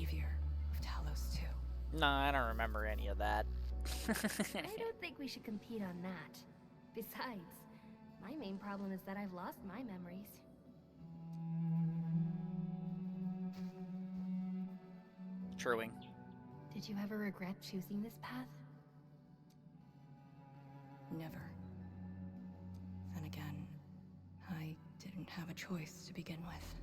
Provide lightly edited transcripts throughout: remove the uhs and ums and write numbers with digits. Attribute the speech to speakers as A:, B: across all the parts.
A: savior of Talos too.
B: No, I don't remember any of that.
C: I don't think we should compete on that. Besides, my main problem is that I've lost my memories.
B: Truing.
C: Did you ever regret choosing this path?
A: Never. Then again, I didn't have a choice to begin with.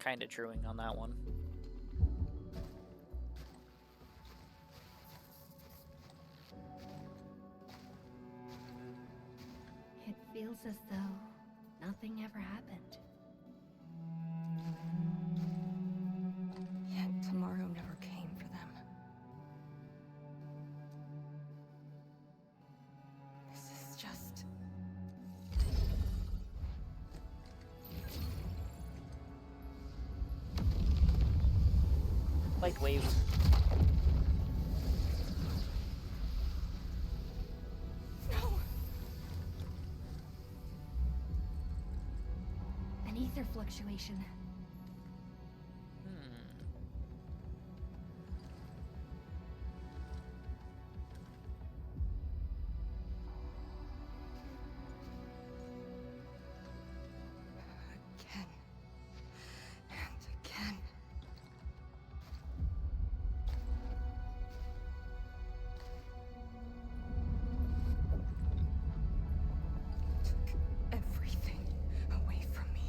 B: Kinda truing on that one.
C: It feels as though nothing ever happened.
A: Yet tomorrow never came for them. This is just...
B: Light wave.
A: No!
C: An ether fluctuation.
A: Again. And again. Took everything away from me.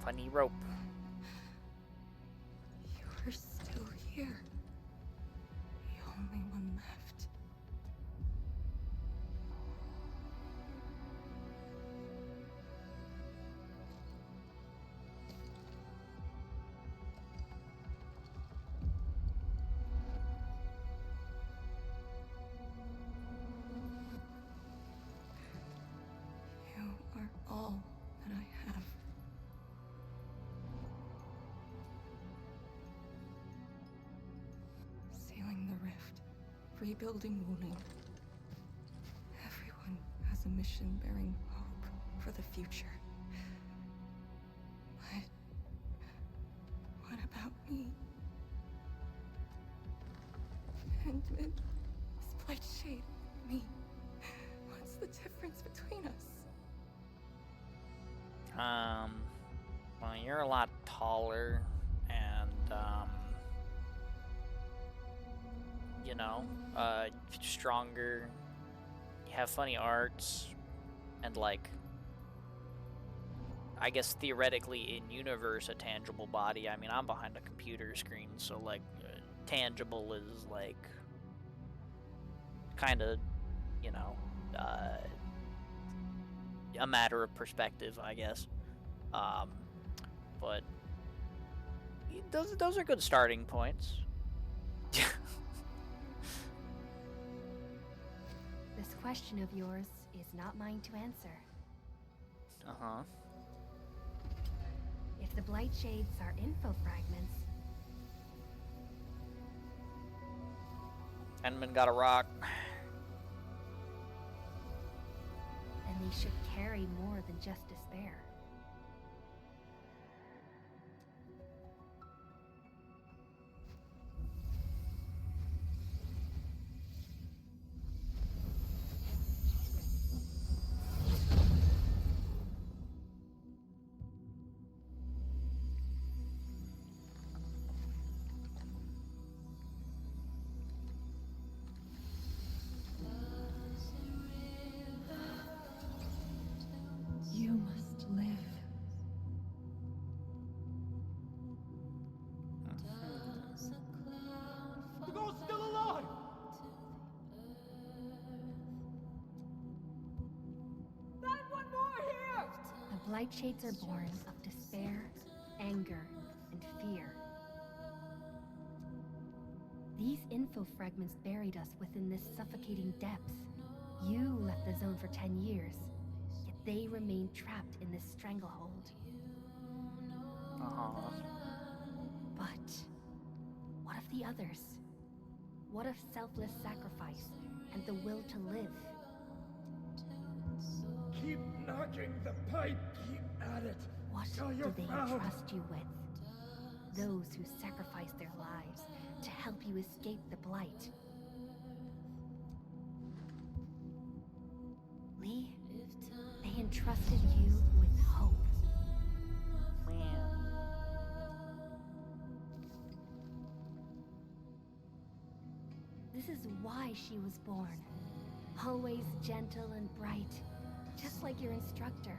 B: Funny rope.
A: You were still here. The only one left. You are all that I have. Sealing the rift, rebuilding Wuling. Everyone has a mission bearing hope for the future. But what about me? Endman, this Blight Shade, me. What's the difference between us?
B: Well, you're a lot taller, and, you know, stronger. You have funny arts, and, like, I guess theoretically in universe a tangible body. I mean, I'm behind a computer screen, so, like, tangible is, like, kind of, you know, a matter of perspective, I guess. But those are good starting points.
C: This question of yours is not mine to answer.
B: Uh-huh.
C: If the Blight Shades are info fragments,
B: Endman got a rock.
C: then they should carry more than just despair.
A: You must live.
D: The girl's still alive! Find one more here!
C: The Blight Shades are born of despair, anger, and fear. These info fragments buried us within this suffocating depths. You left the zone for 10 years, yet they remain trapped in this stranglehold.
B: Uh-huh.
C: But the others? What of selfless sacrifice and the will to live?
E: Keep knocking the pipe. Keep at it.
C: What
E: Till
C: do
E: you're
C: they
E: found.
C: entrust you with? Those who sacrifice their lives to help you escape the Blight. Lee, they entrusted you with hope.
B: Man.
C: This is why she was born. Always gentle and bright, just like your instructor.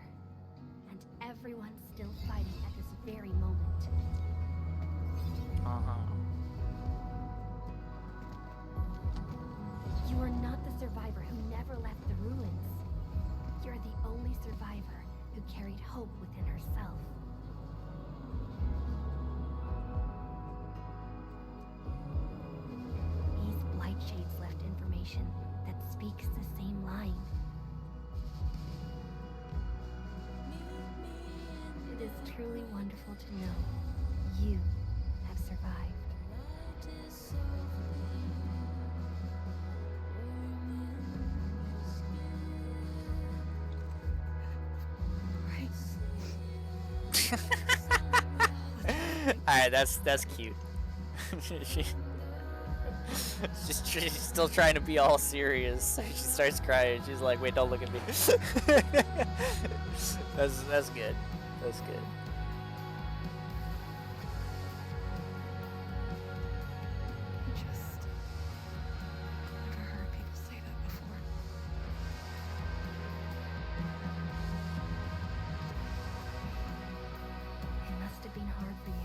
C: And everyone's still fighting at this very moment. You are not the survivor who never left the ruins. You're the only survivor who carried hope within herself. These blight shades left information that speaks the same line. It is truly wonderful to know you have survived.
B: Alright, that's cute. She's still trying to be all serious. She starts crying. She's like, "Wait, don't look at me." That's good. That's good.
A: Just never heard people say that before.
C: It must have been hard for you.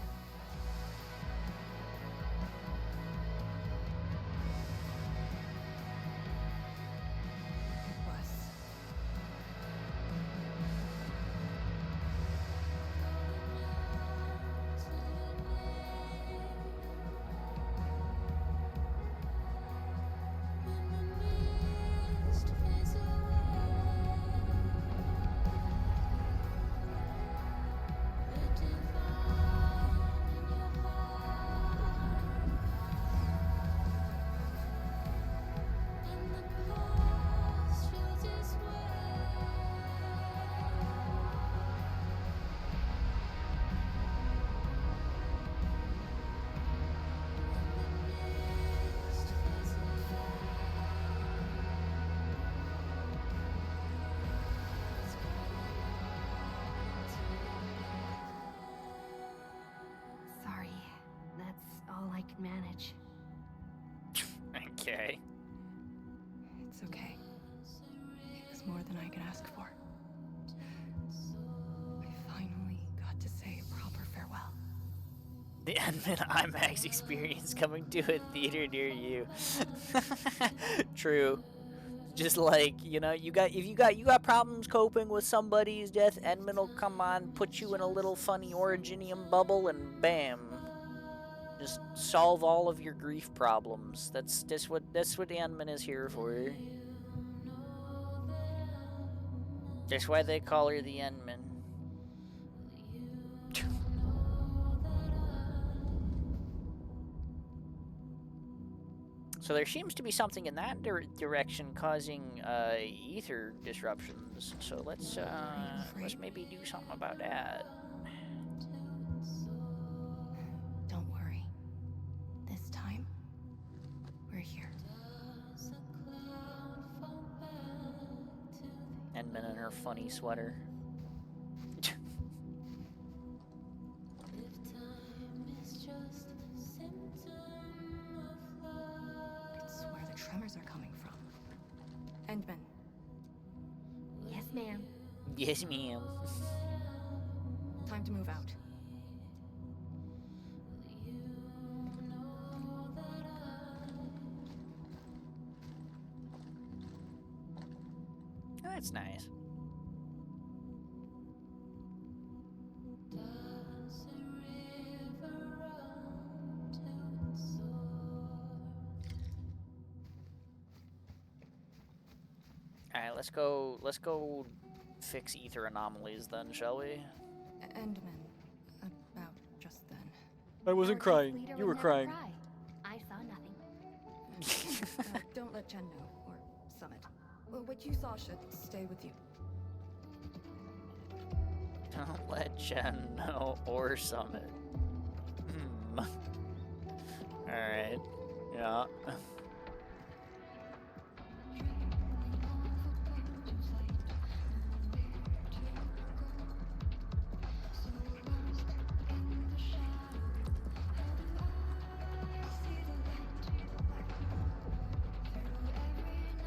A: It was.
C: Sorry, that's all I could manage.
B: Okay.
A: It's okay. It was more than I could ask for. I finally got to say a proper farewell.
B: The Endman IMAX experience coming to a theater near you. True. Just like, you know, if you got problems coping with somebody's death, Endman will come on, put you in a little funny Originium bubble, and bam. Just solve all of your grief problems. That's what the Endman is here for. That's why they call her the Endman. So there seems to be something in that direction causing ether disruptions. So let's maybe do something about that.
A: Don't worry. This time, we're here.
B: Endman in her funny sweater.
A: It's where the tremors are coming from. Endman,
C: Yes, ma'am.
B: Yes, ma'am.
A: time to move out.
B: That's nice. Alright, let's go fix ether anomalies then, shall we?
A: Endman, about just then.
F: I wasn't
C: Our
F: crying.
C: leader
F: You
C: would
F: were
C: never
F: crying.
C: cry.
A: Genno, or Summit. Well, what you saw should stay with you.
B: Don't let Jen know or Summit. Alright. Yeah.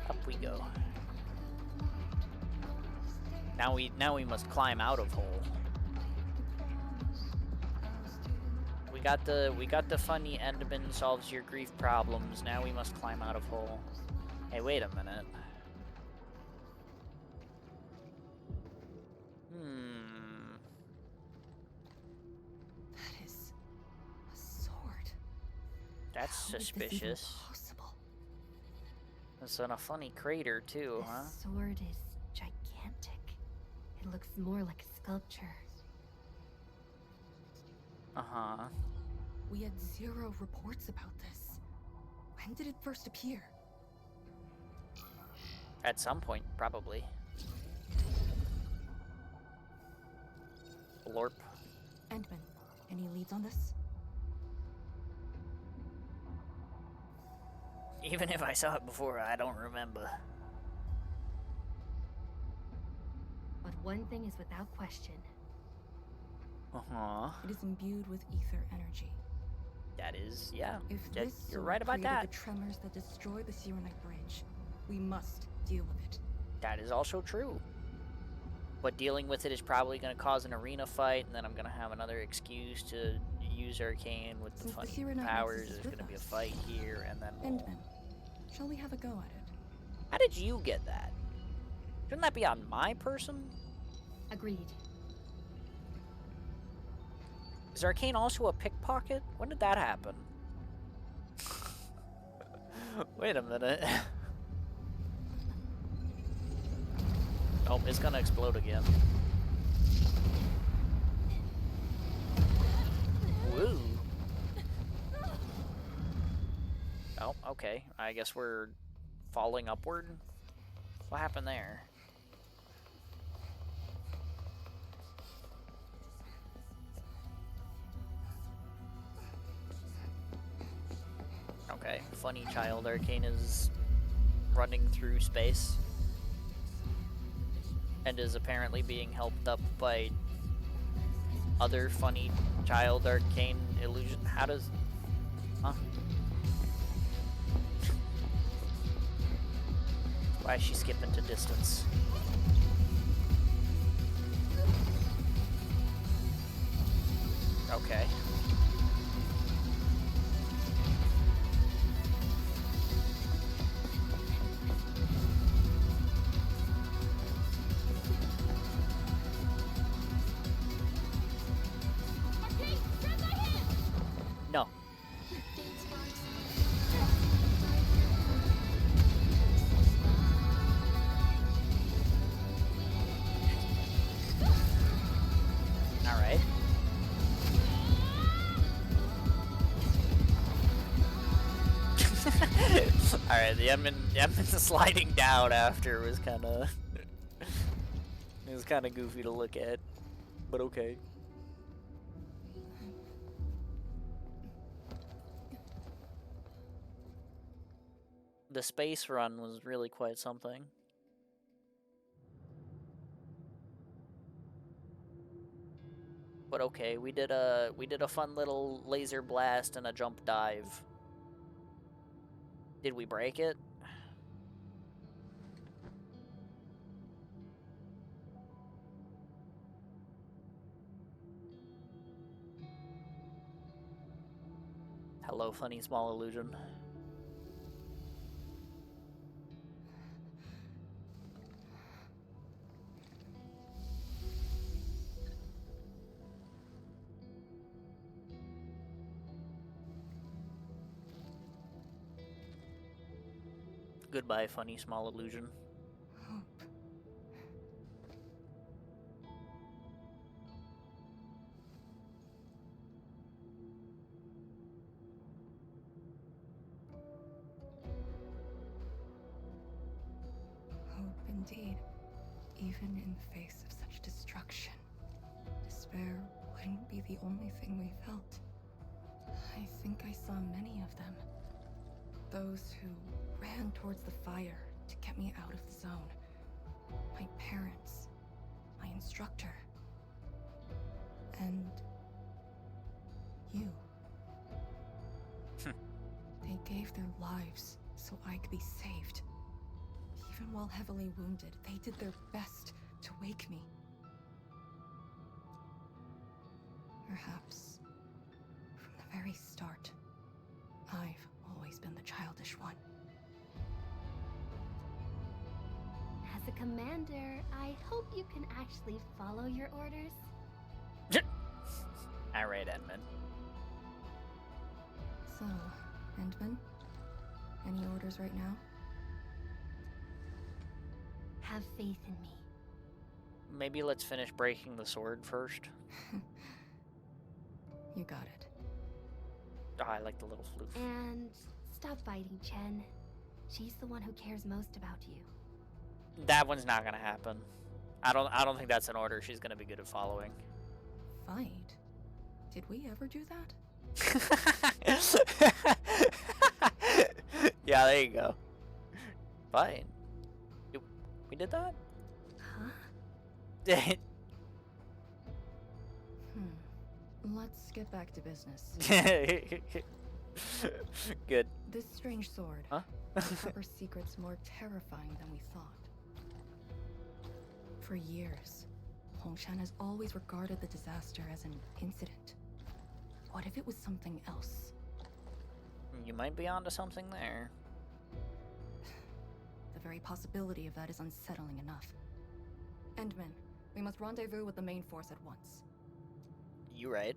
B: Up we go. Now we must climb out of hole. We got the funny Enderman solves your grief problems. Now we must climb out of hole. Hey, wait a minute.
A: That is a sword.
B: That's
A: How is this even
B: suspicious.
A: possible?
B: It's in a funny crater too, huh?
C: The sword is gigantic. It looks more like a sculpture.
B: Uh-huh.
A: We had 0 reports about this. When did it first appear?
B: At some point, probably. Blorp.
A: Endman, any leads on this?
B: Even if I saw it before, I don't remember.
C: But one thing is without question.
B: Uh-huh.
A: It is imbued with ether energy.
B: That is, yeah.
A: If
B: That-
A: this
B: you're
A: sword
B: right about
A: created
B: that.
A: the tremors that destroy the Sirenite Bridge, we must deal with it.
B: That is also true. But dealing with it is probably going to cause an arena fight, and then I'm going to have another excuse to use Arcane with the
A: Since the
B: funny
A: Sirenite
B: powers.
A: Nexus is
B: There's
A: with
B: going to be a
A: us.
B: fight here, and then...
A: Endman, shall we have a go at it?
B: How did you get that? Shouldn't that be on my person?
C: Agreed.
B: Is Arcane also a pickpocket? When did that happen? Wait a minute. Oh, it's gonna explode again. Woo. Oh, okay. I guess we're falling upward. What happened there? Okay, funny child Arcane is running through space and is apparently being helped up by other funny child Arcane illusion. How does... Huh? Why is she skipping to distance? Okay. No. All right. All right. The Edmund sliding down after was kind of it was kind of goofy to look at, but okay. The space run was really quite something. But okay, we did a fun little laser blast and a jump dive. Did we break it? Hello, funny small illusion. Goodbye, funny small illusion.
A: Hope. indeed. Even in the face of such destruction, despair wouldn't be the only thing we felt. I think I saw many of them. Those who ran towards the fire to get me out of the zone. My parents, my instructor, and you. They gave their lives so I could be saved. Even while heavily wounded, they did their best to wake me. Perhaps, from the very start, I've always been the childish one.
C: As a commander, I hope you can actually follow your orders.
B: Alright, Edmund.
A: So, Endman, any orders right now?
C: Have faith in me.
B: Maybe let's finish breaking the sword first.
A: You got it.
B: Oh, I like the little floof.
C: And stop fighting Chen. She's the one who cares most about you.
B: That one's not gonna happen. I don't think that's an order she's gonna be good at following.
A: Fight? Did we ever do that?
B: Yeah, there you go. Fine. We did that?
C: Huh?
A: Let's get back to business.
B: Good.
A: This strange sword.
B: Huh?
A: Harbors secrets more terrifying than we thought. For years, Hongshan has always regarded the disaster as an incident. What if it was something else?
B: You might be onto something there.
A: The very possibility of that is unsettling enough. Endman, we must rendezvous with the main force at once.
B: You right.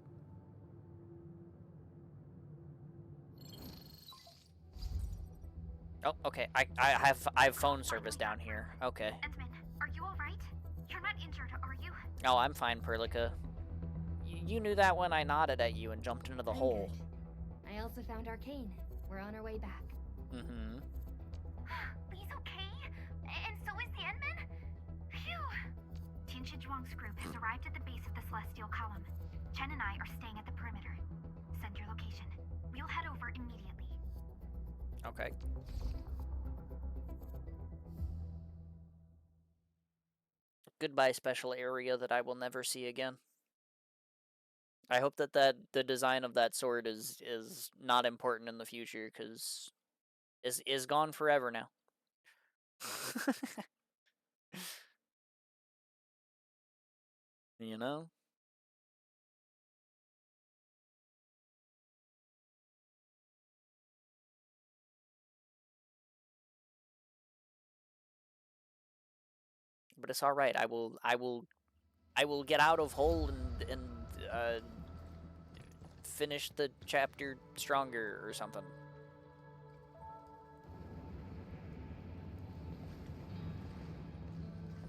B: Oh, okay. I have phone service down here. Okay.
F: Endman, are you alright? You're not injured, are you?
B: Oh, I'm fine, Perlica. You knew that when I nodded at you and jumped into the
C: I'm
B: hole.
C: good. I also found Arcane. We're on our way back.
B: Mm-hmm.
F: Lee's okay? And so is the Endman? Phew! Tianshi Zhuang's group has arrived at the base of the Celestial Column. Chen and I are staying at the perimeter. Send your location. We'll head over immediately.
B: Okay. Goodbye, special area that I will never see again. I hope that the design of that sword is not important in the future, because is gone forever now. You know? But it's all right. I will get out of hole and finish the chapter stronger or something.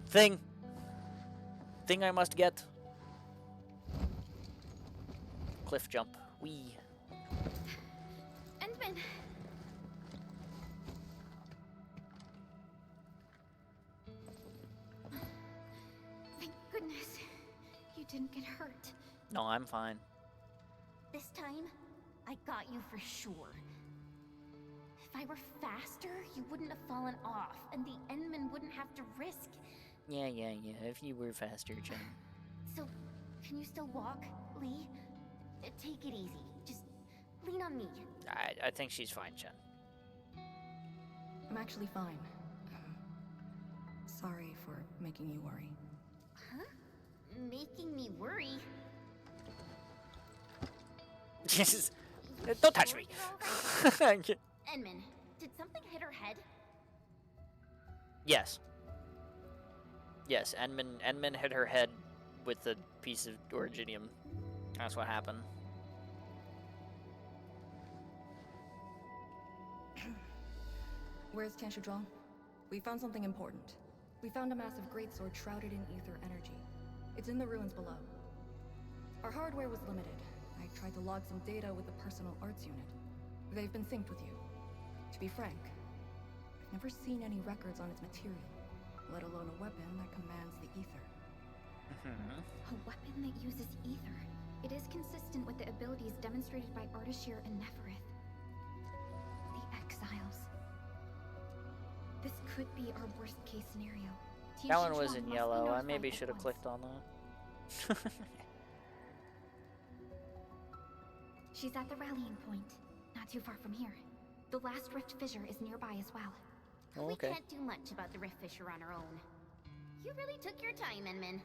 B: Thing I must get. Cliff jump. Wee.
C: Endman!
F: Thank goodness you didn't get hurt.
B: No, I'm fine.
F: This time, I got you for sure. If I were faster, you wouldn't have fallen off, and the Endman wouldn't have to risk.
B: Yeah. If you were faster, Jen.
F: So, can you still walk, Lee? Take it easy. Just lean on me.
B: I think she's fine, Jen.
A: I'm actually fine. Sorry for making you worry.
F: Huh? Making me worry?
B: Jesus. Don't touch me.
F: You're all right? Endman, did something hit her head?
B: Yes. Yes, Enman hit her head with a piece of originium. That's what happened.
A: Where's Tianshi Zhuang? We found something important. We found a massive greatsword shrouded in ether energy. It's in the ruins below. Our hardware was limited. I tried to log some data with the personal arts unit. They've been synced with you. To be frank, I've never seen any records on its material. let alone a weapon that commands the ether.
F: A weapon that uses ether. It is consistent with the abilities demonstrated by Ardashir and Neferith. The Exiles. This could be our worst case scenario.
B: That one was
F: Tianxin
B: in
F: must be
B: yellow. I
F: notified
B: maybe
F: at
B: should have
F: once.
B: clicked on that.
F: She's at the rallying point, not too far from here. The last rift fissure is nearby as well.
B: Oh,
G: We
B: okay.
G: can't do much about the rift fissure on our own. You really took your time, Enman.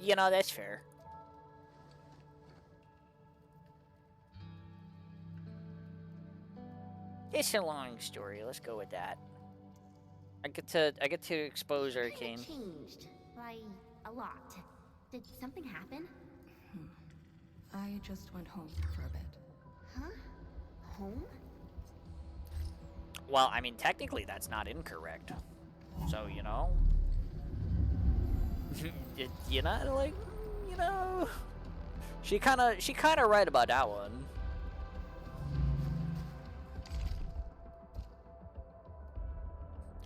B: You know, that's fair. It's a long story. Let's go with that. I get to expose
G: Kinda
B: Arcane.
G: changed. By a lot. Did something happen?
A: I just went home for a bit.
G: Huh? Home?
B: Well, I mean, technically that's not incorrect. So, you know. You know, like, you know. She kinda right about that one.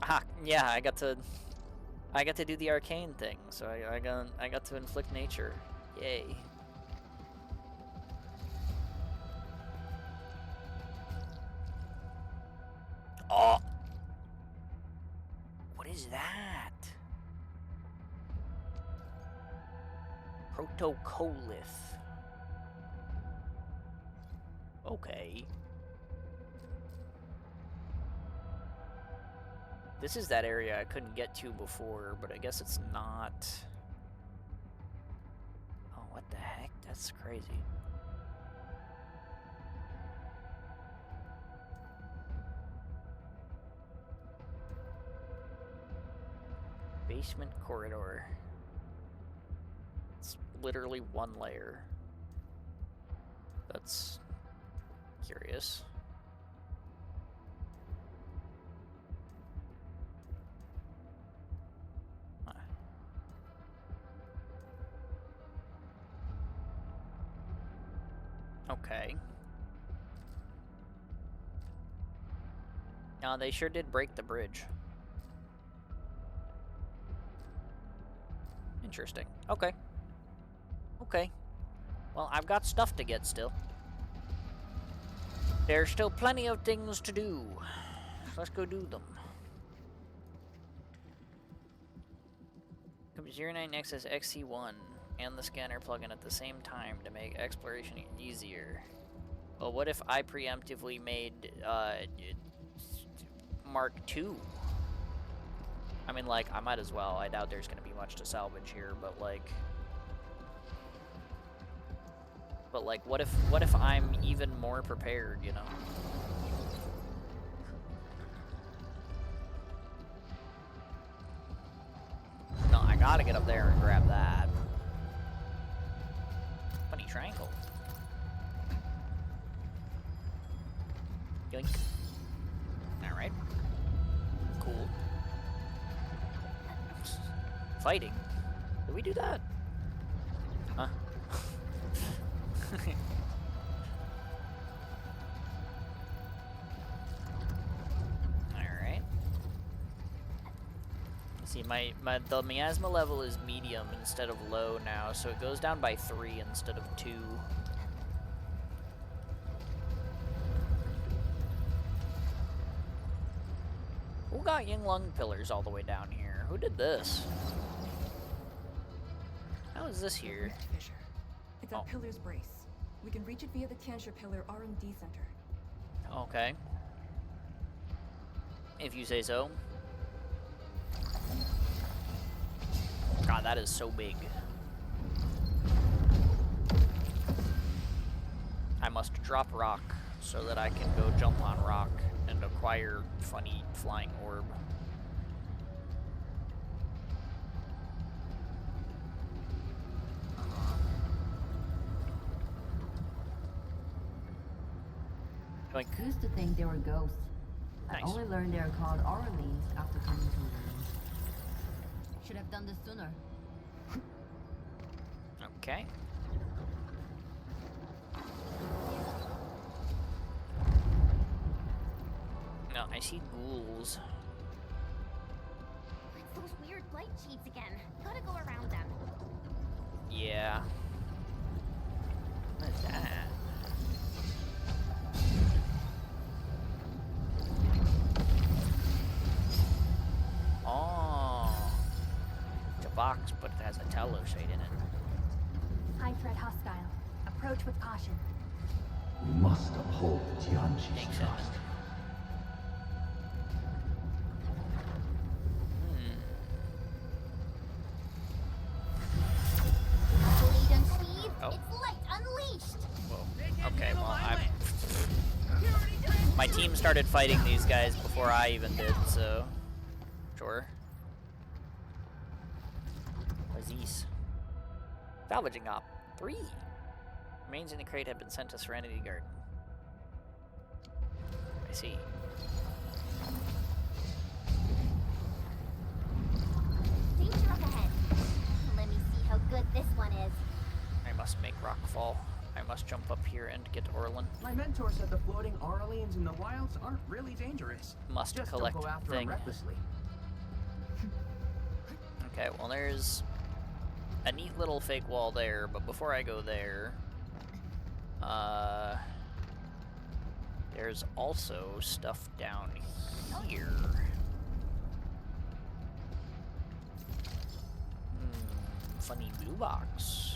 B: Ah, yeah, I got to do the arcane thing, so I got to inflict nature. Yay. Oh. What is that? Protocolith. Okay. This is that area I couldn't get to before, but I guess it's not. Oh, what the heck? That's crazy. Basement corridor. It's literally one layer. That's curious. Huh. Okay. No, they sure did break the bridge. Interesting. Okay. Okay. Well, I've got stuff to get still. There's still plenty of things to do. Let's go do them. Come 09 Nexus XC1 and the scanner plugin at the same time to make exploration easier. Well, what if I preemptively made Mark II? I mean, like, I might as well. I doubt there's gonna be much to salvage here, but like, what if I'm even more prepared, you know? No, I gotta get up there and grab that. Funny triangle. Yoink. Alright. Cool. Fighting. Did we do that? Huh? Alright. See, the miasma level is medium instead of low now, so it goes down by 3 instead of 2. Who got Yin Lung pillars all the way down here? Who did this? How is this here?
A: Rift fissure. It's at
B: Oh.
A: Pillar's Brace. We can reach it via the Tianxia Pillar R&D Center.
B: Okay. If you say so. God, that is so big. I must drop rock so that I can go jump on rock and acquire funny flying orb. Like,
H: Used to think they were ghosts. I
B: Nice.
H: only learned they are called Auralines after coming to learn. Should have done this sooner.
B: okay. No, I see ghouls.
G: flight cheats again. Gotta go around them.
B: Yeah. What is that? Oh. It's a box, but it has a telosite in it.
C: High threat hostile. Approach with caution.
I: We must uphold Tianqi's
B: Thanks,
I: trust.
G: Blade unsheathed.
B: Oh.
G: It's light unleashed.
B: Whoa. Okay, well, my team started fighting these guys before I even did, so... Sure. What's these? Salvaging op. 3! Remains in the crate have been sent to Serenity Garden. I see.
G: Danger up ahead. Let me see how good this one is.
B: I must make rock fall. I must jump up here and get Orlin.
J: My mentor said the floating Aurelians in the wilds aren't really dangerous.
B: Must
J: Just
B: collect
J: don't go after
B: thing.
J: them recklessly.
B: Okay, well there's a neat little fake wall there, but before I go there, there's also stuff down here. Funny blue box.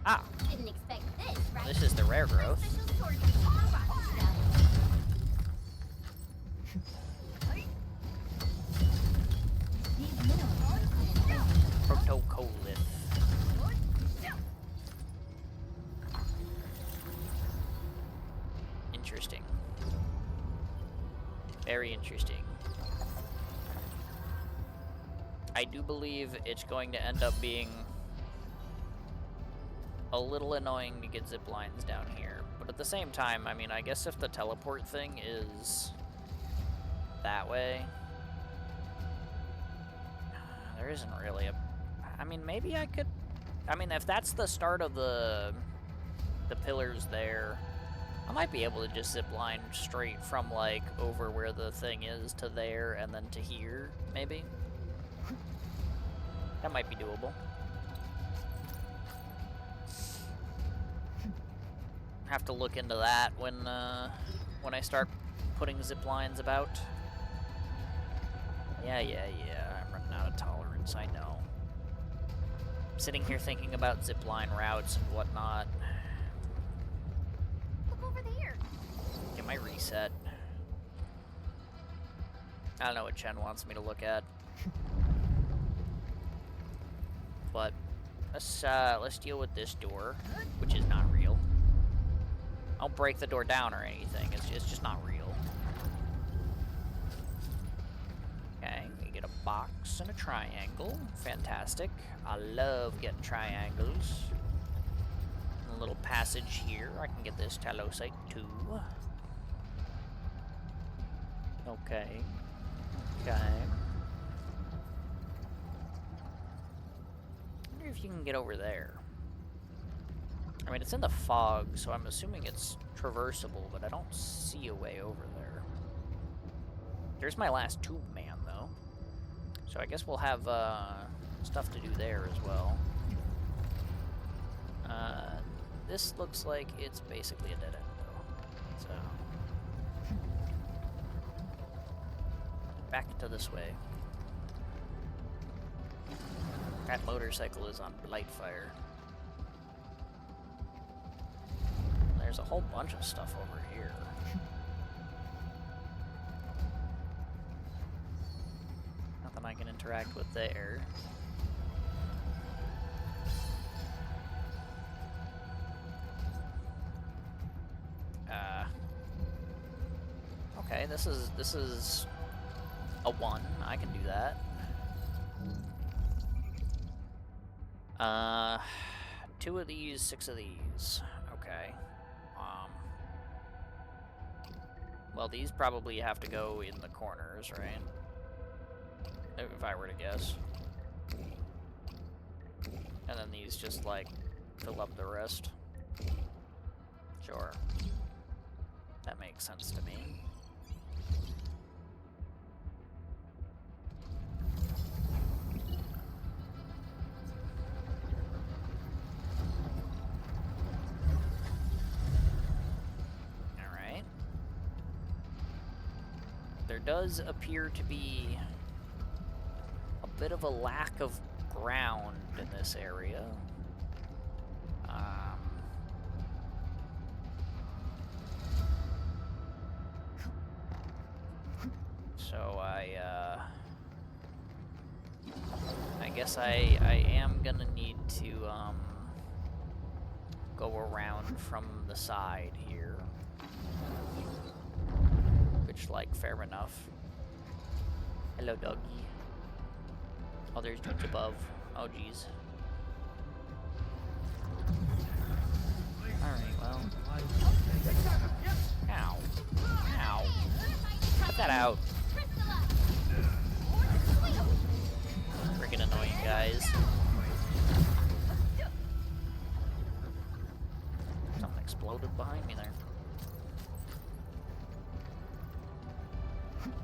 B: Ah,
G: Didn't expect this, right?
B: this is the rare growth.
G: Special sword with all rock stuff.
C: These minerals.
B: Protocolith. Interesting. Very interesting. I do believe it's going to end up being a little annoying to get zip lines down here. But at the same time, I mean, I guess if the teleport thing is that way, there isn't really a... I mean, maybe I could... I mean, if that's the start of the pillars there, I might be able to just zip line straight from, like, over where the thing is to there and then to here, maybe. That might be doable. Have to look into that when I start putting zip lines about. Yeah, I'm running out of tolerance, I know. Sitting here thinking about zip line routes and whatnot.
G: Look over there.
B: Get my reset. I don't know what Chen wants me to look at. But let's deal with this door, which is not real. Don't break the door down or anything. It's just not real. Okay, we get a box and a triangle. Fantastic. I love getting triangles. A little passage here. I can get this talosite too. Okay. Okay. Wonder if you can get over there. I mean, it's in the fog, so I'm assuming it's traversable, but I don't see a way over there. There's my last tube man, though. So I guess we'll have stuff to do there as well. This looks like it's basically a dead end, though. So... back to this way. That motorcycle is on Blightfire. There's a whole bunch of stuff over here. Nothing I can interact with there. Okay, this is a 1. I can do that. 2 of these, 6 of these. Okay. Well, these probably have to go in the corners, right? If I were to guess. And then these just, like, fill up the rest. Sure. That makes sense to me. there does appear to be a bit of a lack of ground in this area. So I guess I am gonna need to go around from the side here. Which, like, fair enough. Hello, doggy. Oh, there's dudes above. Oh, jeez. Alright, well. Ow. Ow. Cut that out. Freaking annoying guys. Something exploded behind me there.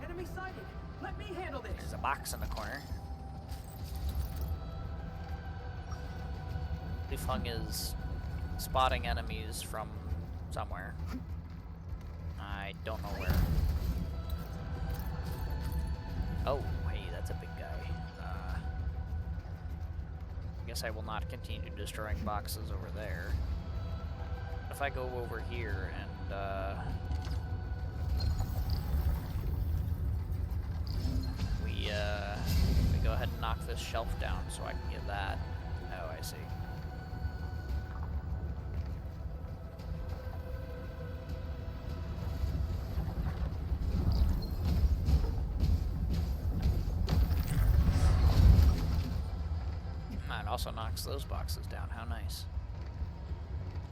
J: Enemy sighted! Let me handle this!
B: There's a box in the corner. Lifung is spotting enemies from somewhere. I don't know where. Oh, hey, that's a big guy. I guess I will not continue destroying boxes over there. If I go over here and we go ahead and knock this shelf down so I can get that. Oh, I see. That also knocks those boxes down. How nice.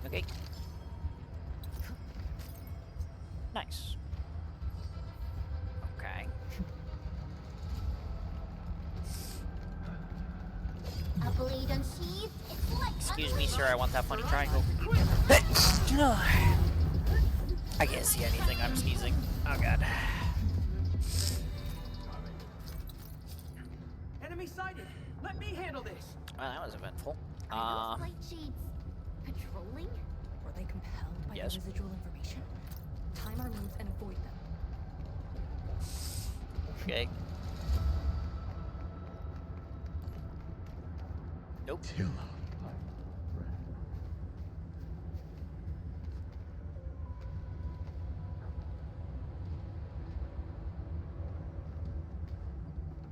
B: Okay. Nice. Okay.
G: A blade unsheathed. It's like
B: Excuse me, sir. I want that funny triangle. I can't see anything. I'm sneezing. Oh, God.
J: Enemy sighted! Let me handle this!
B: Well, that was eventful.
G: Are those light shades patrolling?
A: Were they compelled by
B: Yes.
A: the residual information? Time our moves and avoid them.
B: Okay. Nope.
I: Tilla, my friend.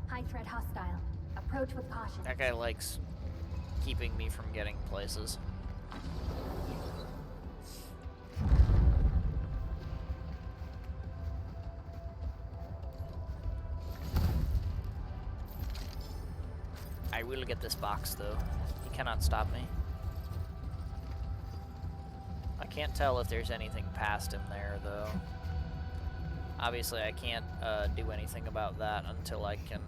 C: High threat hostile. Approach with caution.
B: That guy likes keeping me from getting places. I will get this box, though. He cannot stop me. I can't tell if there's anything past him there, though. Obviously, I can't do anything about that until I can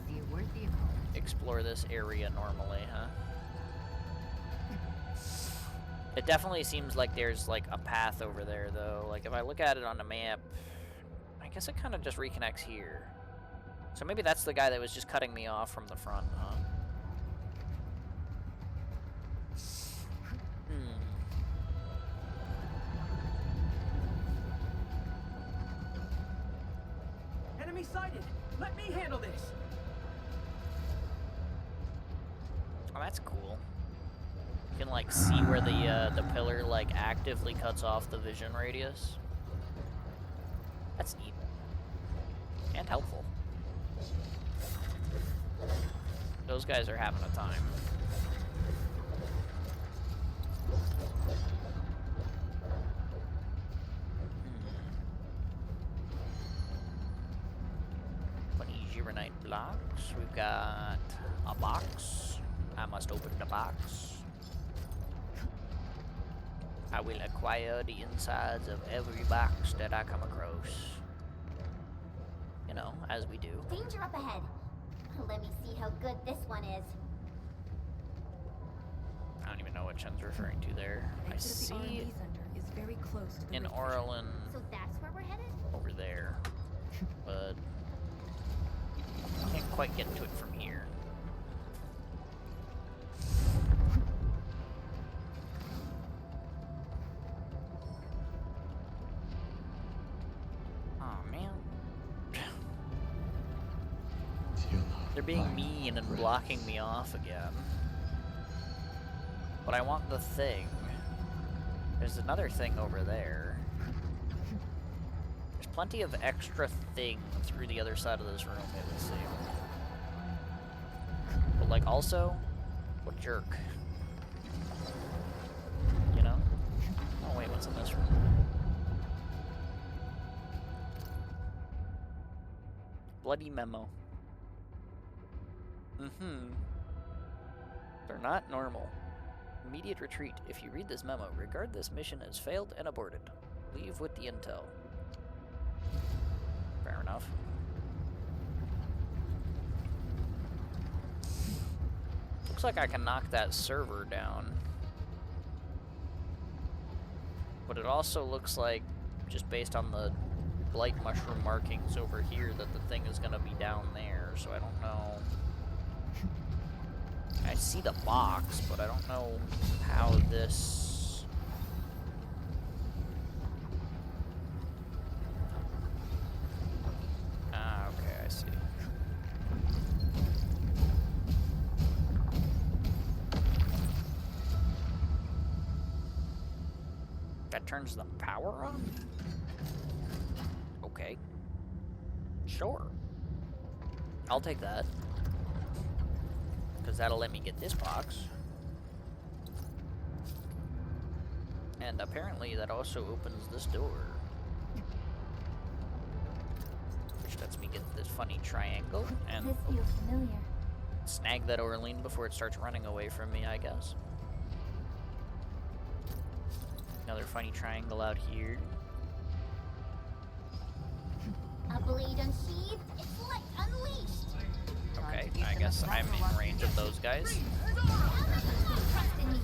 H: See a worthy opponent.
B: explore this area normally, huh? It definitely seems like there's, like, a path over there, though. Like, if I look at it on the map, I guess it kind of just reconnects here. So maybe that's the guy that was just cutting me off from the front, huh?
J: Enemy sighted! Let me handle this!
B: Oh, that's cool. You can, like, see where the pillar, like, actively cuts off the vision radius. That's neat. And helpful. Those guys are having a time. Gironite blocks. We've got a box. I must open the box. I will acquire the insides of every box that I come across. You know, as we do.
G: Danger up ahead. Let me see how good this one is.
B: I don't even know what Chen's referring to there. I
A: Exit of the
B: see
A: R&D center is very close to the
B: in
A: ridge.
B: Orlin
G: So that's where we're headed?
B: over there, but I can't quite get to it from here. Oh man. being mean and blocking me off again. But I want the thing. There's another thing over there. There's plenty of extra thing through the other side of this room, it would seem. But, like, also, what jerk. You know? Oh, wait, what's in this room? Bloody memo. They're not normal. Immediate retreat. If you read this memo, regard this mission as failed and aborted. Leave with the intel. Fair enough. Looks like I can knock that server down. But it also looks like, just based on the blight mushroom markings over here, that the thing is going to be down there, so I don't know. I see the box, but I don't know how this... Ah, okay, I see. That turns the power on? Okay. Sure. I'll take that. Because that'll let me get this box. And apparently that also opens this door. Which lets me get this funny triangle and
C: This feels familiar.
B: snag that Orlean before it starts running away from me, I guess. Another funny triangle out here.
G: A blade unsheathed, its light unleashed.
B: Okay, I guess I'm in range of those guys.
G: Trust in me.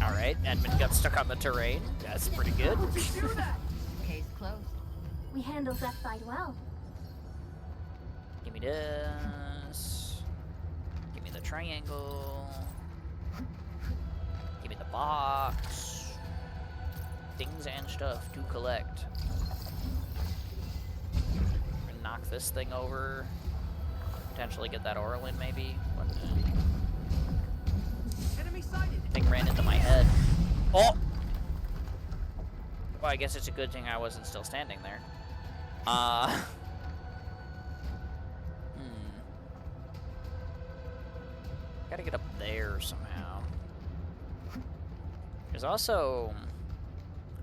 B: Alright, Edmund got stuck on the terrain. That's pretty good.
H: Case closed.
C: We handled that fight well.
B: Give me this. Give me the triangle. Give me the box. Things and stuff to collect. And knock this thing over. Potentially get that Orlin, maybe. What?
J: Enemy sighted.
B: Thing ran into my head. Oh! Well, I guess it's a good thing I wasn't still standing there. Gotta get up there somehow. There's also...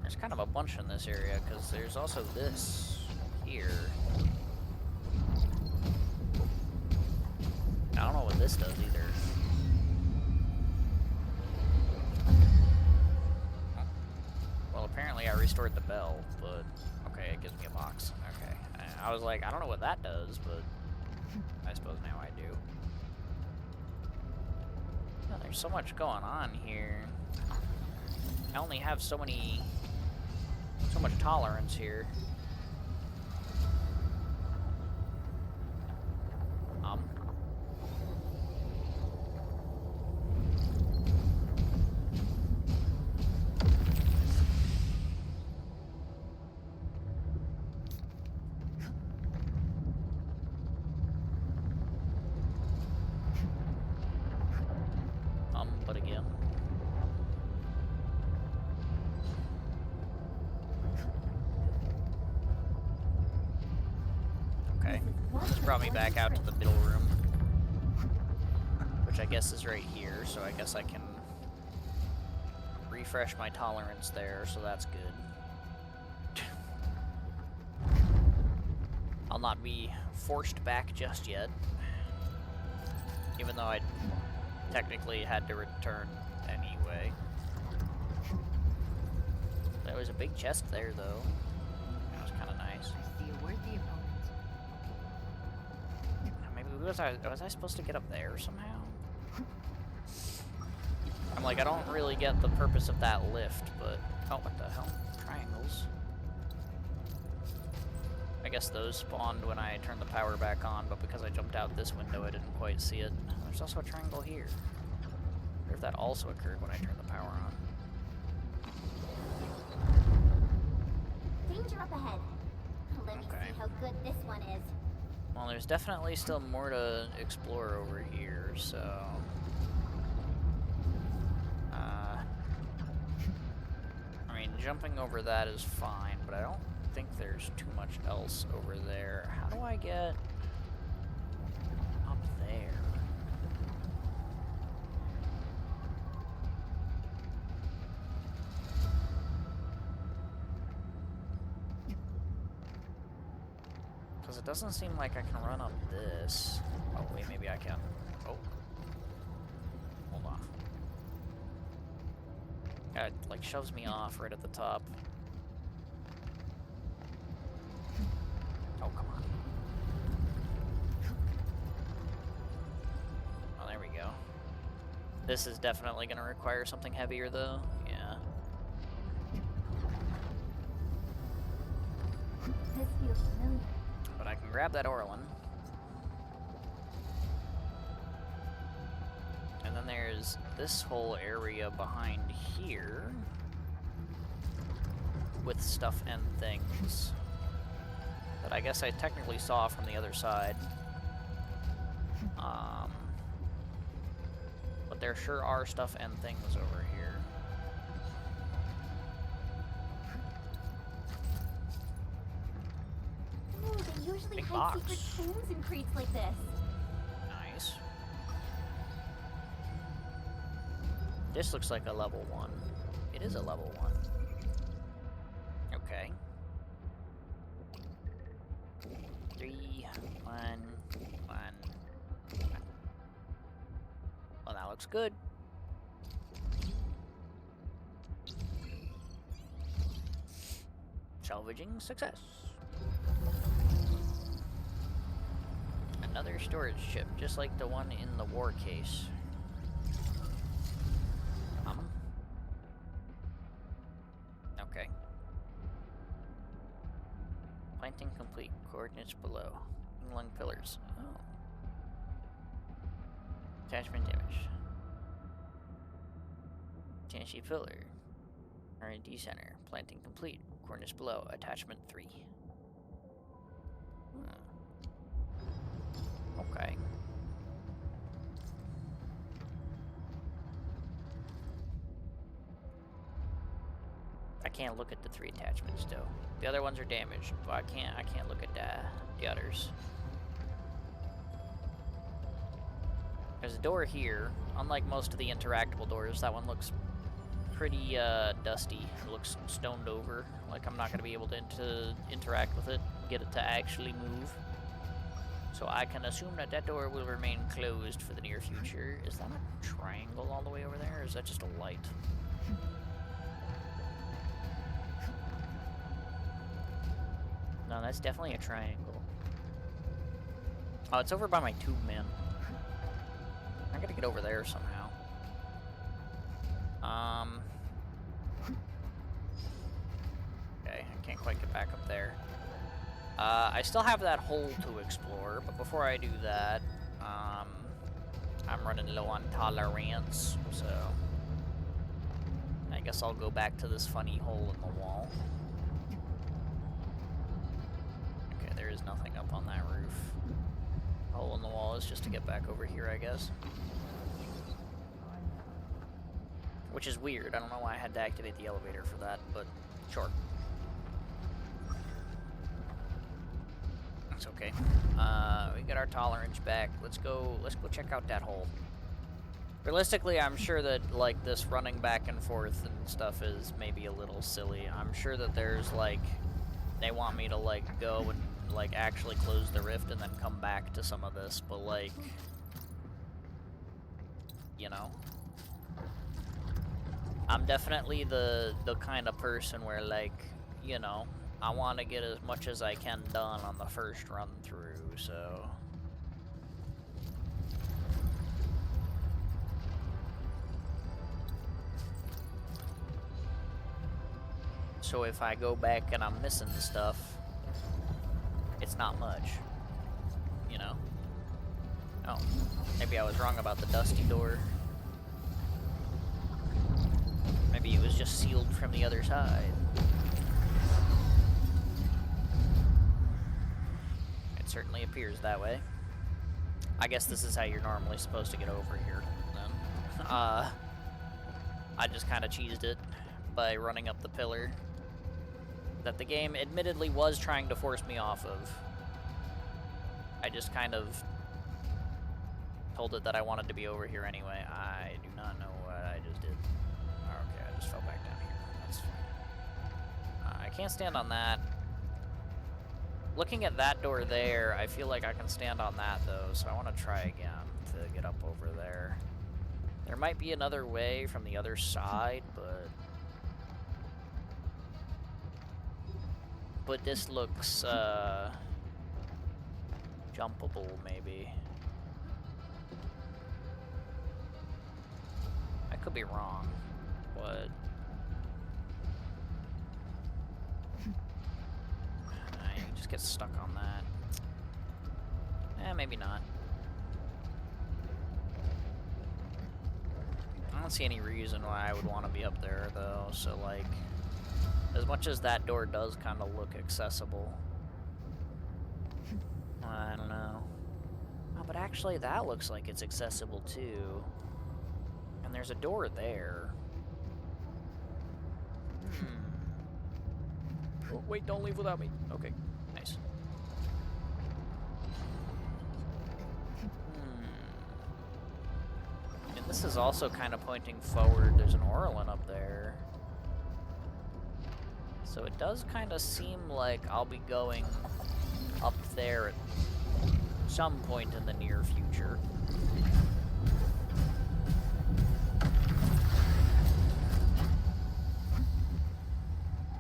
B: There's kind of a bunch in this area, because there's also this here. I don't know what this does either. Well, apparently I restored the bell, but... Okay, it gives me a box. Okay. I was like, I don't know what that does, but... I suppose now I do. Oh, there's so much going on here. I only have so much tolerance here. But again. Okay, this brought me back out to the middle room, which I guess is right here, so I guess I can refresh my tolerance there, so that's good. I'll not be forced back just yet, even though I technically had to return anyway. There was a big chest there, though. That was kind of nice.
H: I see a worthy opponent.
B: Maybe was I supposed to get up there somehow? I'm like, I don't really get the purpose of that lift, but... Oh, what the hell? Triangles. I guess those spawned when I turned the power back on, but because I jumped out this window, I didn't quite see it. There's also a triangle here. I wonder if that also occurred when I turned the power on.
G: Danger up ahead. Let me see how good this one is.
B: Well, there's definitely still more to explore over here, so... I mean, jumping over that is fine, but I don't think there's too much else over there. How do I get up there? Because it doesn't seem like I can run up this. Oh, wait, maybe I can. Oh. Hold on. It, like, shoves me off right at the top. Oh, come on. Oh, there we go. This is definitely going to require something heavier, though. Yeah.
C: This feels familiar.
B: But I can grab that Orlin. And then there's this whole area behind here with stuff and things that I guess I technically saw from the other side. But there sure are stuff and things over here.
C: Oh, they usually
B: Big
C: hide
B: box.
C: secret tombs in crates like this.
B: Nice. This looks like a level 1. It is a level 1. Okay. 3, 1, 1, 1. Well, that looks good. Salvaging success. Another storage ship, just like the one in the war case. Come on. Okay. Planting complete. Coordinates below. Lung pillars. Oh. Attachment damage. Tanshi pillar. R&D center. Planting complete. Coordinates below. Attachment 3. Okay. I can't look at the 3 attachments though. The other ones are damaged, but I can't look at the others. There's a door here. Unlike most of the interactable doors, that one looks pretty dusty. It looks stoned over. Like I'm not going to be able to interact with it, get it to actually move. So I can assume that that door will remain closed for the near future. Is that a triangle all the way over there, or is that just a light? No, that's definitely a triangle. Oh, it's over by my tube, man. I gotta get over there somehow. Okay, I can't quite get back up there. I still have that hole to explore, but before I do that, I'm running low on tolerance, so I guess I'll go back to this funny hole in the wall. Okay, there is nothing up on that roof. The hole in the wall is just to get back over here, I guess. Which is weird. I don't know why I had to activate the elevator for that, but sure. That's okay. We got our tolerance back. Let's go check out that hole. Realistically, I'm sure that, like, this running back and forth and stuff is maybe a little silly. I'm sure that there's, like, they want me to, like, go and, like, actually close the rift and then come back to some of this, but, like, you know. I'm definitely the kind of person where, like, you know, I want to get as much as I can done on the first run through, so. So if I go back and I'm missing stuff, it's not much, you know? Oh, maybe I was wrong about the dusty door. Maybe it was just sealed from the other side. certainly appears that way. I guess this is how you're normally supposed to get over here, then. I just kind of cheesed it by running up the pillar that the game admittedly was trying to force me off of. I just kind of told it that I wanted to be over here anyway. I do not know what I just did. Okay, I just fell back down here. That's fine. I can't stand on that. Looking at that door there, I feel like I can stand on that, though, so I want to try again to get up over there. There might be another way from the other side, but this looks, jumpable, maybe. I could be wrong, but... you just get stuck on that. Maybe not. I don't see any reason why I would want to be up there, though, so, like, as much as that door does kind of look accessible, I don't know. Oh, but actually, that looks like it's accessible, too. And there's a door there. Oh, wait, don't leave without me. Okay, nice. And this is also kind of pointing forward. There's an Orlin up there. So it does kind of seem like I'll be going up there at some point in the near future.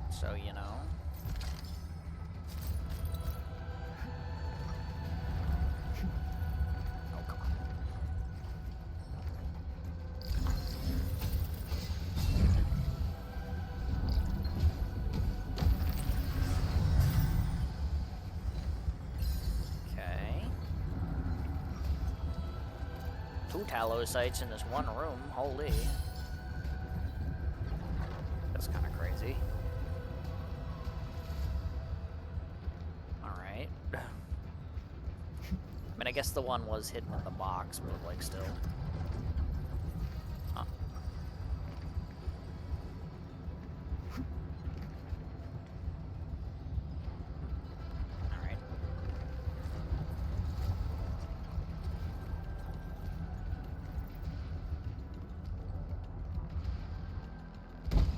B: So, you know. Oh, come on. Okay. 2 tallow sites in this one room. Holy. That's kind of crazy. Alright. I mean, I guess the one was hidden in the box, but, like, still. Huh. Alright.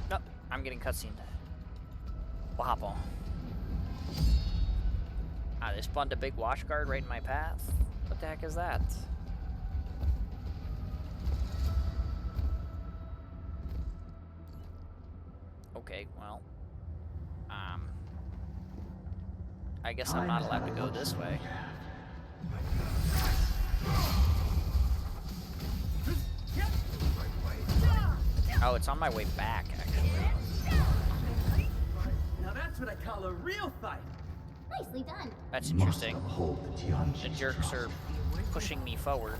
B: Nope, I'm getting cutscened. We'll hop on. Ah, they spawned a big wash guard right in my path. What the heck is that? Okay, well. I guess I'm not allowed to go this way. Oh, it's on my way back, actually.
J: Now that's what I call a real fight.
G: Nicely done.
B: That's interesting. The jerks are pushing me forward.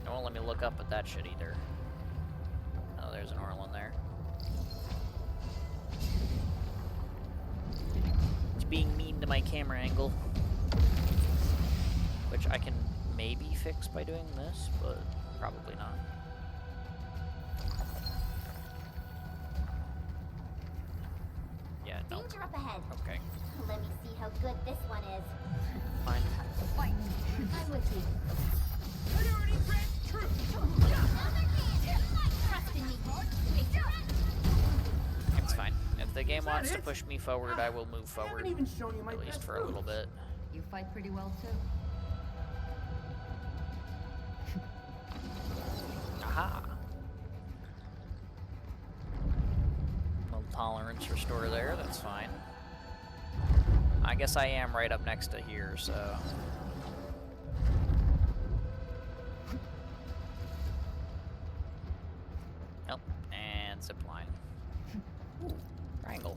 B: They won't let me look up at that shit either. Oh, there's an Orlin there. It's being mean to my camera angle. Which I can maybe fix by doing this, but probably not. Yeah, no.
G: Danger up ahead.
B: Okay.
G: Let me see how good this one is.
B: Fine.
G: Fight. I'm with you. Trust in me.
B: It's fine. If the game wants to push me forward, I will move
J: I
B: forward.
J: haven't even shown you my
B: At least
J: best
B: for a little
J: moves.
B: bit.
H: You fight pretty well too.
B: Aha! Little tolerance restore there, that's fine. I guess I am right up next to here, so... Nope, and zipline. Ooh, triangle.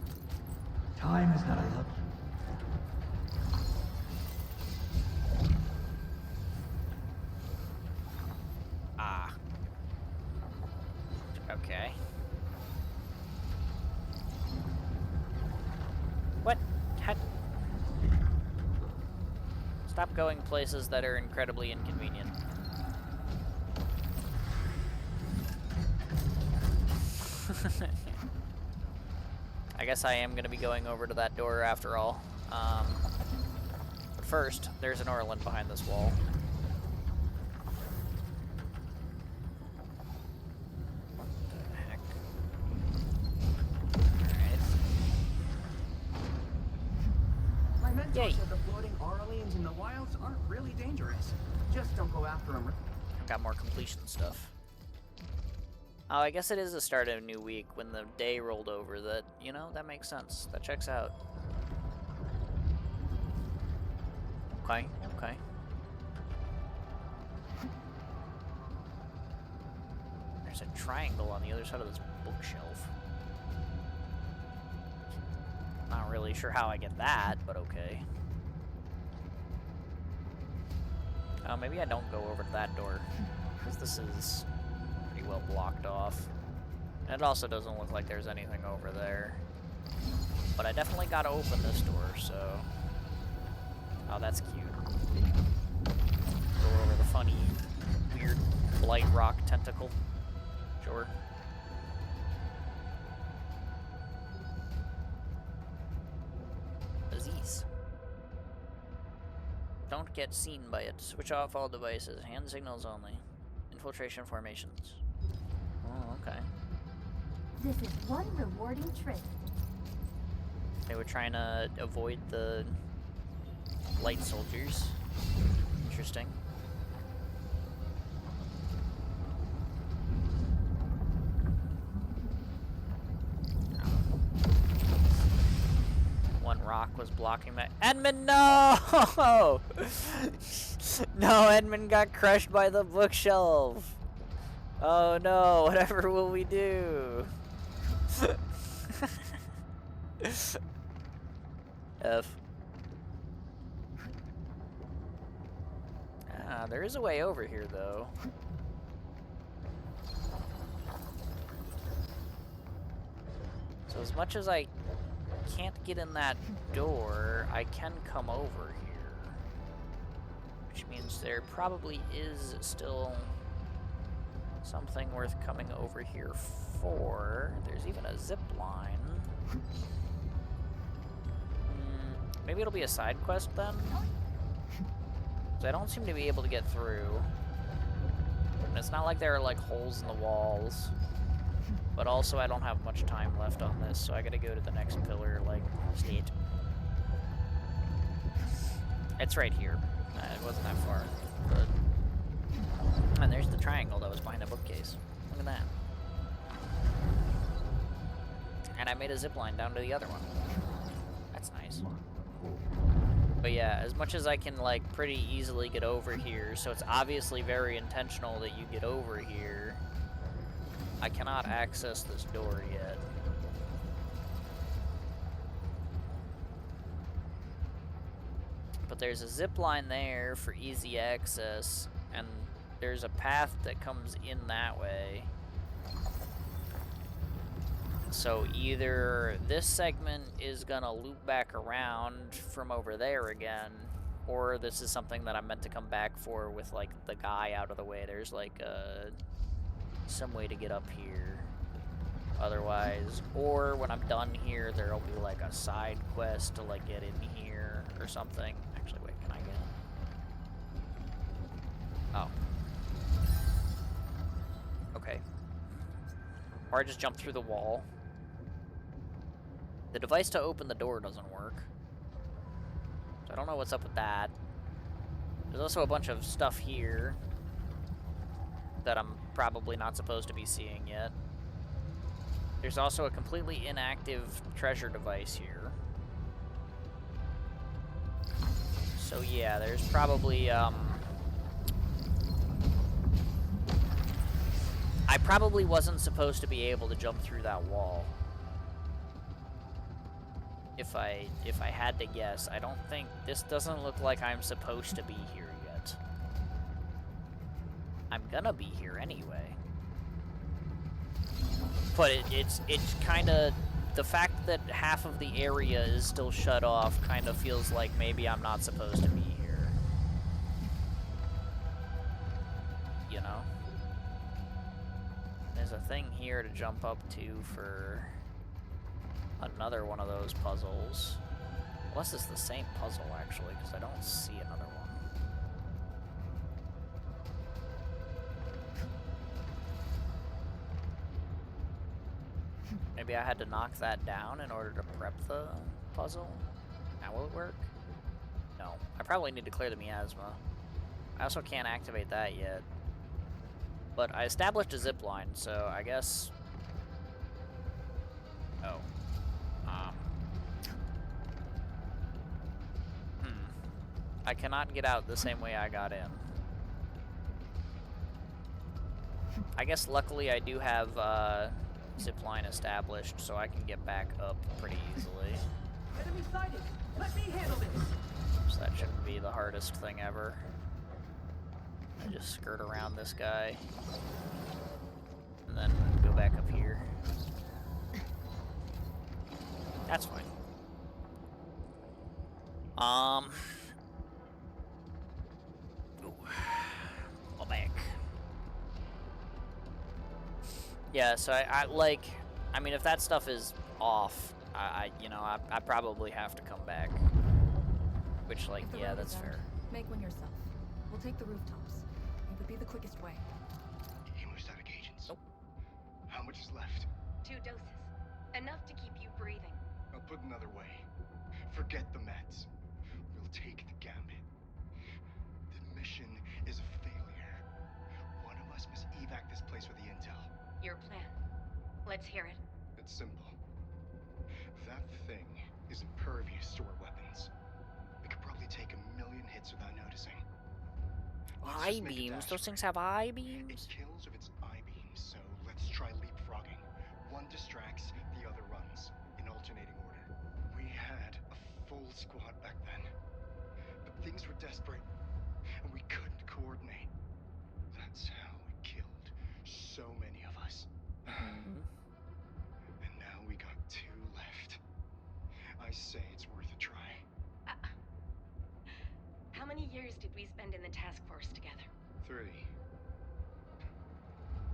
I: Time is not a luxury.
B: Ah. Okay. What? How? Stop going places that are incredibly inconvenient. I guess I am going to be going over to that door after all. But first, there's an Orland behind this wall. What the heck? Alright.
J: My mentor
B: Yay.
J: said the floating Arleans in the wilds aren't really dangerous. Just don't go after them.
B: I've got more completion stuff. Oh, I guess it is the start of a new week when the day rolled over. That, you know, that makes sense. That checks out. Okay, okay. There's a triangle on the other side of this bookshelf. Not really sure how I get that, but okay. Oh, maybe I don't go over to that door, because this is pretty well blocked off. And it also doesn't look like there's anything over there. But I definitely gotta open this door, so... Oh, that's cute. Go over the funny, weird blight rock tentacle. Sure. Aziz. Don't get seen by it. Switch off all devices. Hand signals only. Infiltration formations. Oh, okay.
C: This is one rewarding trip.
B: They were trying to avoid the light soldiers. Interesting. One rock was blocking that. Edmund, no! No, Edmund got crushed by the bookshelf. Oh no, whatever will we do? F. Ah, there is a way over here, though. So as much as I can't get in that door, I can come over here. Which means there probably is still something worth coming over here for. There's even a zip line. Maybe it'll be a side quest then? Because I don't seem to be able to get through. And it's not like there are like holes in the walls. But also I don't have much time left on this, so I gotta go to the next pillar, like, state. It's right here. It wasn't that far. But... And there's the triangle that was behind the bookcase. Look at that. And I made a zip line down to the other one. That's nice. But yeah, as much as I can, like, pretty easily get over here, so it's obviously very intentional that you get over here, I cannot access this door yet. But there's a zip line there for easy access, and there's a path that comes in that way. So either this segment is gonna loop back around from over there again, or this is something that I'm meant to come back for with, like, the guy out of the way. There's, like, some way to get up here otherwise. Or when I'm done here, there'll be, like, a side quest to, like, get in here or something. Actually, wait, can I get in? Oh. Okay. Or I just jump through the wall. The device to open the door doesn't work. So I don't know what's up with that. There's also a bunch of stuff here that I'm probably not supposed to be seeing yet. There's also a completely inactive treasure device here. So yeah, there's probably, I probably wasn't supposed to be able to jump through that wall. If I had to guess, I don't think, this doesn't look like I'm supposed to be here yet. I'm gonna be here anyway. But it's kind of, the fact that half of the area is still shut off kind of feels like maybe I'm not supposed to be here. there's a thing here to jump up to for another one of those puzzles. Unless it's the same puzzle, actually, because I don't see another one. Maybe I had to knock that down in order to prep the puzzle? Now will it work? No. I probably need to clear the miasma. I also can't activate that yet. But I established a zip line, so I guess... Oh. I cannot get out the same way I got in. I guess luckily I do have zip line established, so I can get back up pretty easily.
J: Enemy sighted! Let me handle this!
B: So that shouldn't be the hardest thing ever. I just skirt around this guy. And then go back up here. That's fine. Go back. Yeah, so I mean, if that stuff is off, I probably have to come back. Which, like, yeah, that's fair.
A: Make one yourself. We'll take the rooftops. It would be the quickest way.
E: Hemostatic agents.
B: Nope.
E: How much is left?
K: 2 doses. Enough to keep you breathing.
E: I'll put another way. Forget the meds. We'll take the gambit. The mission is a failure. One of us must evac this place with the intel.
K: Your plan. Let's hear it.
E: It's simple. That thing is impervious to our weapons. We could probably take 1,000,000 hits without noticing.
B: Eye beams? Those things have eye beams?
E: It kills with its eye beams, so let's try leapfrogging. One distracts, the other runs, in alternating order. We had a full squad back then. But things were desperate, and we couldn't coordinate. That's how it killed so many of us. And now we got 2 left. I say it's worth a try.
K: How many years did we spend in the task force together?
E: 3.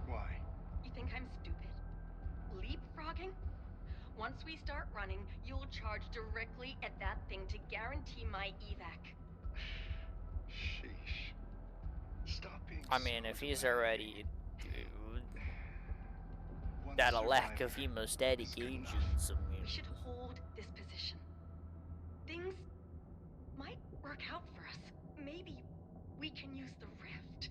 E: Why?
K: You think I'm stupid? Leapfrogging? Once we start running, you'll charge directly at that thing to guarantee my evac.
E: Sheesh. Stop being
B: I mean, if he's already
E: One
B: got a lack
E: survivor
B: of hemostatic
E: is good enough.
B: agents, I mean,
K: We should hold this position. Things might work out for us. Maybe we can use the rift.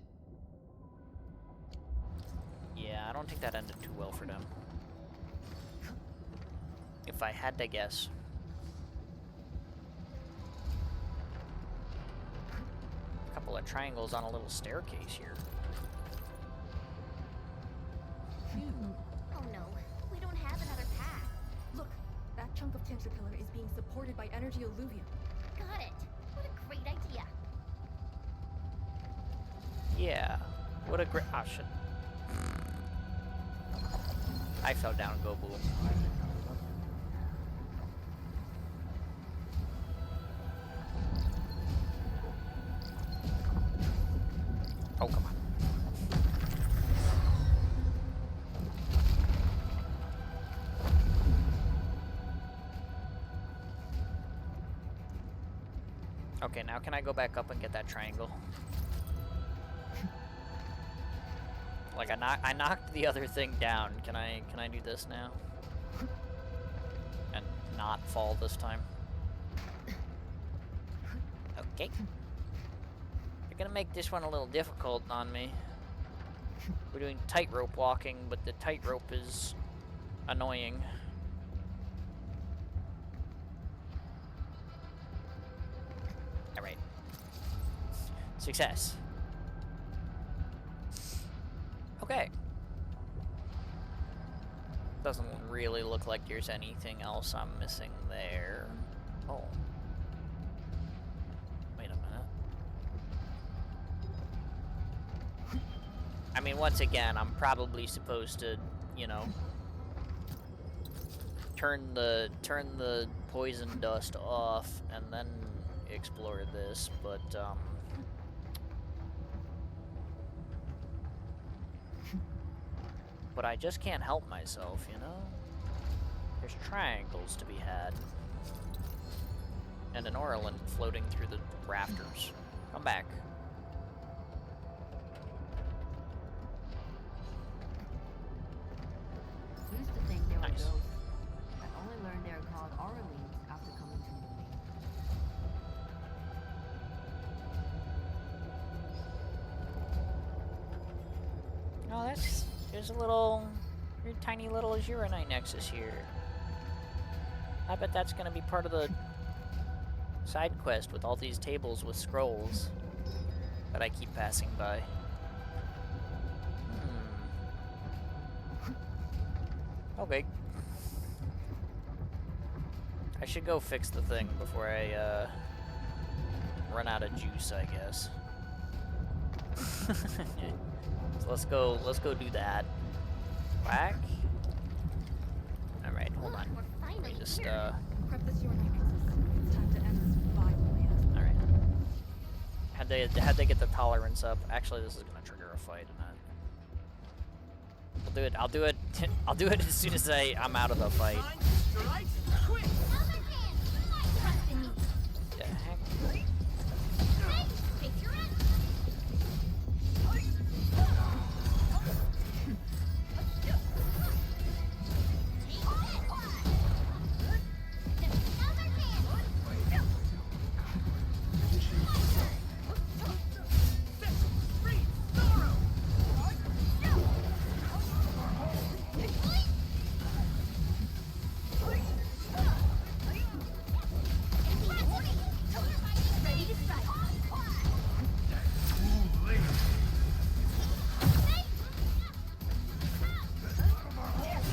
B: yeah, I don't think that ended too well for them. If I had to guess. A couple of triangles on a little staircase here.
G: Oh no, we don't have another path.
A: Look, that chunk of Tantapillar is being supported by energy alluvium.
G: Got it. What a great idea.
B: Yeah. What a great... Oh, shit. I fell down, go boom. Oh, come on. Okay, now can I go back up and get that triangle? Like I knocked the other thing down. Can I do this now? And not fall this time? Okay. They're gonna make this one a little difficult on me. We're doing tightrope walking, but the tightrope is annoying. Alright. Success. Okay. Doesn't really look like there's anything else I'm missing there. Oh. Wait a minute. I mean, once again, I'm probably supposed to, you know, turn the poison dust off and then explore this, but but I just can't help myself, you know? There's triangles to be had. And an Orlin floating through the rafters. Come back.
H: Used to think they were
B: Nice.
H: ghosts. I only learned they were called Orleans after coming to movie.
B: Oh, there's a tiny little Azuranite nexus here. I bet that's gonna be part of the side quest with all these tables with scrolls that I keep passing by. Okay. I should go fix the thing before I run out of juice, I guess. So let's go do that. Back. Alright, hold on. Let me just
A: Prep this Uranite nexus. It's time to end this violently.
B: alright. How'd they get the tolerance up? Actually, this is gonna trigger a fight, and I'll do it I'll do it as soon as I'm out of the fight. The heck?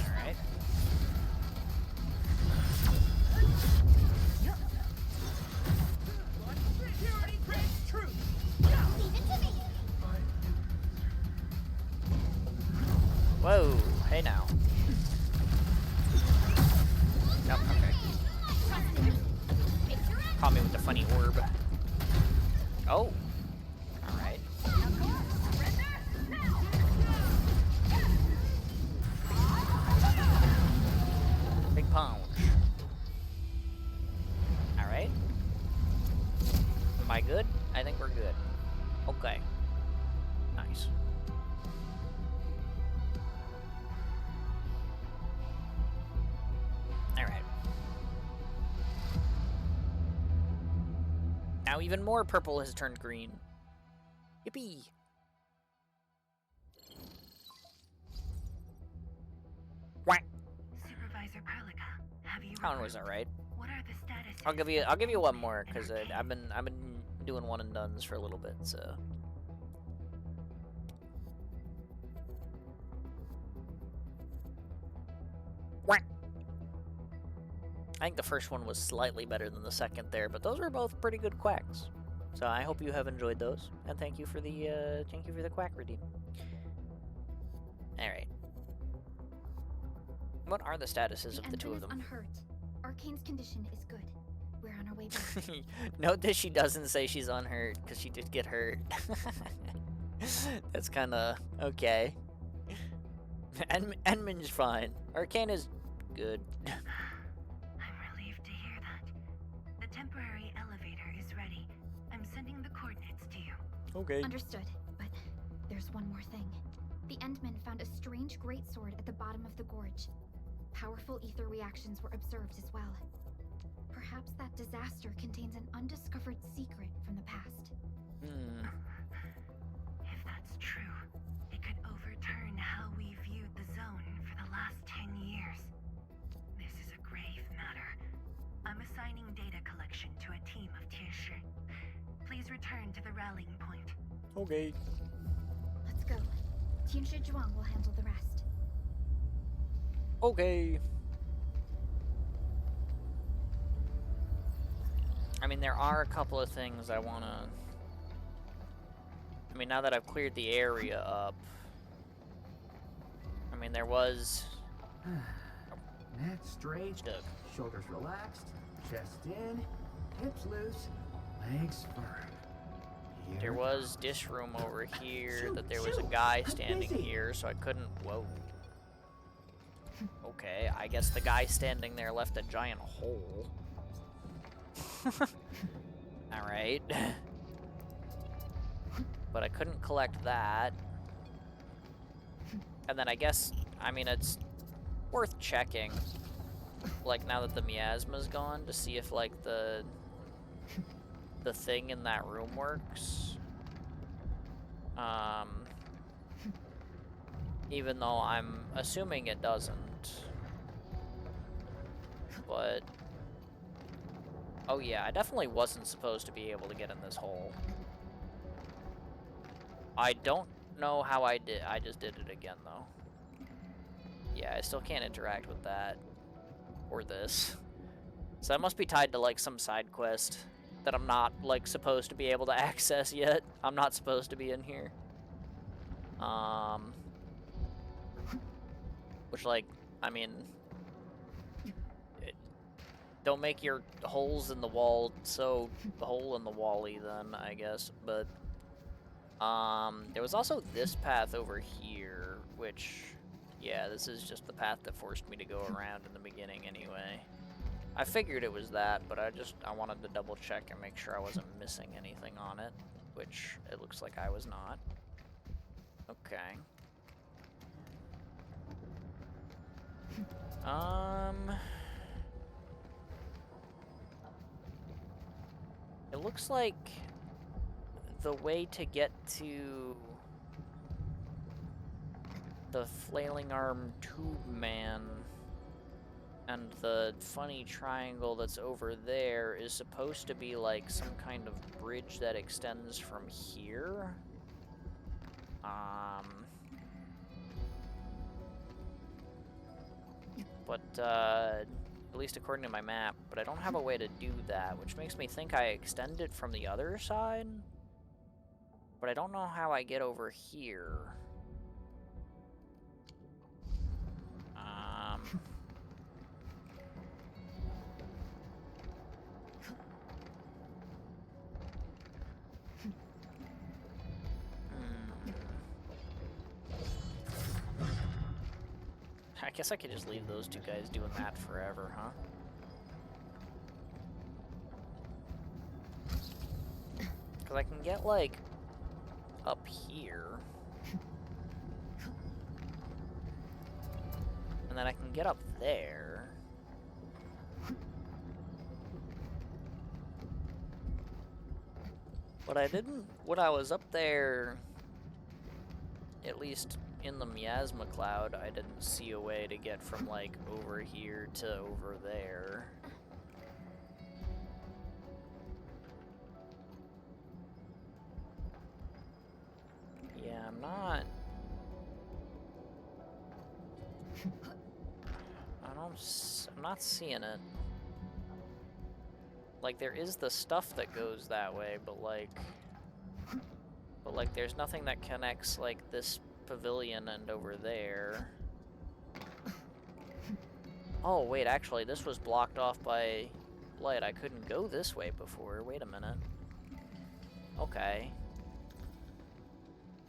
B: Alright. Whoa, hey now. Nope, okay. Caught me with the funny orb. Oh. Alright. Big punch. Alright. Am I good? I think we're good. Okay. Nice. Alright. Now even more purple has turned green. Yippee! Whack!
F: Supervisor Perlica, have you
B: That one was alright.
F: What are the status?
B: I'll give you one more because I've been doing one and dones for a little bit, so. Whack! I think the first one was slightly better than the second there, but those were both pretty good quacks. So I hope you have enjoyed those, and thank you for the quack redeem. All right. What are the statuses of the two of them?
F: Unhurt. Arcane's condition is good. We're on our way back.
B: Note that she doesn't say she's unhurt, because she did get hurt. That's kind of okay. Enmin's fine. Arcane is good.
F: I'm relieved to hear that. The temporary elevator is ready. I'm sending the coordinates to you.
B: Okay.
F: Understood, but there's one more thing. The Endmen found a strange greatsword at the bottom of the gorge. Powerful ether reactions were observed as well. Perhaps that disaster contains an undiscovered secret from the past. If that's true, it could overturn how we viewed the zone for the last 10 years. This is a grave matter. I'm assigning data collection to a team of Tieshi. Please return to the rallying point.
B: Okay.
F: Let's go. Tieshi Zhuang will handle the rest.
B: Okay. I mean, there are a couple of things I want to... I mean, now that I've cleared the area up... I mean, there was...
J: Neck straight, shoulders relaxed, chest in, hips loose, legs firm.
B: There was this room over here that there was a guy standing here, so I couldn't... Whoa. Okay, I guess the guy standing there left a giant hole. Alright. But I couldn't collect that. And then I guess, I mean, it's worth checking. Like, now that the miasma's gone, to see if, like, the thing in that room works. Even though I'm assuming it doesn't. But... oh yeah, I definitely wasn't supposed to be able to get in this hole. I don't know how I did. I just did it again, though. Yeah, I still can't interact with that. Or this. So that must be tied to, like, some side quest that I'm not, like, supposed to be able to access yet. I'm not supposed to be in here. Which, like, I mean... don't make your holes in the wall so hole in the wall-y then, I guess. But, there was also this path over here, which... yeah, this is just the path that forced me to go around in the beginning anyway. I figured it was that, but I wanted to double check and make sure I wasn't missing anything on it, which it looks like I was not. Okay. It looks like the way to get to the flailing arm tube man and the funny triangle that's over there is supposed to be like some kind of bridge that extends from here. But at least according to my map, but I don't have a way to do that, which makes me think I extend it from the other side. But I don't know how I get over here. I guess I could just leave those two guys doing that forever, huh? Because I can get, like, up here. And then I can get up there. But I didn't, when I was up there, at least in the miasma cloud, I didn't see a way to get from, like, over here to over there. Yeah, I'm not seeing it. Like, there is the stuff that goes that way, but there's nothing that connects, like, this pavilion and over there. Oh, wait, actually, this was blocked off by light. I couldn't go this way before. Wait a minute. Okay.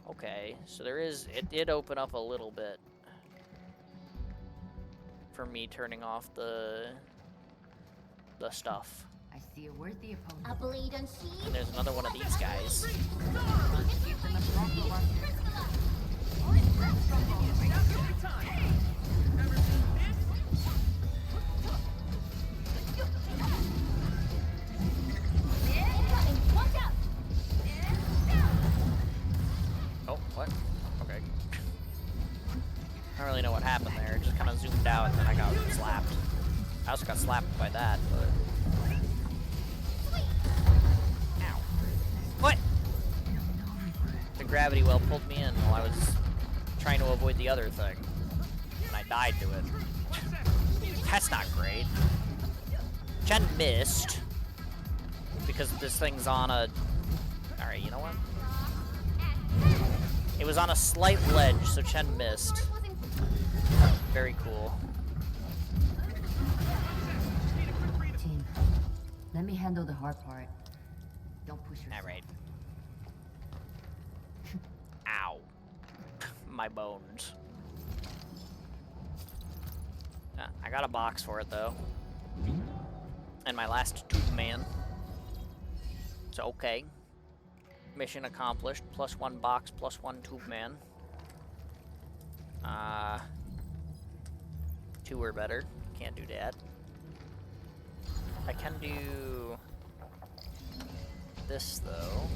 B: Okay, so it did open up a little bit for me turning off the stuff.
H: I see a worthy opponent.
G: A blade unsheathed.
B: And there's another one of these guys. Oh, what? Okay. I don't really know what happened there. It just kind of zoomed out and then I got slapped. I also got slapped by that, but... ow. What? The gravity well pulled me in while I was trying to avoid the other thing. And I died to it. That's not great. Chen missed. Because this thing's on a... alright, you know what? It was on a slight ledge, so Chen missed. Very cool.
H: Team, let me handle the hard part. Don't push yourself.
B: Alright. Ow. My bones. I got a box for it, though. And my last tube man. It's okay. Mission accomplished. +1 box, +1 tube man. 2 or better. Can't do that. I can do this, though.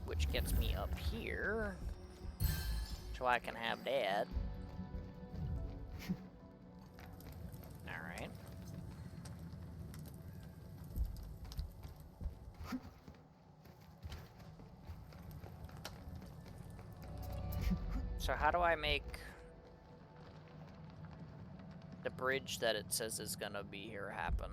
B: Which gets me up here. So I can have that. Alright. So how do I make the bridge that it says is gonna be here happen?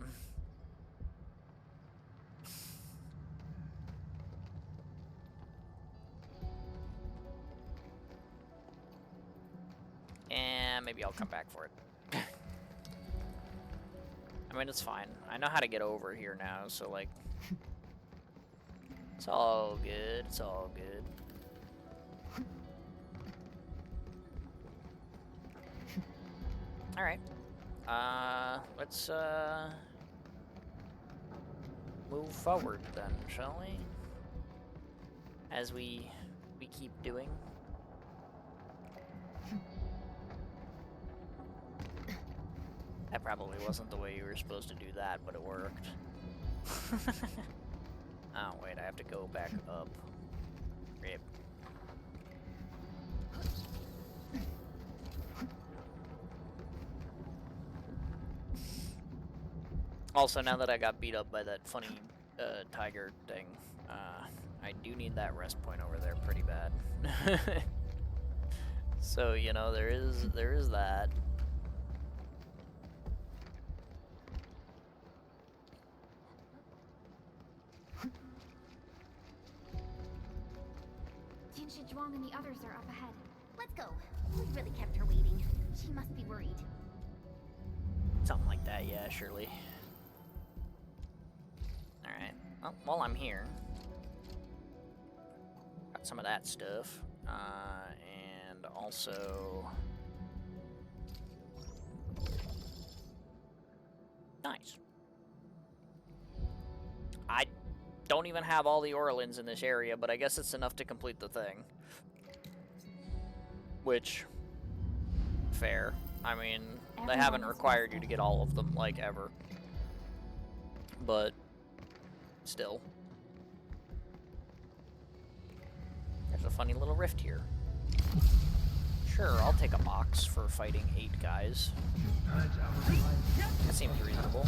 B: And maybe I'll come back for it. I mean, it's fine. I know how to get over here now, so, like... It's all good. It's all good. Alright. Let's, move forward, then, shall we? As we keep doing. That probably wasn't the way you were supposed to do that, but it worked. Oh, wait, I have to go back up. Rip. Also, now that I got beat up by that funny tiger thing, I do need that rest point over there pretty bad. So, you know, there is that.
F: Zhuang and the others are up ahead.
G: Let's go. We really kept her waiting. She must be worried.
B: Something like that, yeah, surely. Alright. Well, while I'm here, got some of that stuff. And also... Nice. I don't even have all the Orlins in this area, but I guess it's enough to complete the thing. Which, fair. I mean, they haven't required you to get all of them, like, ever. But, still. There's a funny little rift here. Sure, I'll take a box for fighting 8 guys. That seems reasonable.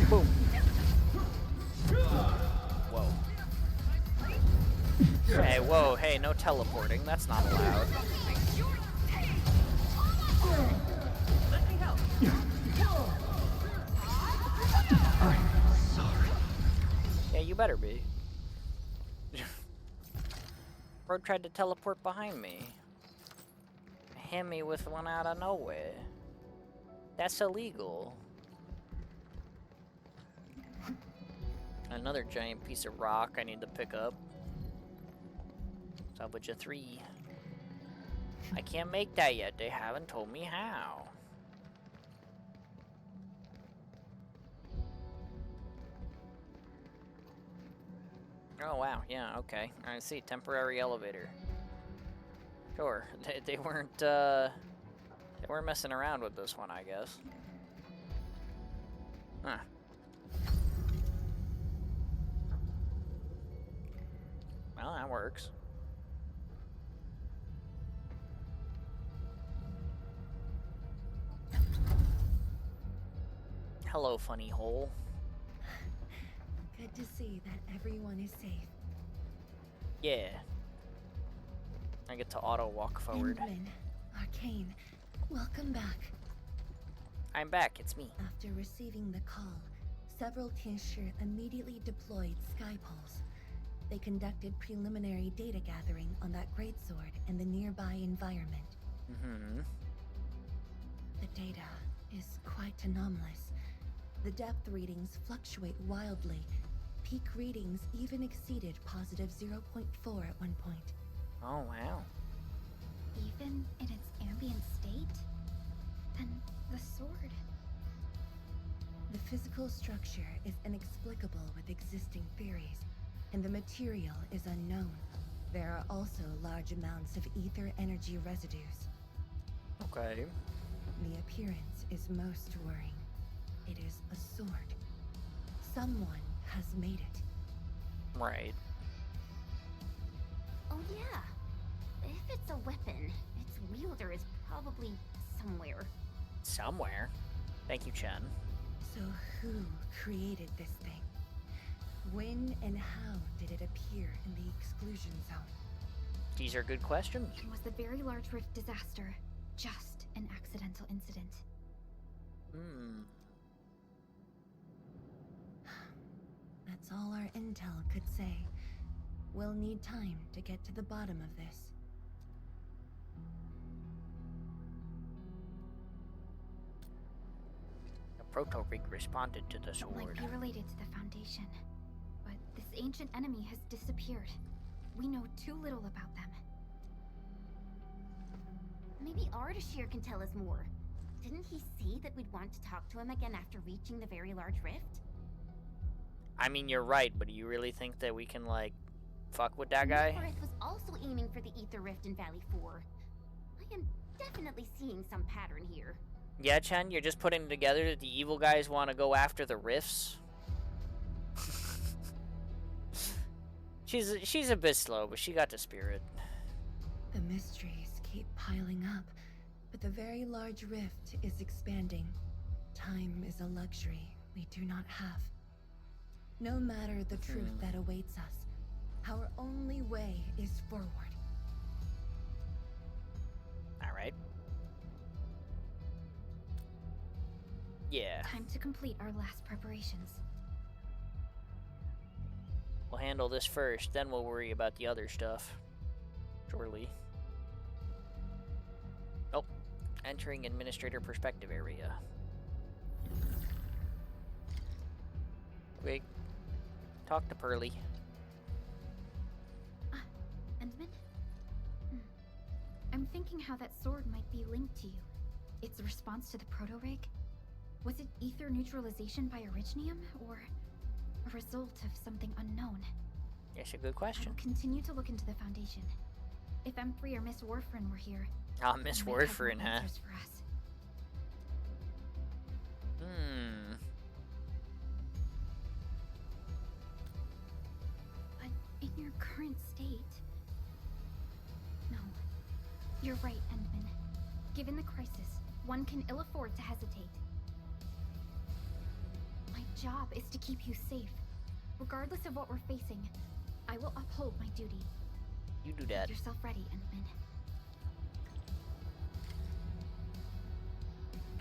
B: Boom. Whoa. Hey, whoa, hey, no teleporting. That's not allowed.
J: Let me help.
I: I'm sorry.
B: Yeah, you better be. Bro tried to teleport behind me. Hit me with one out of nowhere. That's illegal. Another giant piece of rock I need to pick up. Salvage a 3. I can't make that yet. They haven't told me how. Oh wow, yeah, okay. I see. Temporary elevator. Sure. They weren't messing around with this one, I guess. Huh. Well, that works. Hello, funny hole.
A: Good to see that everyone is safe.
B: Yeah. I get to auto walk forward.
L: Endman, Arcane, welcome back.
B: I'm back, it's me.
L: After receiving the call, several Tinsher immediately deployed skypoles. They conducted preliminary data gathering on that greatsword and the nearby environment. The data is quite anomalous. The depth readings fluctuate wildly. Peak readings even exceeded positive 0.4 at one point.
B: Oh, wow.
F: Even in its ambient state? And the sword?
L: The physical structure is inexplicable with existing theories, and the material is unknown. There are also large amounts of ether energy residues.
B: Okay.
L: The appearance is most worrying. It is a sword. Someone has made it.
B: Right.
G: Oh yeah. If it's a weapon, its wielder is probably somewhere.
B: Somewhere. Thank you, Chen.
L: So who created this thing? When and how did it appear in the exclusion zone?
B: These are good questions.
F: Was the Very Large Rift disaster just an accidental incident?
L: That's all our intel could say. We'll need time to get to the bottom of this.
B: The proto-rig responded to the
F: It might
B: sword.
F: be related to the Foundation. But this ancient enemy has disappeared. We know too little about them.
G: Maybe Ardashir can tell us more. Didn't he say that we'd want to talk to him again after reaching the Very Large Rift?
B: I mean, you're right, but do you really think that we can, like, fuck with that guy?
G: Forest was also aiming for the Ether Rift in Valley 4. I am definitely seeing some pattern here.
B: Yeah, Chen, you're just putting together that the evil guys want to go after the rifts? She's a bit slow, but she got the spirit.
L: The mysteries keep piling up, but the Very Large Rift is expanding. Time is a luxury we do not have. No matter the truth that awaits us, our only way is forward.
B: Alright. Yeah.
F: Time to complete our last preparations.
B: We'll handle this first, then we'll worry about the other stuff. Surely. Oh, entering administrator perspective area. Quick, talk to Pearly.
F: Endman? I'm thinking how that sword might be linked to you. Its response to the proto-rig? Was it ether neutralization by Originium, or a result of something unknown?
B: Yes, a good question.
F: I'll continue to look into the Foundation. If M3 or Miss Warfarin were here,
B: Ah, Miss
F: they might have more
B: Warfarin, huh?
F: answers for us. But in your current state... No. You're right, Endman. Given the crisis, one can ill afford to hesitate. My job is to keep you safe. Regardless of what we're facing, I will uphold my duty.
B: You do that.
F: Get yourself ready, Endman.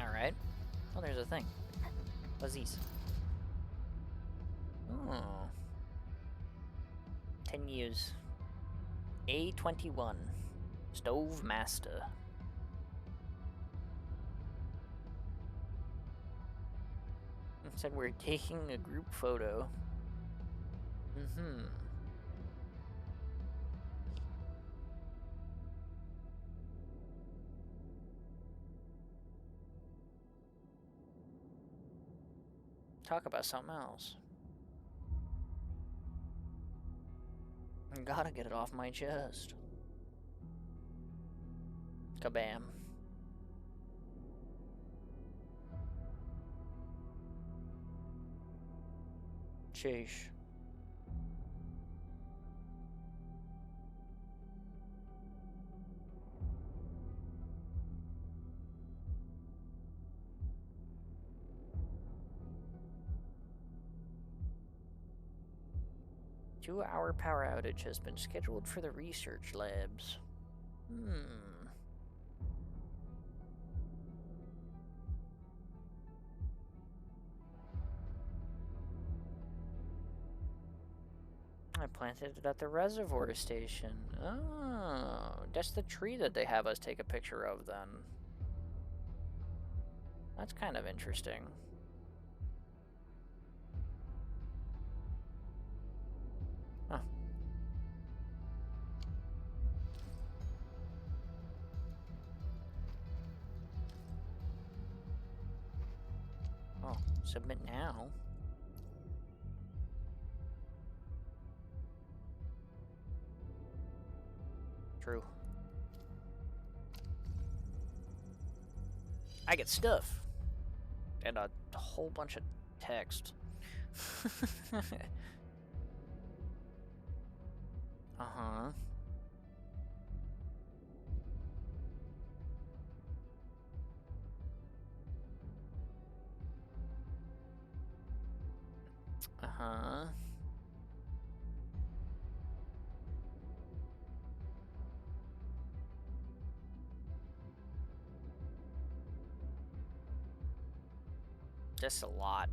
B: Alright. Oh, there's a thing. What's these? Oh. 10 years. A21. Stove Master. It said we're taking a group photo. Talk about something else. I gotta get it off my chest. Kabam. Sheesh. Two-hour power outage has been scheduled for the research labs. I planted it at the reservoir station. Oh, that's the tree that they have us take a picture of then. That's kind of interesting. Huh. Oh, submit now. True. I get stuff. And a whole bunch of text. Uh-huh. Uh-huh. Just a lot.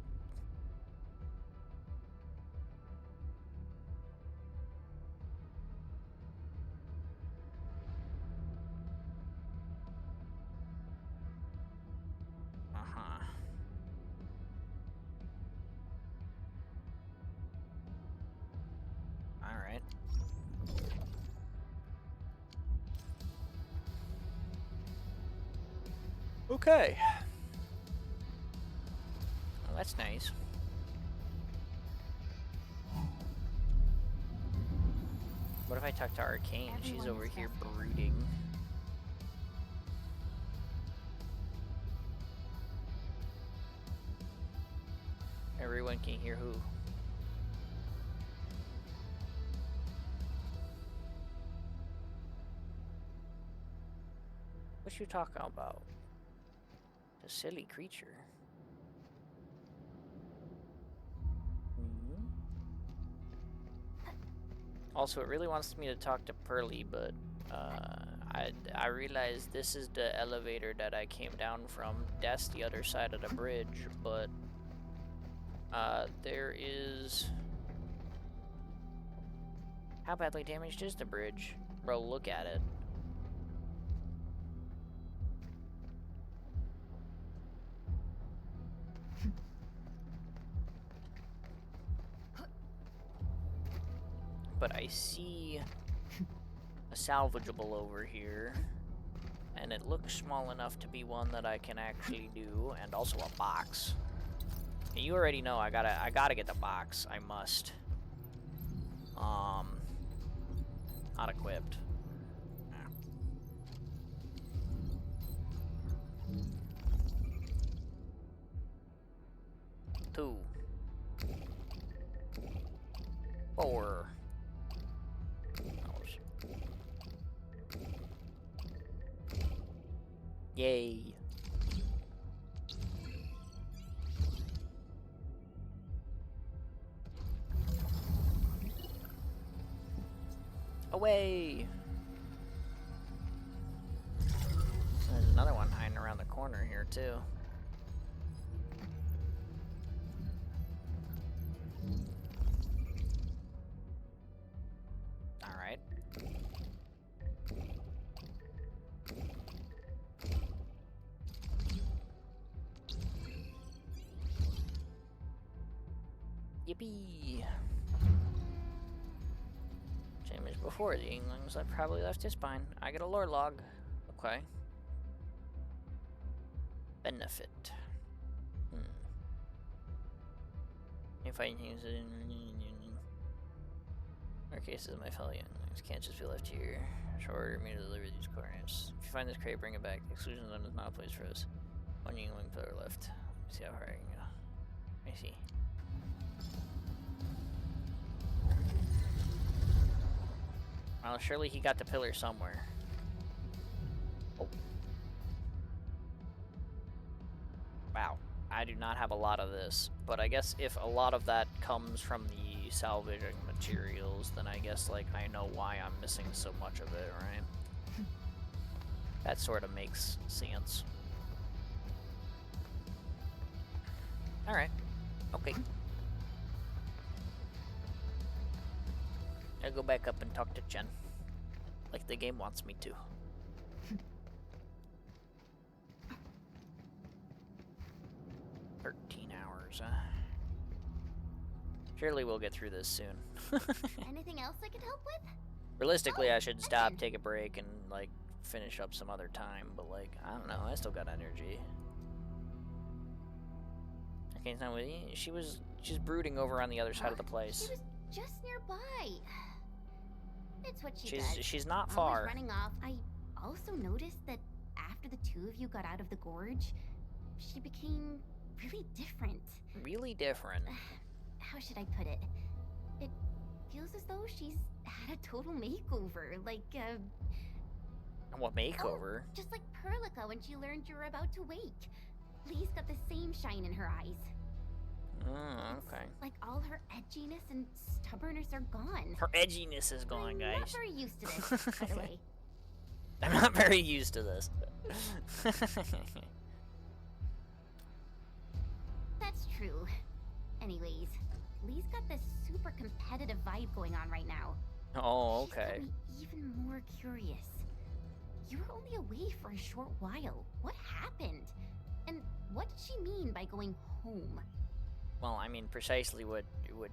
B: Uh-huh. All right. Okay. Well, that's nice. What if I talk to Arcane? She's over here brooding. Everyone can hear who? What you talking about? The silly creature. Hmm? Also, it really wants me to talk to Pearly, but I realized this is the elevator that I came down from. That's the other side of the bridge, but there is... How badly damaged is the bridge? Bro, look at it. But I see a salvageable over here, and it looks small enough to be one that I can actually do, and also a box. And you already know I gotta get the box. I must. Not equipped. Two. 4. Yay. Away. There's another one hiding around the corner here too. All right. Yippee! Same as before, the Inglings I probably left his spine. I get a lore log. Okay. Benefit. If I use it in our cases, my fellow younglings can't just be left here. Order me to deliver these coordinates. If you find this crate, bring it back. The exclusion zone is not a place for us. One youngling player left. Let me see how far I can go. Let me see. Well, surely he got the pillar somewhere. Oh. Wow. I do not have a lot of this, but I guess if a lot of that comes from the salvaging materials, then I guess, like, I know why I'm missing so much of it, right? That sort of makes sense. Alright. Okay. I'll go back up and talk to Jen. Like the game wants me to. $13 hours, huh? Surely we'll get through this soon.
G: Anything else I can help with?
B: Realistically, I should stop,
G: Edmund.
B: take a break, and, like, finish up some other time, but, like, I don't know, I still got energy. Okay, it's not with you. She's brooding over on the other side of the place.
G: She was just nearby. It's what she
B: She's
G: does.
B: she's not
G: Always
B: far.
G: running off. I also noticed that after the two of you got out of the gorge, she became really different.
B: Really different.
G: How should I put it? It feels as though she's had a total makeover, like
B: What makeover?
G: just like Perlica when she learned you were about to wake. Lee's got the same shine in her eyes.
B: Okay.
G: Like all her edginess and stubbornness are gone.
B: Her edginess is gone,
G: I'm
B: guys.
G: not very used to this, by the way.
B: I'm not very used to this.
G: That's true. Anyways, Lee's got this super competitive vibe going on right now.
B: Oh,
G: She's got
B: okay.
G: me even more curious. You were only away for a short while. What happened? And what did she mean by going home?
B: Well, I mean, precisely what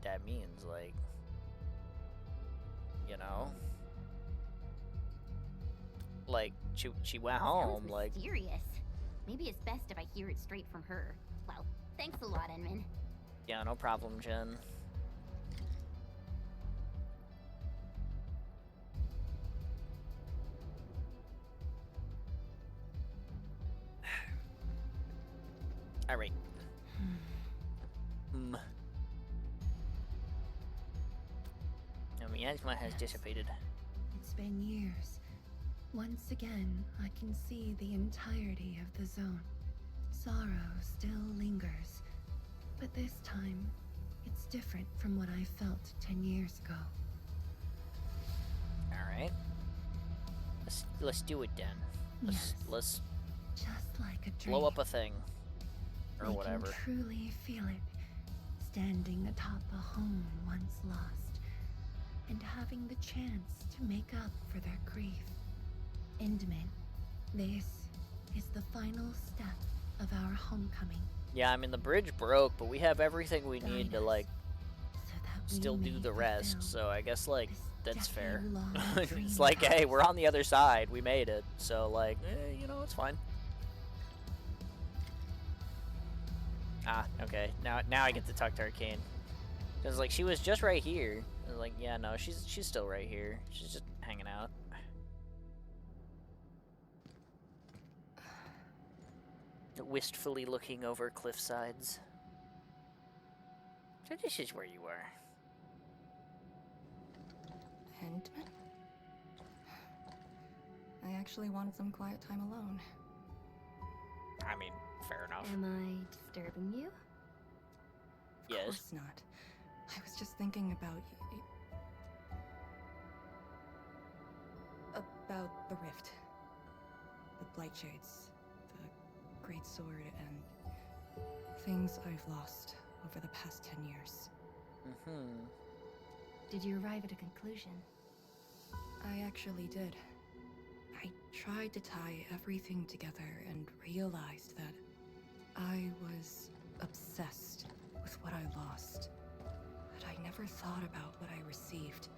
B: that means, like, you know, like she went home,
G: Sounds
B: like.
G: mysterious. Maybe it's best if I hear it straight from her. Well, thanks a lot, Enman.
B: Yeah, no problem, Jen. All right. The asthma has dissipated.
L: It's been years. Once again, I can see the entirety of the zone. Sorrow still lingers, but this time, it's different from what I felt 10 years ago.
B: All right. Let's do it then. Let's
L: Just like a dream.
B: blow up a thing or
L: I
B: whatever.
L: can truly feel it, standing atop a home once lost, and having the chance to make up for their grief. Endman, this is the final step of our homecoming.
B: Yeah, I mean the bridge broke, but we have everything we need to like
L: so that we
B: still do
L: may
B: the rest.
L: fulfill
B: So I guess like
L: this
B: that's fair.
L: decade-long dream
B: It's like,
L: of
B: hey,
L: ours.
B: we're on the other side. We made it. So like, you know, it's fine. Ah, okay. Now I get to talk to Arcane. Cause like she was just right here. I was like, yeah, no, she's still right here. She's just hanging out. Wistfully looking over cliff sides. So this is where you are.
A: Endman? I actually wanted some quiet time alone.
B: I mean, fair enough.
C: Am I disturbing you?
A: Of
B: Yes.
A: course not. I was just thinking about about the rift, the blight shades, the great sword, and things I've lost over the past 10 years.
B: Mm-hmm.
C: Did you arrive at a conclusion?
A: I actually did. I tried to tie everything together and realized that I was obsessed with what I lost. But I never thought about what I received.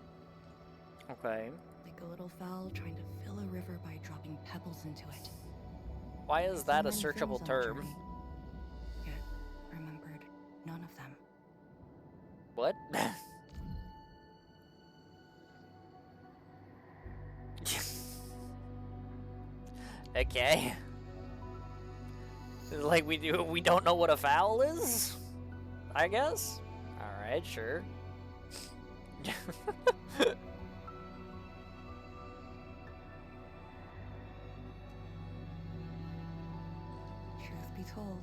B: Okay.
A: Like a little fowl trying to fill a river by dropping pebbles into it.
B: Why is
A: I
B: that a
A: saw many
B: searchable
A: things on the
B: term?
A: journey, yet remembered none of them.
B: What? Okay. Like we don't know what a foul is? I guess? Alright, sure.
A: Truth be told,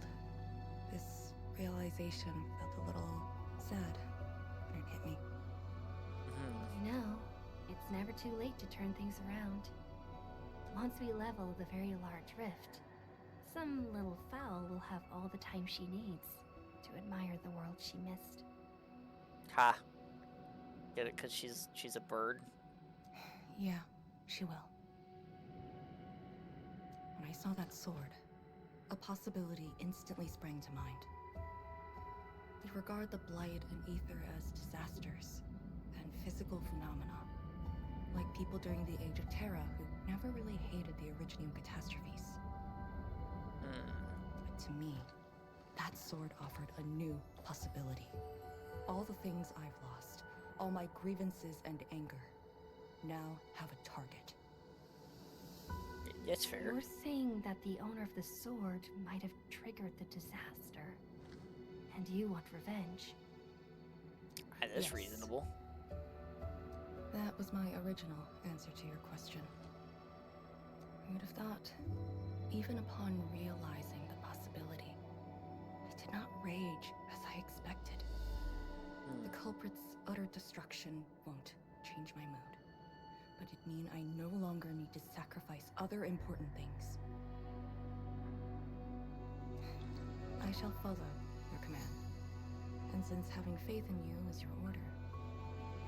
A: this realization felt a little sad when it hit me.
C: You know, it's never too late to turn things around. once we level the very large rift, some little fowl will have all the time she needs to admire the world she missed.
B: Ha. Get it? Because she's a bird?
A: Yeah, she will. When I saw that sword, a possibility instantly sprang to mind. We regard the Blight and Ether as disasters and physical phenomena, like people during the Age of Terra who never really hated the Originium catastrophes. But to me, that sword offered a new possibility. All the things I've lost, all my grievances and anger, now have a target.
B: That's fair.
C: You're saying that the owner of the sword might have triggered the disaster, and you want revenge.
B: That's
A: Yes.
B: reasonable.
A: That was my original answer to your question. I would have thought, even upon realizing the possibility, I did not rage as I expected. The culprit's utter destruction won't change my mood, but it mean I no longer need to sacrifice other important things. I shall follow your command, and since having faith in you is your order,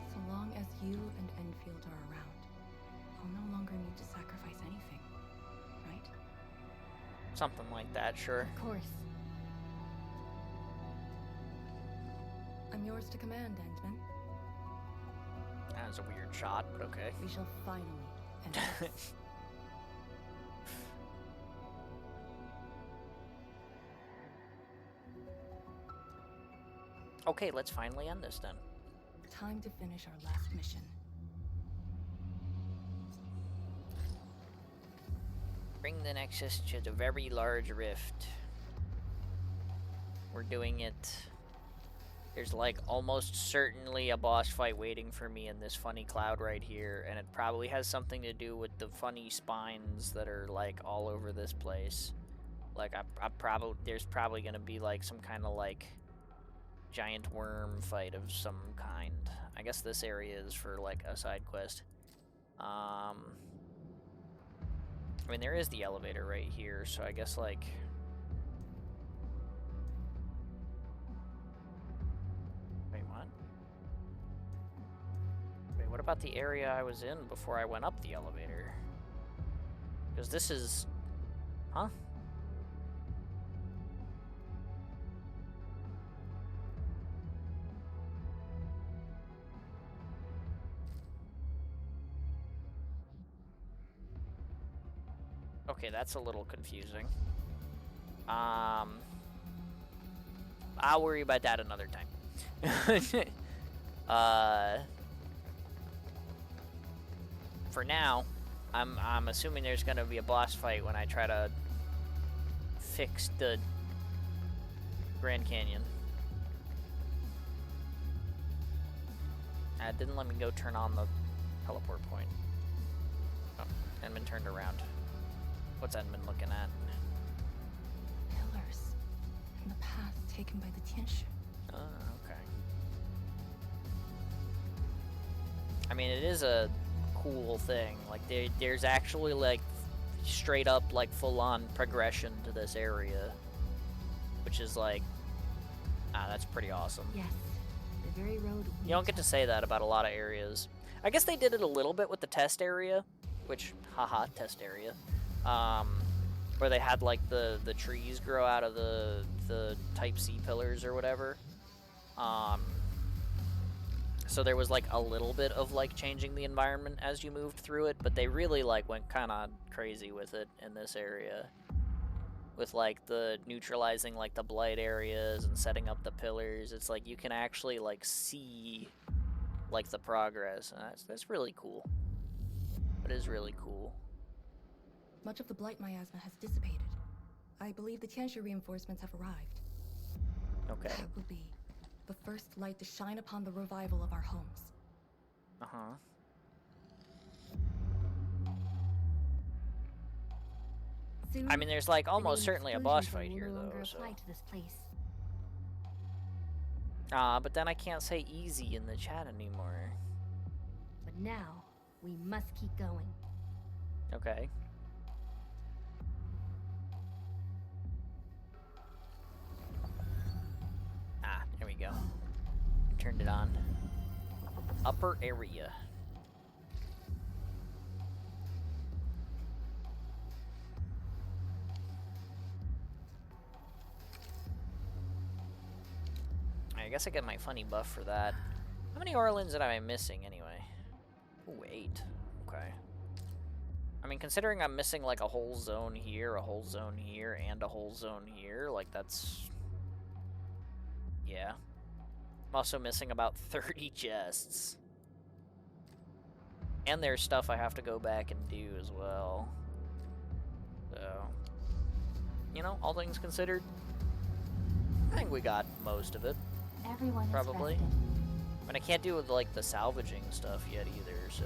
A: so long as you and Endfield are around, I'll no longer need to sacrifice anything, right?
B: Something like that, sure.
C: Of course.
A: I'm yours to command, Endman.
B: That was a weird shot, but okay.
A: We shall finally end this.
B: Okay, let's finally end this then.
A: Time to finish our last mission.
B: Bring the Nexus to the very large rift. We're doing it. There's like almost certainly a boss fight waiting for me in this funny cloud right here, and it probably has something to do with the funny spines that are like all over this place. Like there's probably gonna be like some kind of like giant worm fight of some kind. I guess this area is for like a side quest. I mean, there is the elevator right here, so I guess like. What about the area I was in before I went up the elevator? Because this is... Huh? Okay, that's a little confusing. I'll worry about that another time. For now, I'm assuming there's gonna be a boss fight when I try to fix the Grand Canyon. It didn't let me go turn on the teleport point. Oh, Endman turned around. What's Endman looking at?
A: Pillars and the path taken by the Tianshu.
B: Oh, okay. I mean, it is a cool thing. Like there's actually like straight up like full-on progression to this area, which is like that's pretty awesome.
C: Yes, the very road.
B: You don't get to say that about a lot of areas. I guess they did it a little bit with the test area, which haha, test area, where they had like the trees grow out of the type C pillars or whatever. So there was like a little bit of like changing the environment as you moved through it, but they really like went kind of crazy with it in this area. With like the neutralizing like the blight areas and setting up the pillars. It's like you can actually like see like the progress. And that's really cool. It is really cool.
A: Much of the blight miasma has dissipated. I believe the Tianshu reinforcements have arrived.
B: Okay.
A: That will be the first light to shine upon the revival of our homes.
B: Uh-huh.
C: Soon,
B: I mean, there's like almost
C: the
B: certainly a
C: exclusion
B: boss fight
C: will
B: here
C: no
B: though,
C: longer
B: so.
C: apply to this place.
B: But then I can't say easy in the chat anymore.
C: But now, we must keep going.
B: Okay. we go. Turned it on. Upper area. I guess I get my funny buff for that. How many Orlins am I missing anyway? Ooh, 8. Okay. I mean, considering I'm missing like a whole zone here, a whole zone here, and a whole zone here, like that's... Yeah. I'm also missing about 30 chests. And there's stuff I have to go back and do as well. So, you know, all things considered, I think we got most of it.
C: Everyone
B: Probably.
C: is rested.
B: I mean, I can't do like the salvaging stuff yet either, so...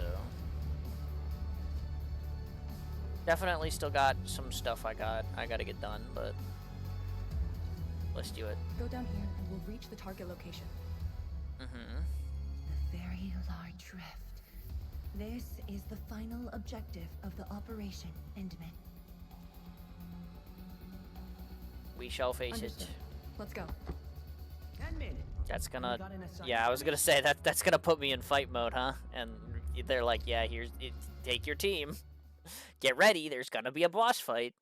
B: Definitely still got some stuff I gotta get done, but... Let's do it.
A: Go down here and we'll reach the target location.
B: Mm-hmm.
L: The very large rift. This is the final objective of the Operation Endman.
B: We shall face
A: Understood.
B: it.
A: Let's go.
J: 10 minutes.
B: That's gonna...
J: We got an assignment.
B: Yeah, I was gonna say, that's gonna put me in fight mode, huh? And they're like, yeah, here's... take your team. Get ready, there's gonna be a boss fight.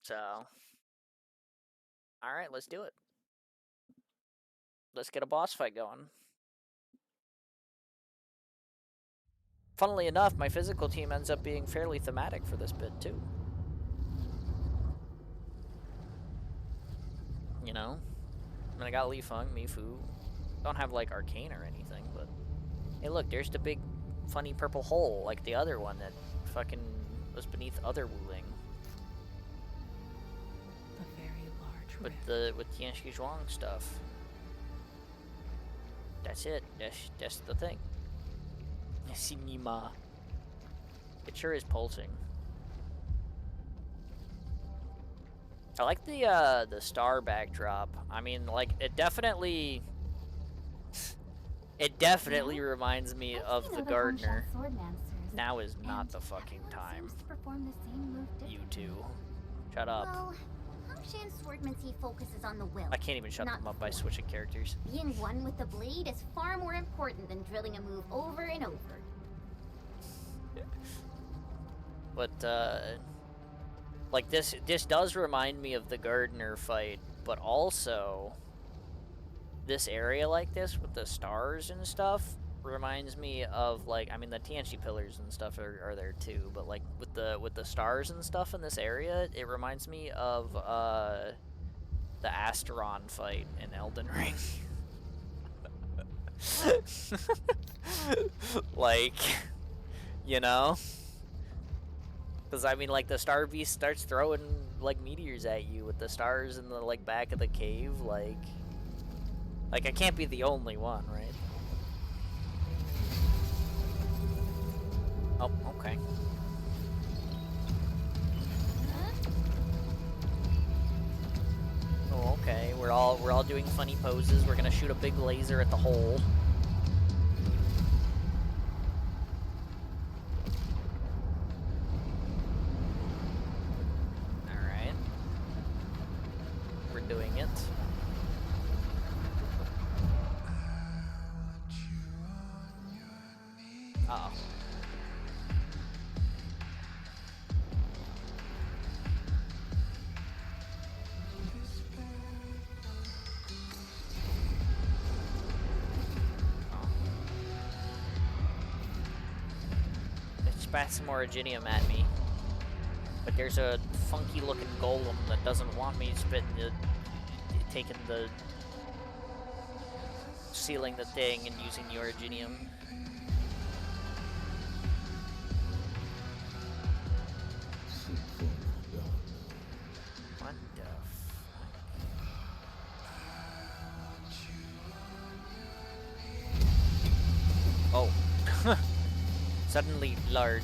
B: So... Alright, let's do it. Let's get a boss fight going. Funnily enough, my physical team ends up being fairly thematic for this bit, too. You know? I mean, I got Li Feng, Mifu. Don't have, like, Arcane or anything, but... Hey, look, there's the big, funny purple hole, like the other one that fucking was beneath Other Wuling.
A: A very large rift.
B: With Tianxi Zhuang stuff. That's it. That's the thing. Sinima. It sure is pulsing. I like the star backdrop. I mean, like, it definitely reminds me of the gardener. Now is not the fucking time. You two. Shut up.
G: Well, Hangshan Swordmancy focuses on the will.
B: I can't even shut them up by switching characters.
G: Being one with the blade is far more important than drilling a move over and over.
B: But, like, this does remind me of the gardener fight, but also, this area like this with the stars and stuff reminds me of, like, I mean, the Tianxi pillars and stuff are there too, but, like, with the stars and stuff in this area, it reminds me of, the Asteron fight in Elden Ring. Like, you know? Because, I mean, like, the Star Beast starts throwing, like, meteors at you with the stars in the, like, back of the cave, like, I can't be the only one, right? Oh, okay. Oh, okay. We're all doing funny poses. We're gonna shoot a big laser at the hole. Alright. We're doing it. Uh-oh. It spat some Originium at me. But there's a funky looking golem that doesn't want me sealing the thing and using the Originium. What the fuck? Oh. Suddenly large.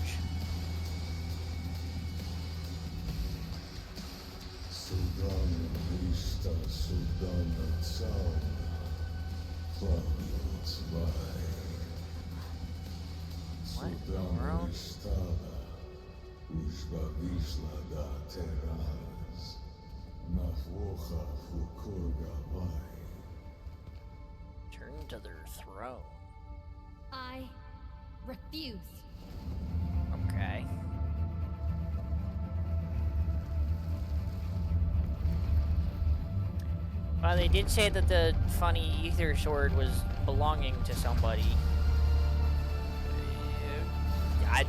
B: What in the world? Turn to their throne.
C: I refuse.
B: Okay. Well, they did say that the funny ether sword was belonging to somebody.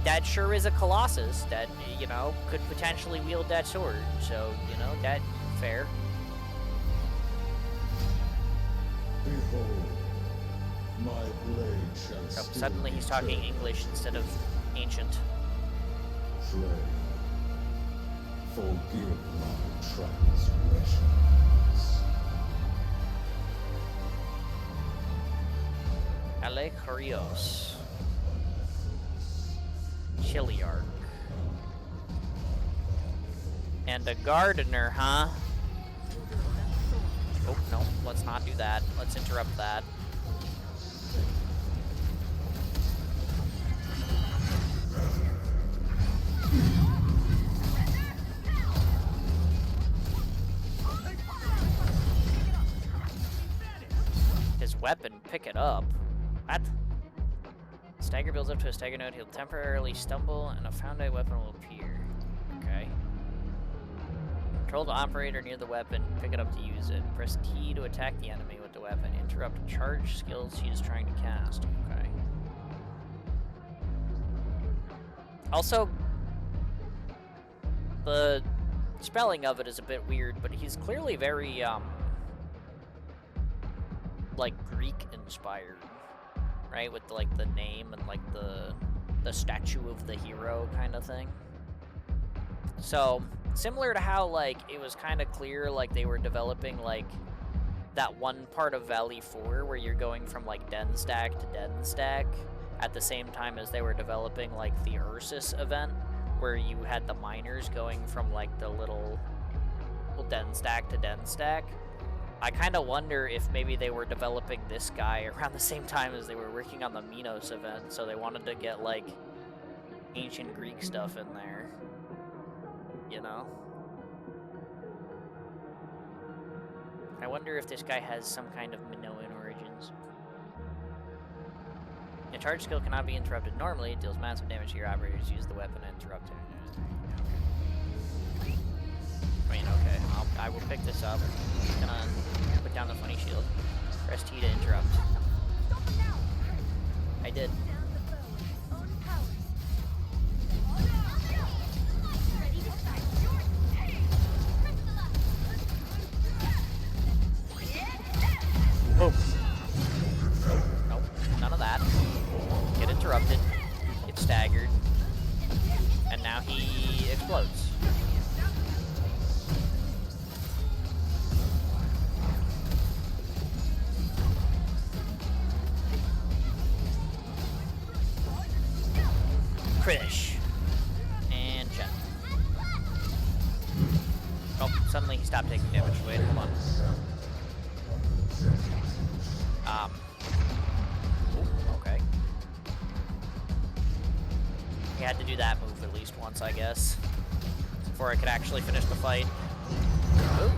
B: That sure is a Colossus that, you know, could potentially wield that sword. So, you know, that fair.
I: Behold, my blade shall
B: Oh, suddenly he's talking English instead of ancient.
I: Pray. Forgive my transgressions.
B: Alecarios. Chiliarch. And a gardener, huh? Oh, no, let's not do that. Let's interrupt that. His weapon, pick it up. What? Stagger builds up to a stagger node. He'll temporarily stumble, and a found weapon will appear. Okay. Control the operator near the weapon. Pick it up to use it. Press T to attack the enemy with the weapon. Interrupt charge skills he is trying to cast. Okay. Also, the spelling of it is a bit weird, but he's clearly very, like, Greek-inspired. Right, with like the name and like the statue of the hero kind of thing. So similar to how like it was kind of clear like they were developing like that one part of Valley 4 where you're going from like Denstack to Denstack at the same time as they were developing like the Ursus event where you had the miners going from like the little Denstack to Denstack. I kind of wonder if maybe they were developing this guy around the same time as they were working on the Minos event, so they wanted to get, like, ancient Greek stuff in there. You know? I wonder if this guy has some kind of Minoan origins. A charge skill cannot be interrupted normally. It deals massive damage to your operators. Use the weapon and interrupt it. I mean, okay, I will pick this up. I'm just gonna put down the funny shield. Press T to interrupt. I did. Boom. Nope, none of that. Get interrupted. Get staggered. And now he explodes. Kritish. And check. Oh, suddenly he stopped taking damage. Wait, hold on. Okay. He had to do that move at least once, I guess, before I could actually finish the fight. Ooh.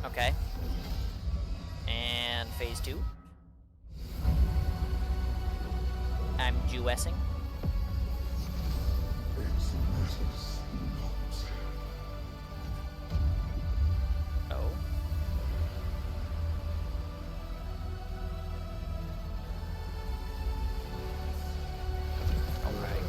B: Okay. And phase 2. I'm Jewessing. Oh. Alright.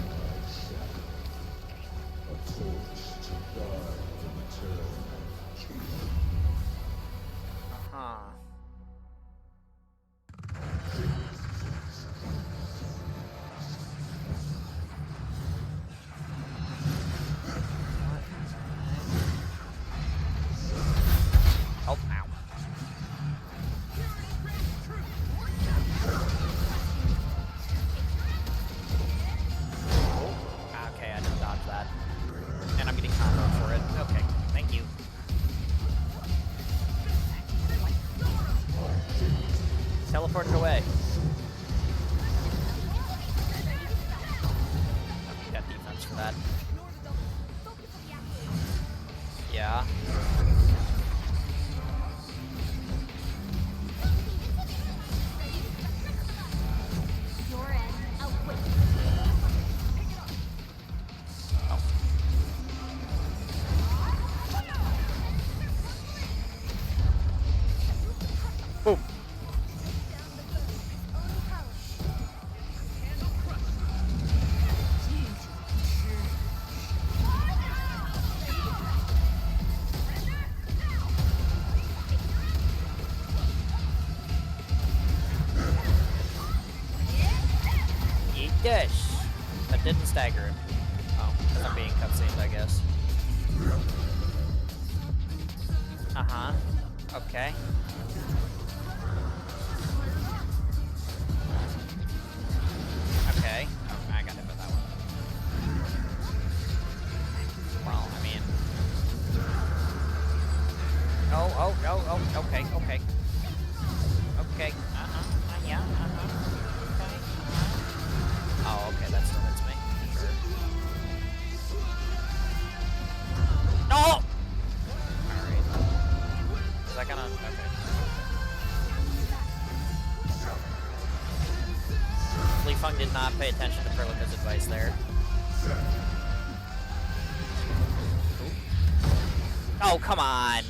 B: Uh-huh. away. You got defense for that. Yeah.
C: Your end awaits.
B: Boom. Eat this. That didn't stagger him. Oh, because I'm being cutscened, I guess. Uh-huh. Okay. Okay. Oh, I got hit by that one. Well, I mean... Oh, okay, okay. Okay, yeah, okay. Oh, okay, that still hits me. Sure. No! Alright. Is that gonna... Okay. Li Feng did not pay attention to Perlica's advice there. Oh, come on!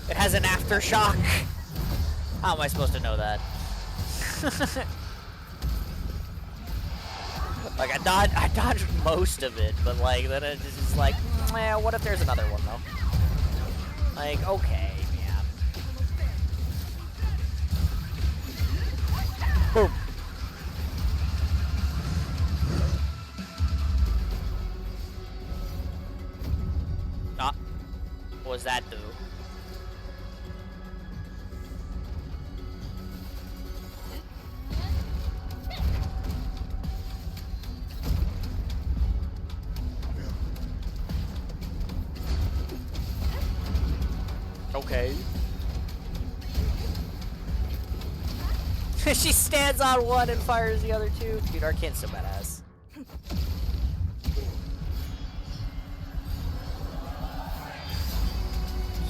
B: It has an aftershock! How am I supposed to know that? Like, I dodged most of it, but like, then it's just like, what if there's another one, though? Like, okay, man. Boom. Ah. What was that do? Okay. She stands on one and fires the other two. Dude, Arcane's so badass.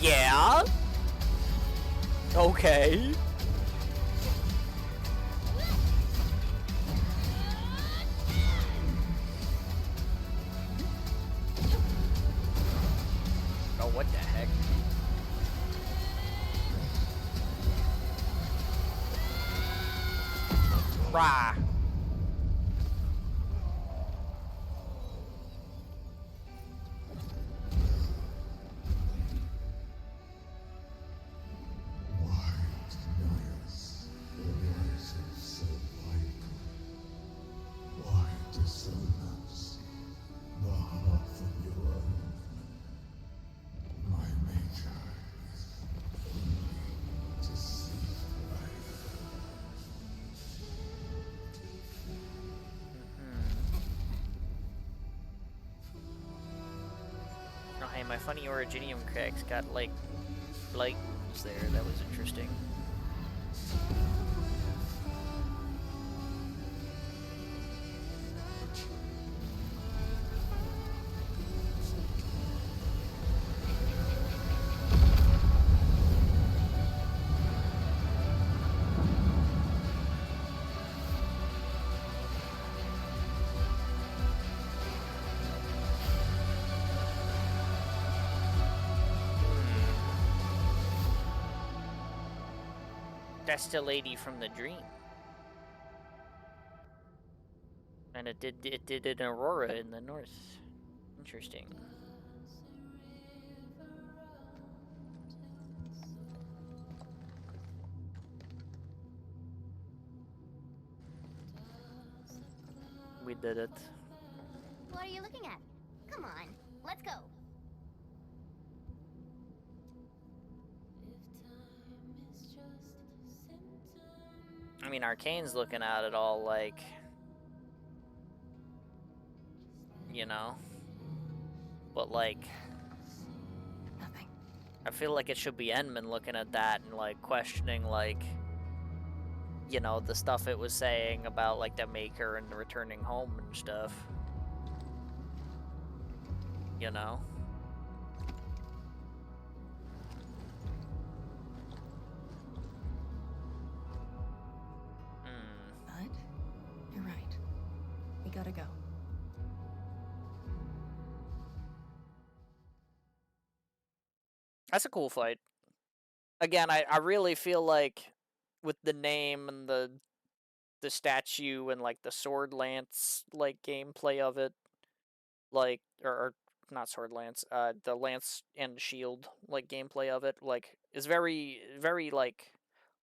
B: Yeah? Okay. Oh, what the heck? Rah. Oh, hey, my funny Originium cracks got, like, lightens there. That was interesting. That's the lady from the dream. And it did an aurora in the north. Interesting. We did it.
G: What are you looking at? Come on, let's go.
B: I mean, Arcane's looking at it all like, you know, but like,
A: Nothing.
B: I feel like it should be Endman looking at that and like questioning like, you know, the stuff it was saying about, like, the Maker and the returning home and stuff. You know?
A: But you're right. We gotta go.
B: That's a cool fight. Again, I really feel like with the name and the statue and, like, the sword lance, like, gameplay of it, like, or not sword lance, the lance and shield, like, gameplay of it, like, is very, very, like,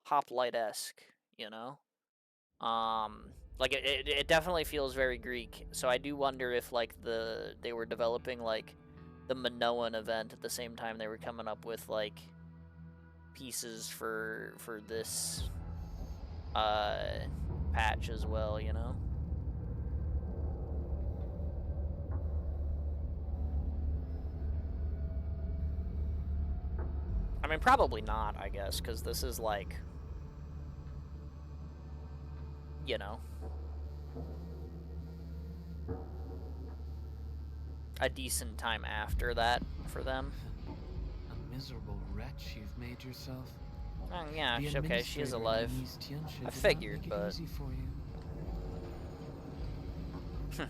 B: hoplite-esque, you know? Like, it definitely feels very Greek, so I do wonder if, like, they were developing, like, the Minoan event at the same time they were coming up with, like, pieces for this patch as well, you know? I mean, probably not, I guess, because this is like, you know, a decent time after that for them.
M: A miserable wretch you've made yourself.
B: Oh, yeah,
M: The
B: okay, she is
M: administrator
B: alive.
M: in East Tianxia
B: I
M: did
B: figured,
M: not make
B: but...
M: it easy for you.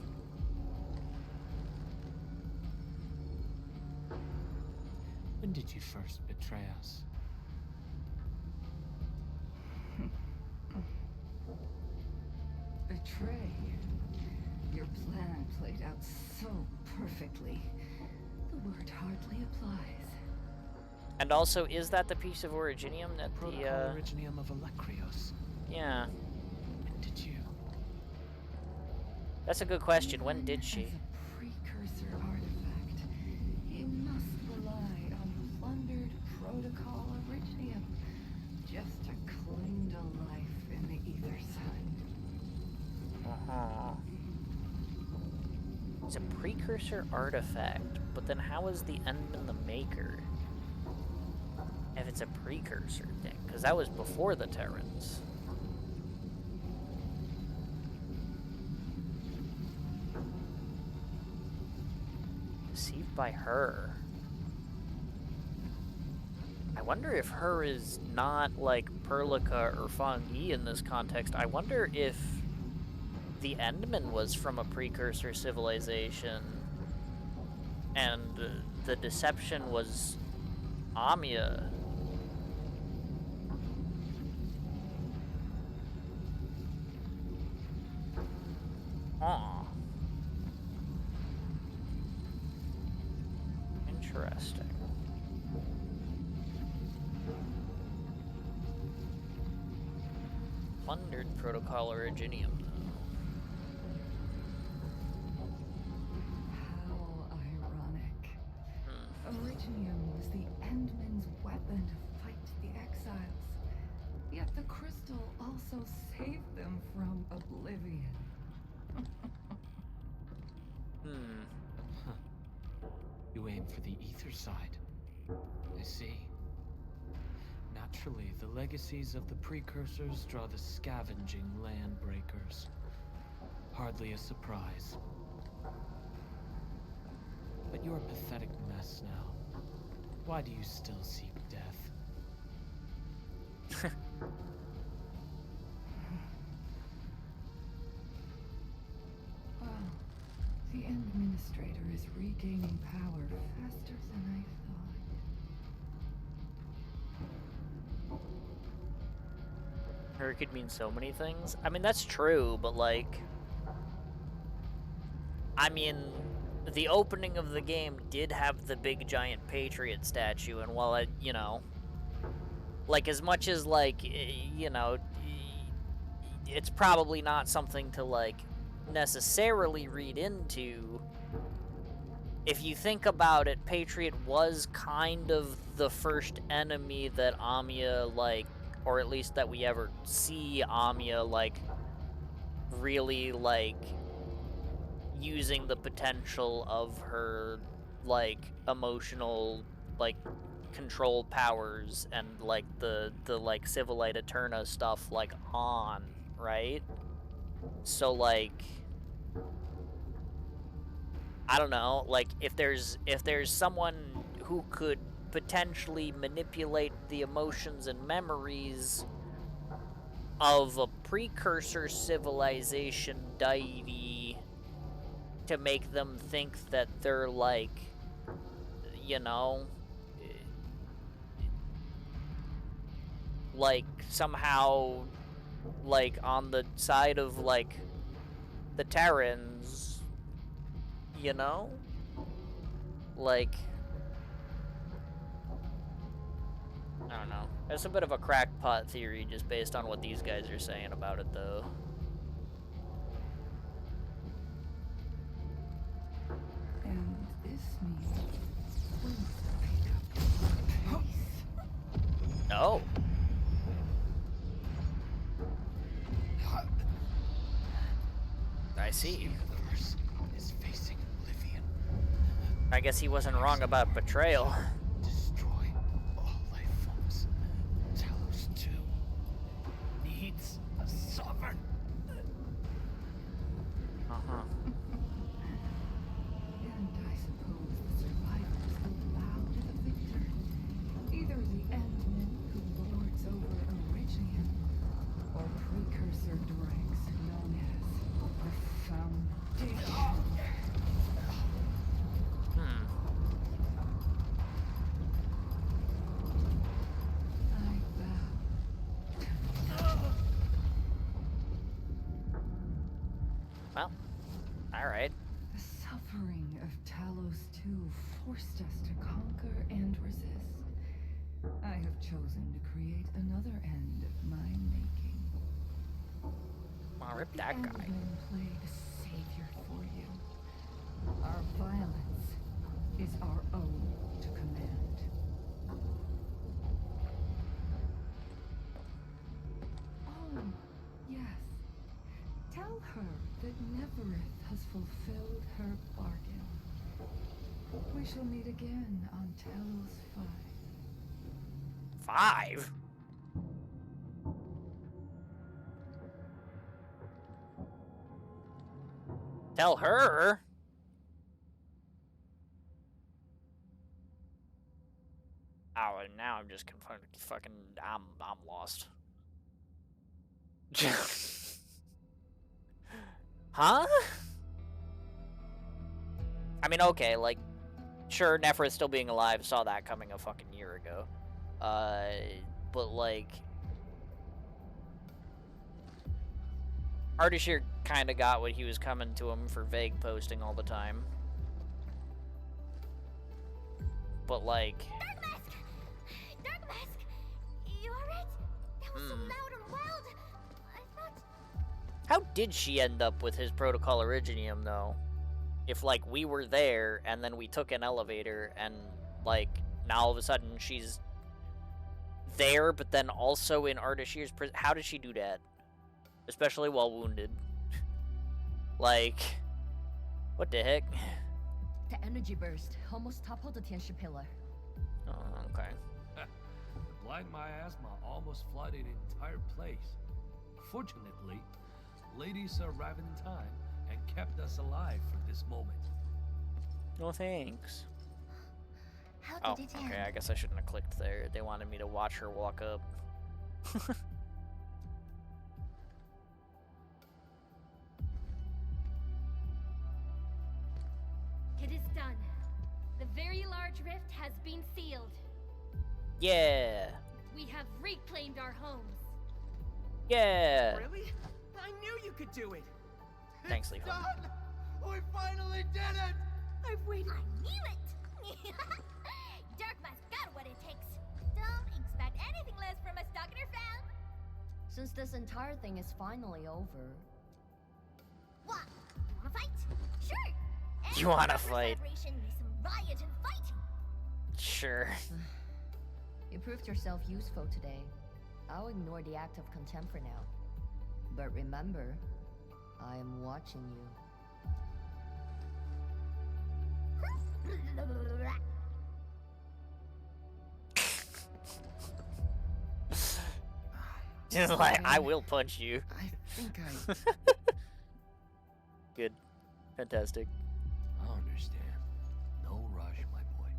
M: When did you first betray us?
N: Betray? Your plan played out so perfectly. The word hardly applies.
B: And also, is that the piece of Originium that
M: Protocol Originium of Electrios.
B: Yeah.
M: When did you?
B: That's a good question. When did she?
N: As a precursor artifact, you must rely on plundered Protocol Originium just to cling to life in the ether side.
B: Uh-huh. It's a precursor artifact, but then how is the Endman the Maker? If it's a precursor thing, because that was before the Terrans. Deceived by her. I wonder if her is not like Perlica or Fang Yi in this context. I wonder if the Endman was from a precursor civilization and the deception was Amia. Aw. Interesting. Plundered Protocol Originium, though.
N: How ironic. Originium was the Endman's weapon to fight the exiles. Yet the crystal also saved them from oblivion.
M: You aim for the ether side. I see. Naturally, the legacies of the precursors draw the scavenging land breakers. Hardly a surprise. But you're a pathetic mess now. Why do you still seek death?
N: Well, the administrator is regaining power faster than I thought.
B: Her could mean so many things. I mean, that's true, but like... I mean, the opening of the game did have the big giant Patriot statue, and while it, you know... Like, as much as, like, you know... It's probably not something to, like, necessarily read into. If you think about it, Patriot was kind of the first enemy that Amia, like, or at least that we ever see Amia, like, really, like, using the potential of her, like, emotional, like, control powers and like the like Civilite Eterna stuff like on, right? So like I don't know, like if there's someone who could potentially manipulate the emotions and memories of a precursor civilization deity to make them think that they're like, you know, like somehow like on the side of like the Terrans, you know? Like, I don't know. It's a bit of a crackpot theory just based on what these guys are saying about it, though.
N: And this means we must pick up pace.
B: Oh. I see.
M: The universe is facing oblivion.
B: I guess he wasn't wrong about betrayal.
M: Destroy all life forms. Talos 2 needs a sovereign.
B: Uh-huh.
N: And I suppose the survivors will bow to the victor. Either the Endmen who lords over Originium, or precursor dregs known as the Foundation. I bow.
B: Well, alright.
N: The suffering of Talos 2 forced us to conquer and resist. I have chosen to create another end of my making.
B: I'll rip that guy.
N: Endmen played savior for you. Our violence is our own to command. Oh, yes. Tell her that Neverith has fulfilled her bargain. We shall meet again on Talos 5.
B: 5? Tell her? Oh, and now I'm just fucking I'm lost. Huh? I mean, okay, like, sure, Nephra still being alive, saw that coming a fucking year ago. But like, Ardashir kind of got what he was coming to him for vague posting all the time. But like...
F: Dark Mask! You alright? That was so loud and wild. I thought...
B: How did she end up with his Protocol Originium, though? If, like, we were there, and then we took an elevator, and, like, now all of a sudden she's there, but then also in Ardashir's prison. How did she do that? Especially while wounded. Like, what the heck?
O: The energy burst almost toppled the Tianshi pillar.
B: Oh, okay.
P: The blind miasma almost flooded the entire place. Fortunately, ladies arrived in time and kept us alive for this moment.
B: No thanks.
F: How did it
B: okay,
F: end?
B: I guess I shouldn't have clicked there. They wanted me to watch her walk up.
C: It is done. The very large rift has been sealed.
B: Yeah!
C: We have reclaimed our homes.
B: Yeah!
J: Really? I knew you could do it.
B: Thanks, Leaf.
D: Done! We finally did it!
F: I've waited. I knew it! Dark Mask got what it takes. Don't expect anything less from us, Doctor fam.
O: Since this entire thing is finally over.
F: What? You wanna fight? Sure!
B: You wanna fight?
F: Celebration with some riot and fighting.
B: Sure.
O: You proved yourself useful today. I'll ignore the act of contempt for now. But remember, I am watching you.
B: Just like, I will punch you.
J: I think I...
B: Good. Fantastic.
P: I understand. No rush, my boy.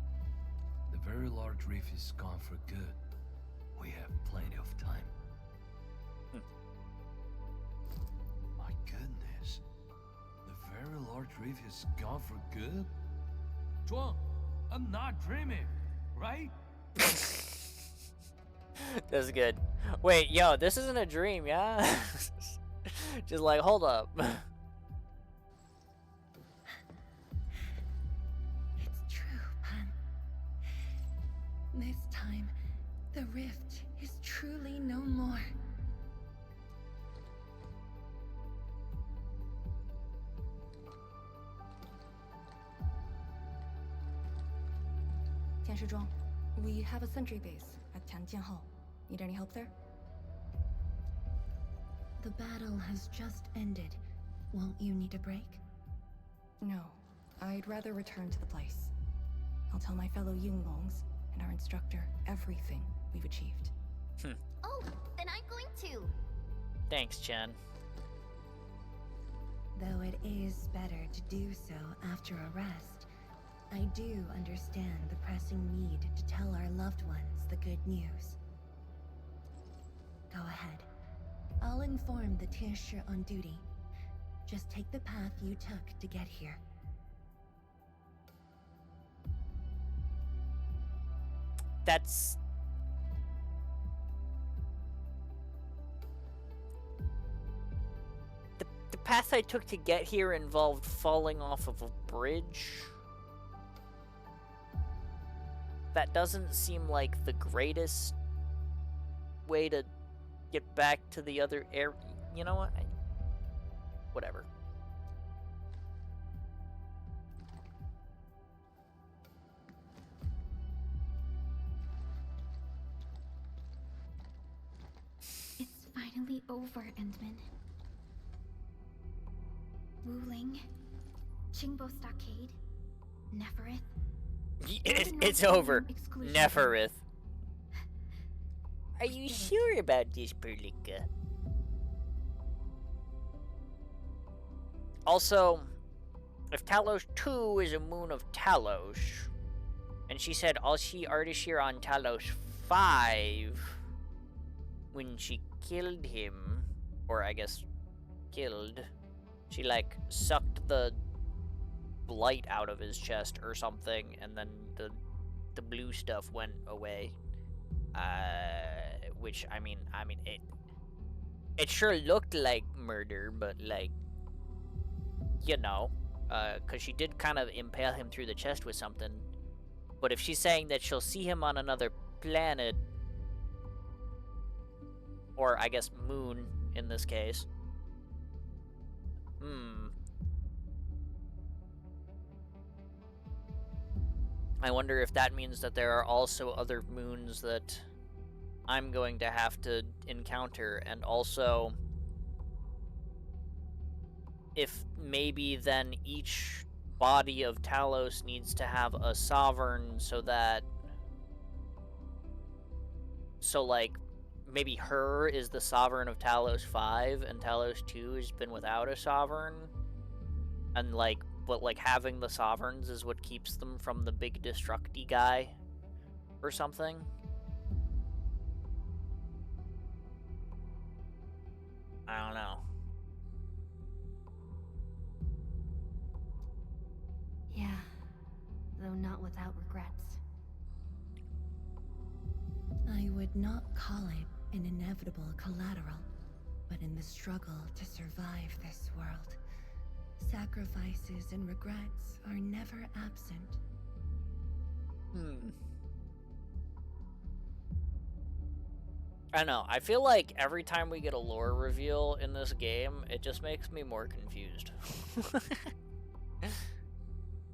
P: The very large reef is gone for good. We have plenty of time. My goodness. The very large reef is gone for good? Zhuang, I'm not dreaming, right?
B: That's good. Wait, yo, this isn't a dream, yeah? Just like, hold up.
L: It's true, Pan. This time, the rift is truly no more.
A: Tianshizhuang, we have a sentry base at Tianjianhao. Need any help there?
L: The battle has just ended. Won't you need a break?
A: No, I'd rather return to the place. I'll tell my fellow Yunglongs and our instructor everything we've achieved.
G: Oh, then I'm going to.
B: Thanks, Chen.
L: Though it is better to do so after a rest, I do understand the pressing need to tell our loved ones the good news. Go ahead. I'll inform the Tianshi on duty. Just take the path you took to get here.
B: That's... The path I took to get here involved falling off of a bridge. That doesn't seem like the greatest way to get back to the other area. You know what? Whatever.
F: It's finally over, Endman. Wuling, Qingbo Stockade, Neferith.
B: It's over. Neferith. Are you sure about this, Perlika? Also, if Talos 2 is a moon of Talos, and she said all she Ardashir on Talos 5 when she killed him, or I guess killed, she like sucked the blight out of his chest or something, and then the blue stuff went away. Which I mean it sure looked like murder, but like, you know, because she did kind of impale him through the chest with something. But if she's saying that she'll see him on another planet, or I guess moon in this case, I wonder if that means that there are also other moons that I'm going to have to encounter, and also if maybe then each body of Talos needs to have a sovereign, so like maybe her is the sovereign of Talos 5 and Talos 2 has been without a sovereign, and like, but like having the sovereigns is what keeps them from the big destructy guy or something. I don't know.
C: Yeah, though not without regrets.
L: I would not call it an inevitable collateral, but in the struggle to survive this world, sacrifices and regrets are never absent.
B: I don't know. I feel like every time we get a lore reveal in this game, it just makes me more confused.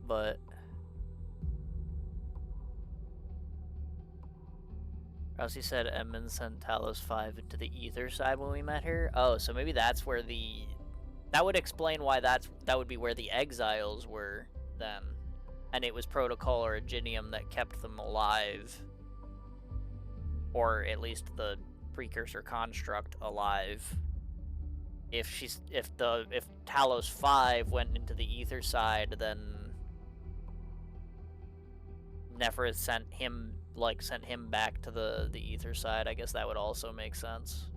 B: But Rousey said Edmund sent Talos 5 into the ether side when we met her. Oh, so maybe that's where that would explain why that would be where the exiles were then. And it was Protocol or Aginium that kept them alive. Or at least the precursor construct alive. If Talos 5 went into the ether side, then Nephra sent him back to the ether side. I guess that would also make sense.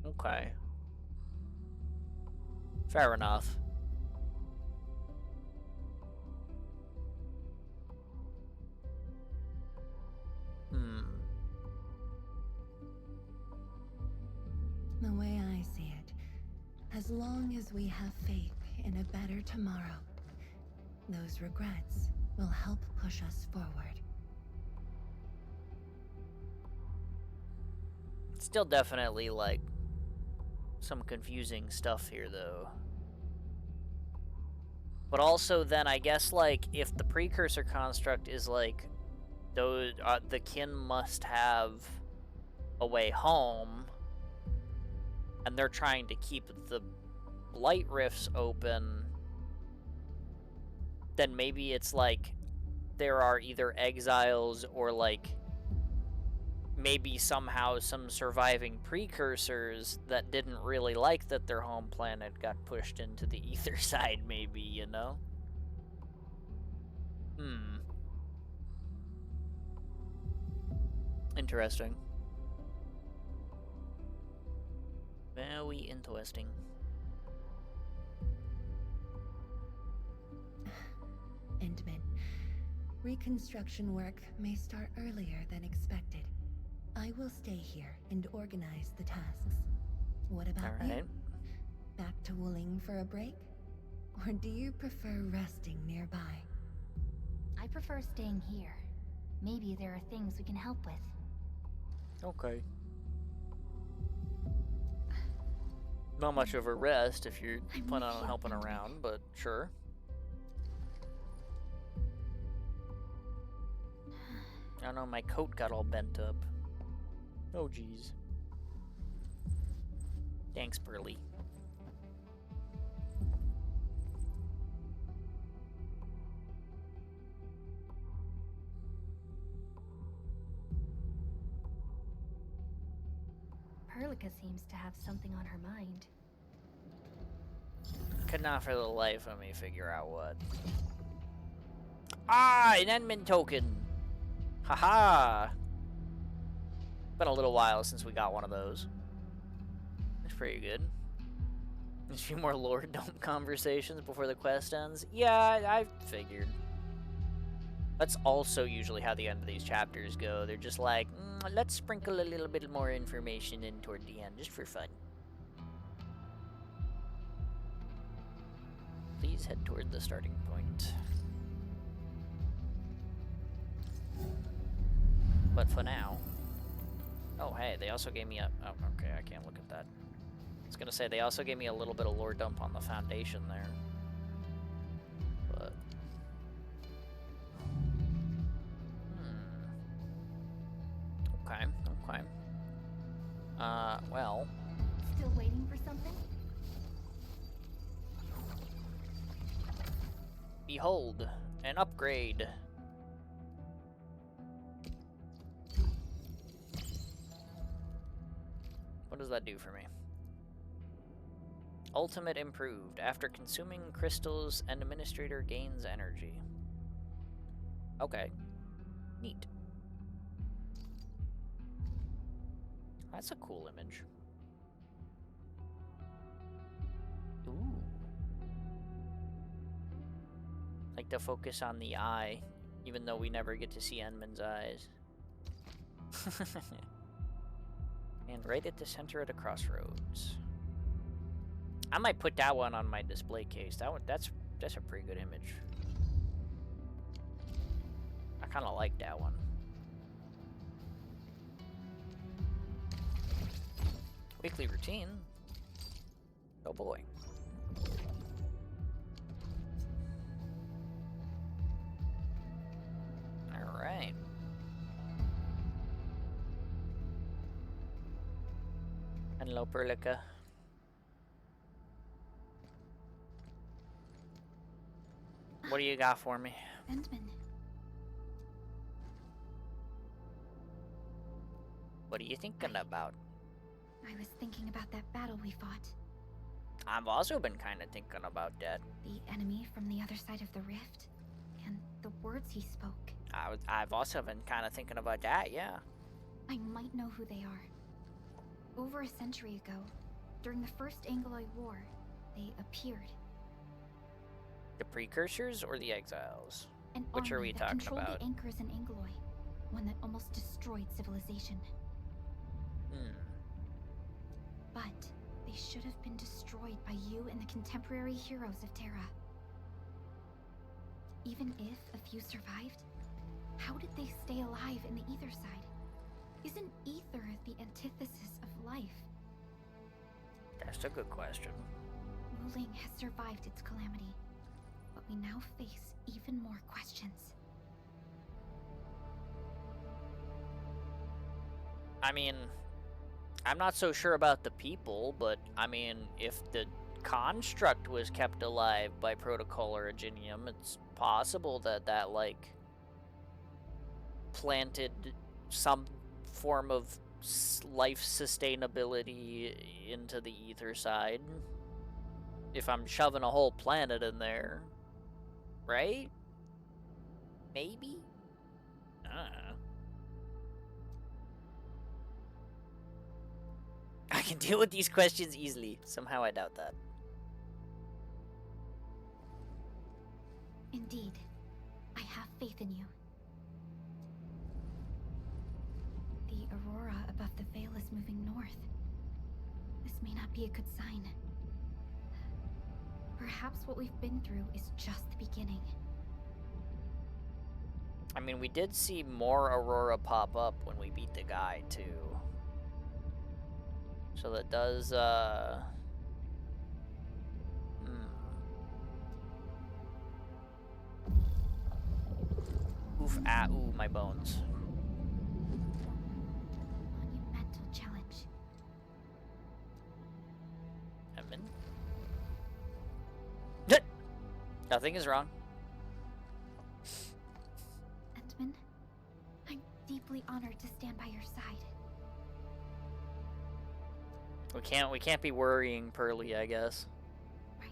B: Okay. Fair enough.
L: The way I see it, as long as we have faith in a better tomorrow, those regrets will help push us forward.
B: Still definitely, like, some confusing stuff here, though. But also, then, I guess, like, if the precursor construct is, like, those, the kin must have a way home, and they're trying to keep the light rifts open, then maybe it's, like, there are either exiles or, like, maybe somehow some surviving precursors that didn't really like that their home planet got pushed into the ether side, maybe, you know? Interesting. Very interesting.
L: Endman, reconstruction work may start earlier than expected. I will stay here and organize the tasks. What about you? Back to Wuling for a break? Or do you prefer resting nearby?
C: I prefer staying here. Maybe there are things we can help with.
B: Okay. Not much of a rest if you're planning on helping around, but sure. I don't know, my coat got all bent up. Oh, geez. Thanks, Burley.
C: Perlica seems to have something on her mind.
B: Could not for the life of me figure out what. Ah, an Endman token! Haha! Been a little while since we got one of those. It's pretty good. There's a few more Lord Dome conversations before the quest ends. Yeah, I figured. That's also usually how the end of these chapters go. They're just like, let's sprinkle a little bit more information in toward the end, just for fun. Please head toward the starting point. But for now... Oh, hey, they also gave me a... Oh, okay, I can't look at that. I was gonna say, they also gave me a little bit of lore dump on the Foundation there. But... Okay, okay. Well...
C: Still waiting for something?
B: Behold, an upgrade. What does that do for me? Ultimate improved. After consuming crystals, an administrator gains energy. Okay. Neat. That's a cool image. Ooh. Like to focus on the eye, even though we never get to see Endman's eyes. And right at the center of the crossroads. I might put that one on my display case. That's a pretty good image. I kind of like that one. Weekly routine. Oh boy. All right. Hello, Perlica. What do you got for me?
C: Endman.
B: What are you thinking about?
F: I was thinking about that battle we fought.
B: I've also been kind of thinking about that.
F: The enemy from the other side of the rift, and the words he spoke.
B: I've also been kind of thinking about that, yeah.
F: I might know who they are. Over a century ago, during the First Angloid War, they appeared.
B: The precursors or the exiles?
F: An
B: Which are
F: army
B: we
F: that
B: talking
F: controlled
B: about?
F: the anchors in Angloy, one that almost destroyed civilization. But they should have been destroyed by you and the contemporary heroes of Terra. Even if a few survived, how did they stay alive in the ether side? Isn't ether the antithesis of life?
B: That's a good question.
F: Wuling has survived its calamity, but we now face even more questions.
B: I mean, I'm not so sure about the people, but I mean, if the construct was kept alive by Protocol Originium, it's possible that that, like, planted some form of life sustainability into the ether side. If I'm shoving a whole planet in there, right? Maybe? I don't know. I can deal with these questions easily. Somehow I doubt that.
F: Indeed, I have faith in you. The aurora above the veil is moving north. This may not be a good sign. Perhaps what we've been through is just the beginning.
B: I mean, we did see more aurora pop up when we beat the guy, too. So that does, Oof, ah, ooh, my bones.
F: Monumental challenge.
B: Edmund? Nothing is wrong.
F: Entman, I'm deeply honored to stand by your side.
B: We can't be worrying Pearly, I guess.
F: Right.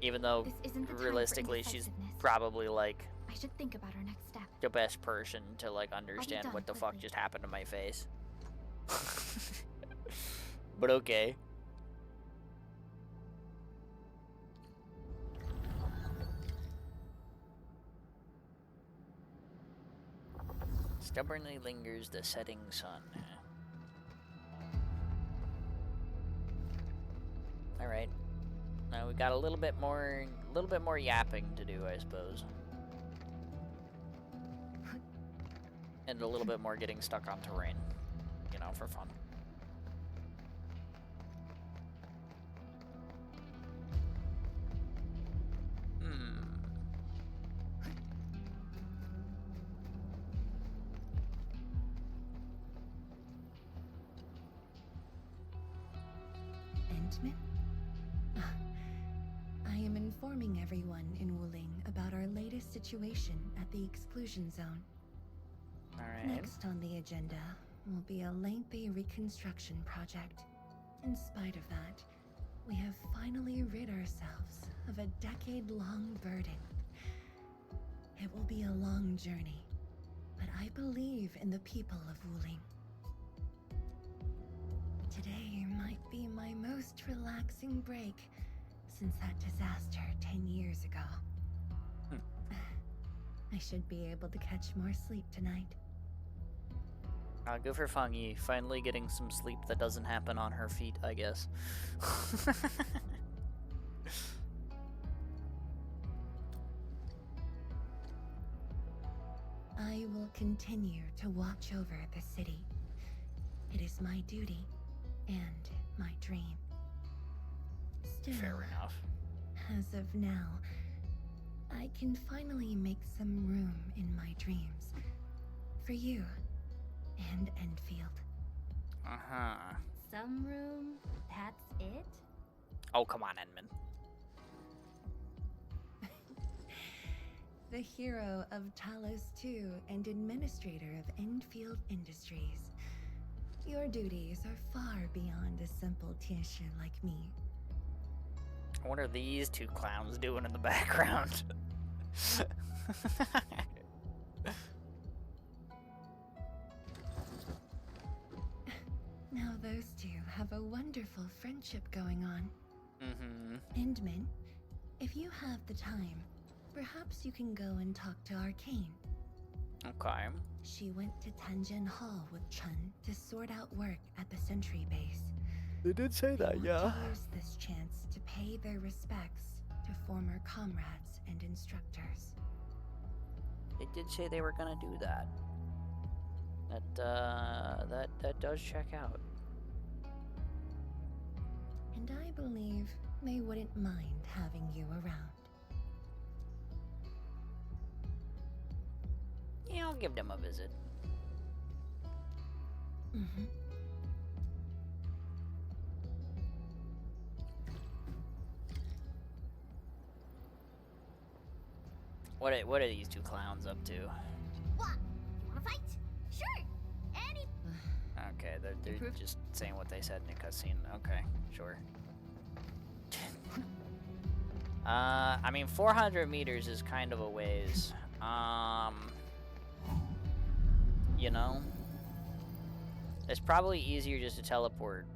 B: Even though,
F: This isn't the time for
B: realistically, she's
F: indecisiveness.
B: probably, like,
F: I should think about our next step.
B: the best person to, like, understand
F: done
B: what the fuck
F: quickly.
B: just happened to my face. But okay. Stubbornly lingers the setting sun. All right. Now we got a little bit more yapping to do, I suppose, and a little bit more getting stuck on terrain, you know, for fun.
L: Entman? I am informing everyone in Wuling about our latest situation at the exclusion zone.
B: Alright.
L: Next on the agenda will be a lengthy reconstruction project. In spite of that, we have finally rid ourselves of a decade-long burden. It will be a long journey, but I believe in the people of Wuling. Today might be my most relaxing break since that disaster 10 years ago. I should be able to catch more sleep tonight.
B: Good for Fangi, finally getting some sleep that doesn't happen on her feet, I guess.
L: I will continue to watch over the city. It is my duty and my dream. Still,
B: Fair enough.
L: as of now, I can finally make some room in my dreams for you and Endfield.
B: Uh-huh.
G: Some room? That's it?
B: Oh, come on, Edmund.
L: The hero of Talos II and administrator of Endfield Industries. Your duties are far beyond a simple Tianshi like me.
B: What are these two clowns doing in the background?
L: Now those two have a wonderful friendship going on. Endman, if you have the time, perhaps you can go and talk to Arcane.
B: Okay.
L: She went to Tanjin Hall with Chun to sort out work at the sentry base.
B: They did say that,
L: They
B: yeah.
L: want to use this chance to pay their respects to former comrades and instructors.
B: They did say they were gonna do that. That does check out.
L: And I believe they wouldn't mind having you around.
B: Yeah, I'll give them a visit. What are these two clowns up to?
G: What? You wanna fight? Sure. Any.
B: Okay, they're just saying what they said in the cutscene. Okay, sure. I mean, 400 meters is kind of a ways. You know? It's probably easier just to teleport.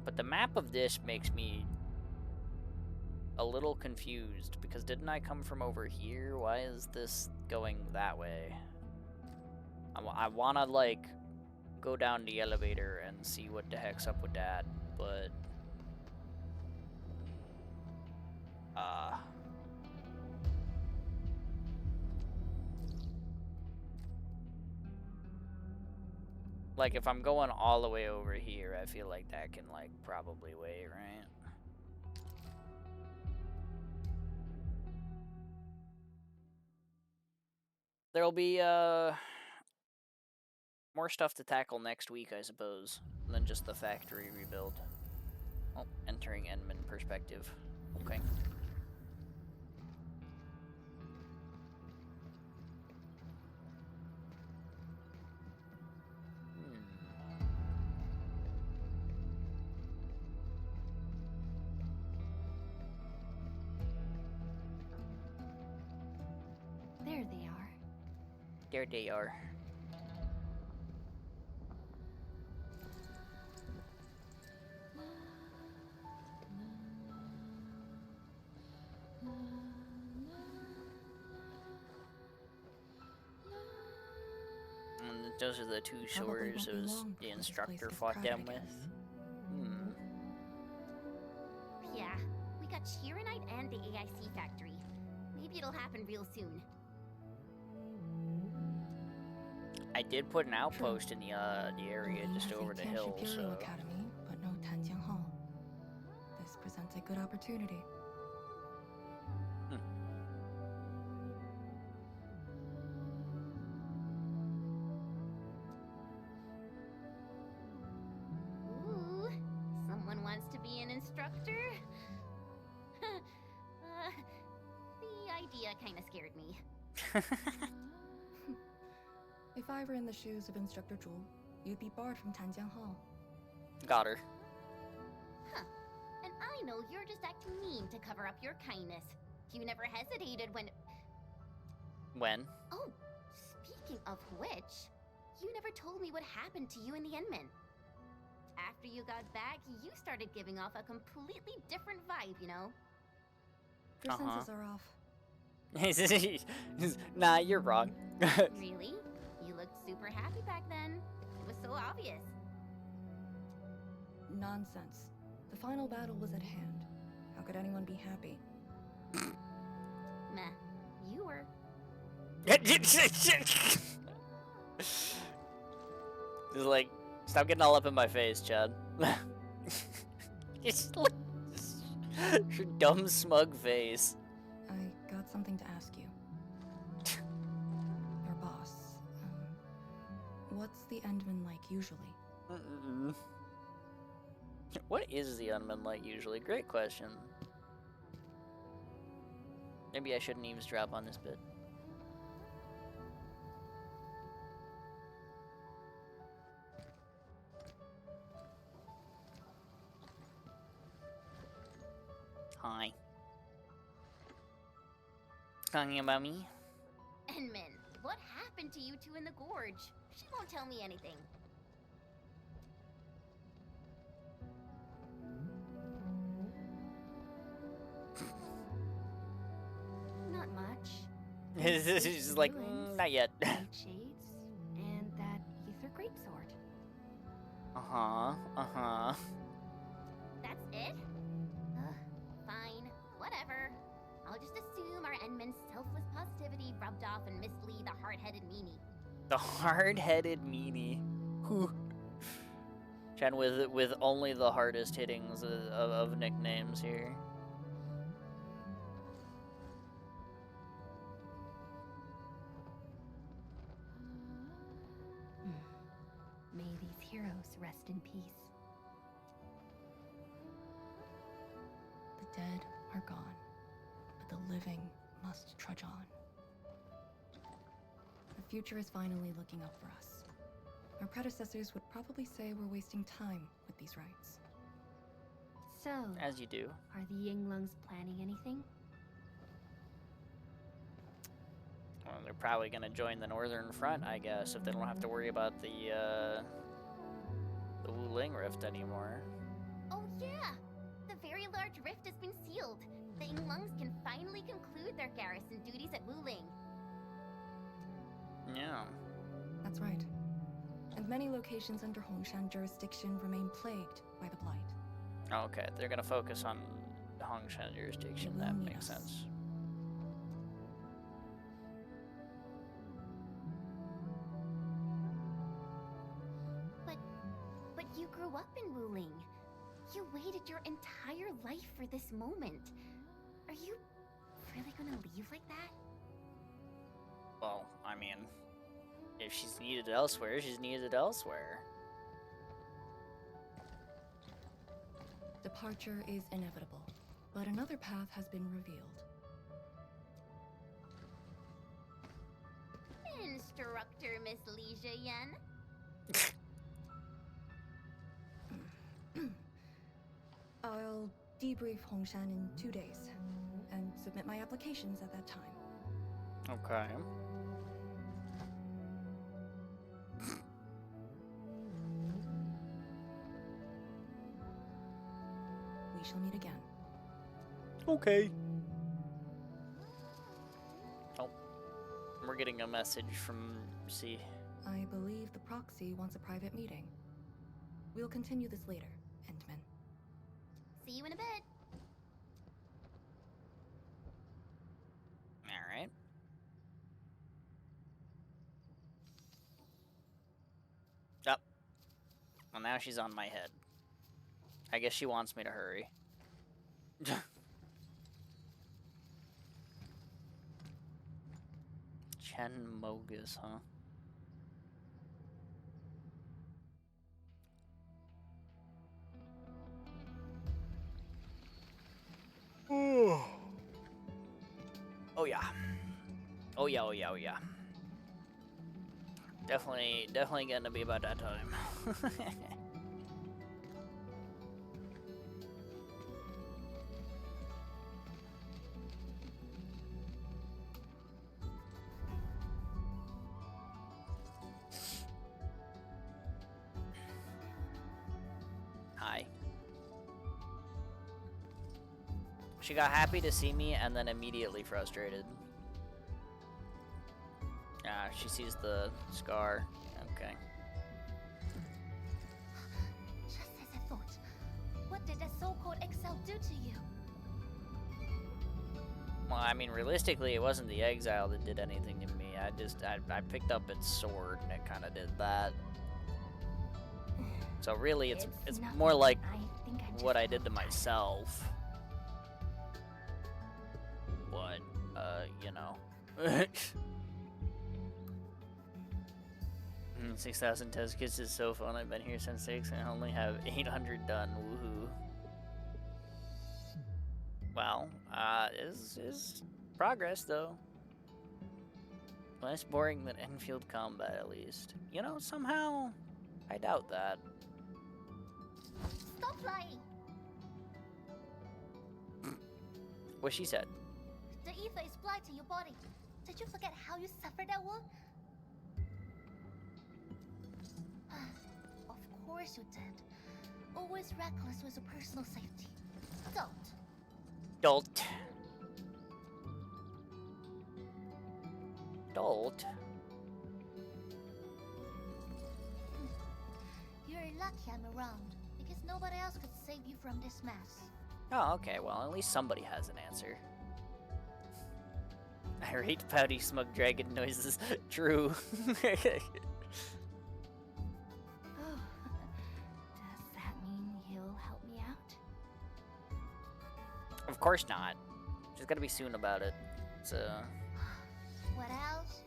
B: But the map of this makes me a little confused, because didn't I come from over here? Why is this going that way? I wanna, like, go down the elevator and see what the heck's up with that, but... Like, if I'm going all the way over here, I feel like that can, like, probably wait, right? There'll be, more stuff to tackle next week, I suppose, than just the factory rebuild. Oh, entering Endman perspective. Okay.
C: There they are.
B: There they are. And those are the two swords the instructor fought them with.
G: Yeah, we got Chironite and the AIC factory. Maybe it'll happen real soon.
B: I did put an outpost in the area just over the hill, so...
A: Academy, but no Tanjiang Hall. This presents a good opportunity.
G: Ooh, someone wants to be an instructor? The idea kind of scared me.
A: If I were in the shoes of Instructor Zhu, you'd be barred from Tanjiang Hall.
B: Got her.
G: Huh. And I know you're just acting mean to cover up your kindness. You never hesitated when...
B: When?
G: Oh, speaking of which, you never told me what happened to you in the Endman. After you got back, you started giving off a completely different vibe, you know?
A: Your senses are off.
B: Nah, you're wrong.
G: Really? You looked super happy back then. It was so obvious.
A: Nonsense. The final battle was at hand. How could anyone be happy?
G: Meh. You were.
B: Just like, stop getting all up in my face, Chad. Just look. Your dumb, smug face.
A: I got something to ask you. Your boss. What's the Endman like usually?
B: What is the Endman like usually? Great question. Maybe I shouldn't eavesdrop on this bit. Talking about me?
G: Enmin, what happened to you two in the gorge? She won't tell me anything. Not much.
B: She's like, not yet.
C: White shades and that ether greatsword.
G: That's it? Fine, whatever. I'll just assume our Enman's selfless positivity rubbed off on Miss Lee, the hard-headed meanie.
B: The hard-headed meanie. Whew. Chen with only the hardest hittings of nicknames here.
C: May these heroes rest in peace.
A: The dead are gone, but the living must trudge on. The future is finally looking up for us. Our predecessors would probably say we're wasting time with these rites.
C: So,
B: as you do.
C: Are the Yinglungs planning anything?
B: Well, they're probably gonna join the Northern Front, I guess, if they don't have to worry about the Wu Ling Rift anymore.
G: Oh yeah! The very large rift has been sealed. The Yinglungs can finally conclude their garrison duties at Wuling.
B: Yeah.
A: That's right. And many locations under Hongshan jurisdiction remain plagued by the Blight.
B: Okay, they're gonna focus on Hongshan jurisdiction. That makes sense.
G: But you grew up in Wuling. You waited your entire life for this moment. Are you really gonna leave like that?
B: Well, I mean, if she's needed elsewhere, she's needed elsewhere.
A: Departure is inevitable, but another path has been revealed.
G: Instructor Miss Leisha Yen?
A: I'll debrief Hongshan in 2 days, and submit my applications at that time.
B: Okay.
A: We shall meet again.
B: Okay. Oh, we're getting a message from C.
A: I believe the proxy wants a private meeting. We'll continue this later, Endman.
G: See you in a bit.
B: All right. Oh. Well, now she's on my head. I guess she wants me to hurry. Chen Mogus, huh? Oh yeah. Oh yeah, oh yeah, oh yeah. Definitely gonna be about that time. Hi. She got happy to see me and then immediately frustrated. Ah, she sees the scar. Okay.
G: Just as I thought. What did the so-called Excel do to you?
B: Well, I mean, realistically, it wasn't the exile that did anything to me. I picked up its sword and it kind of did that. So really, it's more like what I did to myself. But, you know. 6,000 test kits is so fun. I've been here since 6 and I only have 800 done. Woohoo. Well, is progress though. Less boring than Enfield combat at least. You know, somehow I doubt that.
G: Stop lying!
B: What she said.
G: The ether is blighting your body. Did you forget how you suffered that wound? Of course you did. Always reckless with your personal safety. Don't.
B: Dolt. Dolt.
G: You're lucky I'm around, because nobody else could save you from this mess.
B: Oh, okay. Well, at least somebody has an answer. I rate pouty smug dragon noises. True.
G: Oh, does that mean he'll help me out?
B: Of course not. Just gotta be soon about it. So.
G: What else?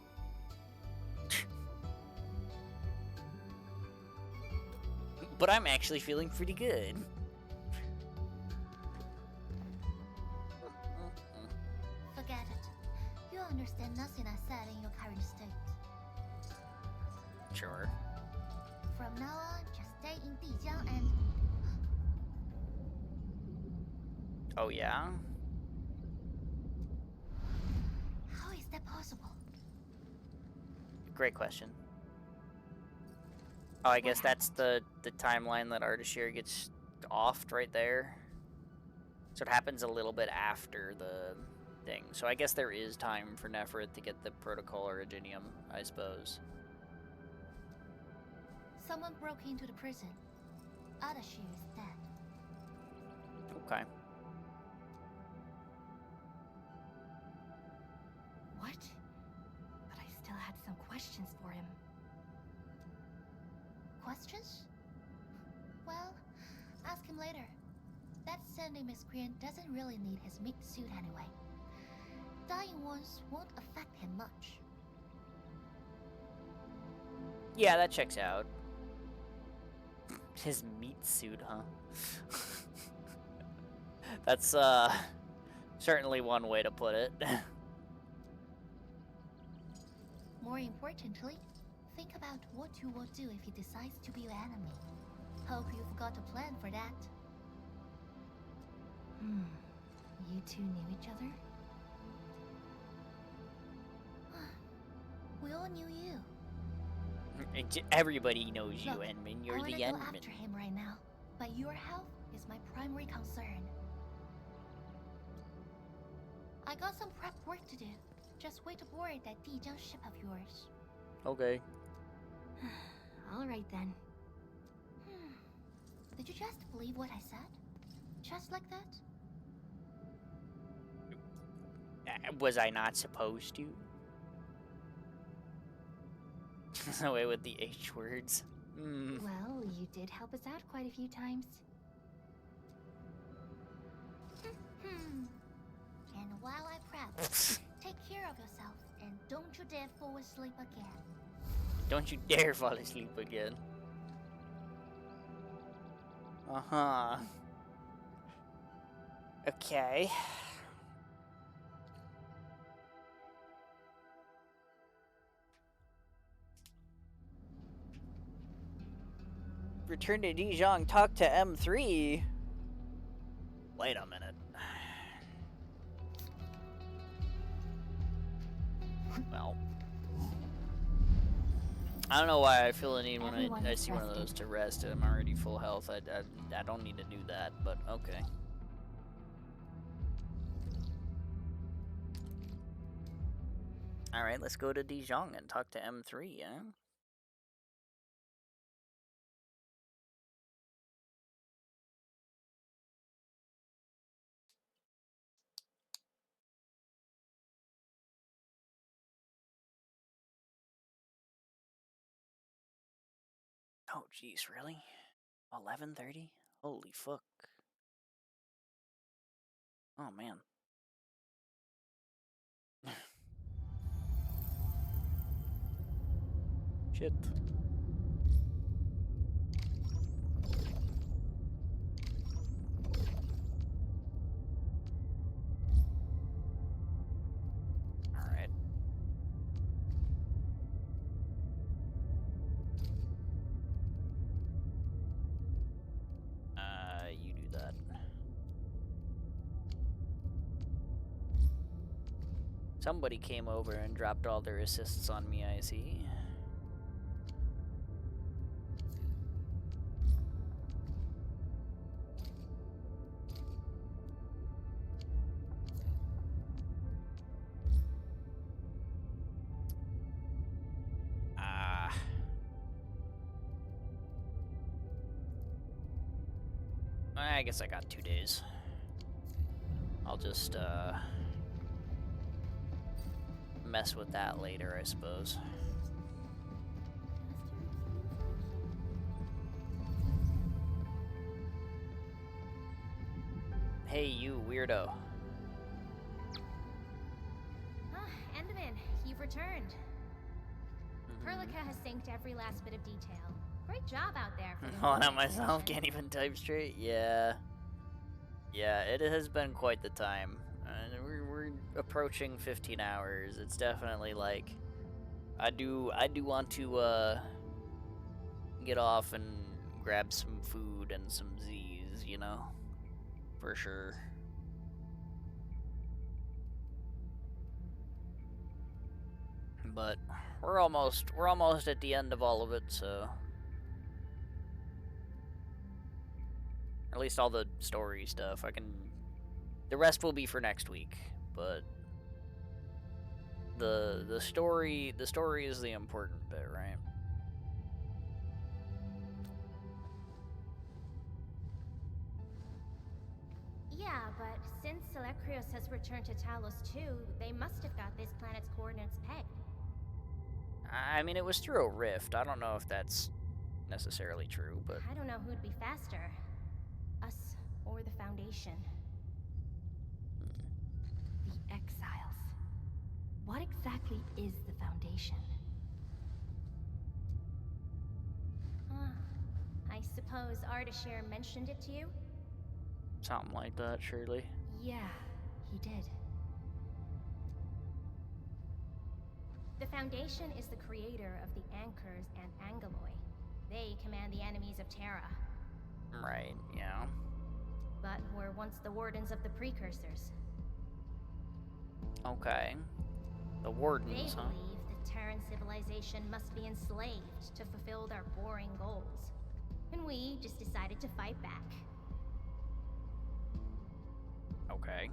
B: But I'm actually feeling pretty good.
G: Forget it. You understand nothing I said in your current state.
B: Sure.
G: From now on, just stay in Dijiang and...
B: Oh, yeah?
G: How is that possible?
B: Great question. Oh, I guess that's the timeline that Ardashir gets offed right there. So it happens a little bit after the thing. So I guess there is time for Nefereth to get the Protocol Originium, I suppose.
G: Someone broke into the prison. Ardashir is dead.
B: Okay.
A: What? But I still had some questions for him.
G: Questions? Well, ask him later. That Sandy miscreant doesn't really need his meat suit anyway. Dying ones won't affect him much.
B: Yeah, that checks out. His meat suit, huh? That's, certainly one way to put it.
G: More importantly, think about what you will do if he decides to be your enemy. Hope you've got a plan for that.
A: You two knew each other?
G: We all knew you.
B: Everybody knows you,
G: Look,
B: Enman.
G: I
B: You're
G: wanna
B: the
G: go
B: Enman.
G: after him right now, but your health is my primary concern. I got some prep work to do. Just wait aboard that Dijiang ship of yours.
B: Okay.
A: Alright then.
G: Did you just believe what I said? Just like that?
B: Was I not supposed to? Away with the H words.
A: Well, you did help us out quite a few times.
G: And while I prep, take care of yourself and don't you dare fall asleep again.
B: Don't you dare fall asleep again. Uh-huh. Okay. Return to Dijon, talk to M3. Wait a minute. Well, I don't know why I feel the need when I see one of those to rest. I'm already full health. I don't need to do that, but okay. Alright, let's go to Dijon and talk to M3, yeah? Oh, jeez, really? 11:30? Holy fuck. Oh, man. Shit. Alright. You do that. Somebody came over and dropped all their assists on me, I see. I guess I got 2 days. I'll just, mess with that later, I suppose. Hey, you weirdo.
F: Enderman, you've returned. Perlica has synced every last bit of detail. Great job out there for the
B: Calling
F: moon
B: out myself,
F: expedition.
B: can't even type straight. Yeah. Yeah, it has been quite the time. We're approaching 15 hours. It's definitely like I do want to get off and grab some food and some Z's, you know? For sure. But we're almost at the end of all of it, so at least all the story stuff. The rest will be for next week, but the story is the important bit, right?
F: Yeah, but since Selekrios has returned to Talos too, they must have got this planet's coordinates pegged.
B: I mean, it was through a rift. I don't know if that's necessarily true, but
F: I don't know who'd be faster, us or the Foundation.
C: The Exiles. What exactly is the Foundation?
F: I suppose Ardashir mentioned it to you?
B: something like that, surely.
C: Yeah, he did.
F: The Foundation is the creator of the Anchors and Angeloi. They command the enemies of Terra.
B: Right, yeah.
F: But were once the Wardens of the Precursors.
B: Okay. The Wardens,
F: They
B: huh?
F: believe that Terran civilization must be enslaved to fulfill their boring goals. And we just decided to fight back.
B: Okay.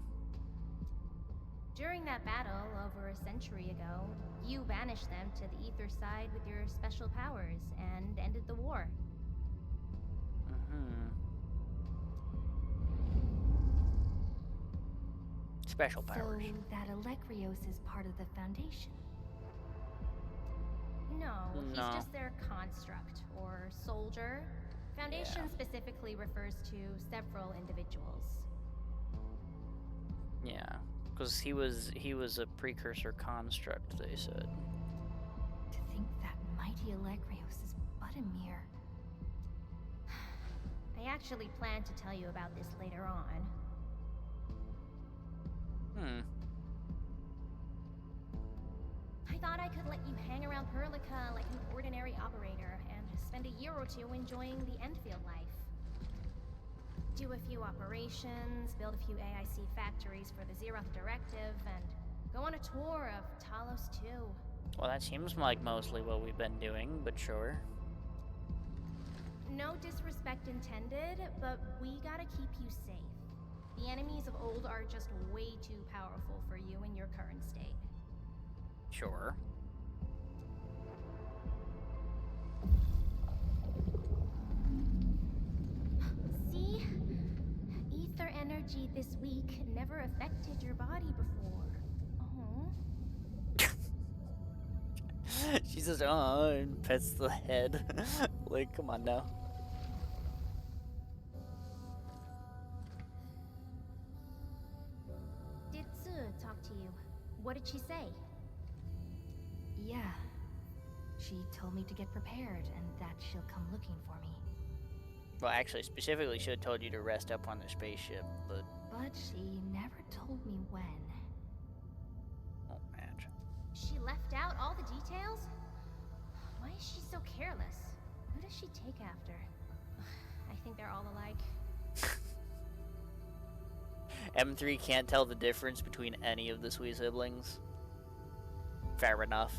F: During that battle over a century ago, you banished them to the Ether side with your special powers and ended the war.
B: Special powers.
C: So that Alekrios is part of the Foundation?
F: No, he's
B: No.
F: just their construct, or soldier. Foundation specifically refers to several individuals.
B: Yeah, because he was a precursor construct, they said.
C: To think that mighty Alekrios is but a mere...
F: I actually plan to tell you about this later on. I thought I could let you hang around Perlica like an ordinary operator and spend a year or two enjoying the Endfield life. Do a few operations, build a few AIC factories for the Zeroth Directive, and go on a tour of Talos 2.
B: Well, that seems like mostly what we've been doing, but sure.
F: No disrespect intended, but we gotta keep you safe. The enemies of old are just way too powerful for you in your current state.
B: Sure.
F: See? Ether energy this week never affected your body before. Oh.
B: She says, oh, and pets the head. Like, come on now.
F: Did Tsu talk to you? What did she say?
C: Yeah. She told me to get prepared and that she'll come looking for me.
B: Well, actually, specifically, she had told you to rest up on the spaceship, but...
C: But she never told me when.
B: Oh, man.
F: She left out all the details? Why is she so careless? Who does she take after? I think they're all alike.
B: M3 can't tell the difference between any of the sweet siblings. Fair enough.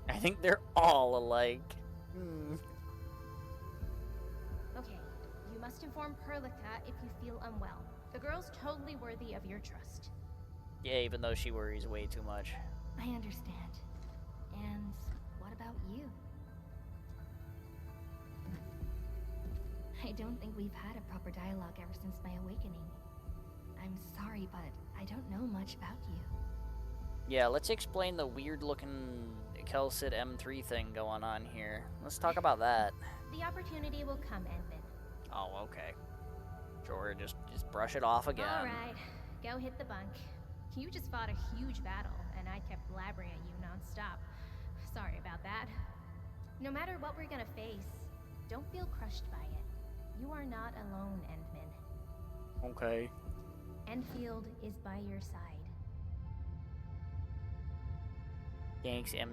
B: I think they're all alike.
Q: Okay, you must inform Perlica if you feel unwell. The girl's totally worthy of your trust.
B: Yeah, even though she worries way too much.
C: I understand. And what about you? I don't think we've had a proper dialogue ever since my awakening. I'm sorry, but I don't know much about you.
B: Yeah, let's explain the weird-looking Kelsit M3 thing going on here. Let's talk about that.
Q: The opportunity will come, Endman.
B: Oh, okay. Sure, just brush it off again.
Q: Alright, go hit the bunk. You just fought a huge battle, and I kept blabbering at you non-stop. Sorry about that. No matter what we're gonna face, don't feel crushed by it. You are not alone, Endman.
B: Okay.
Q: Endfield is by your side.
B: Thanks, M3.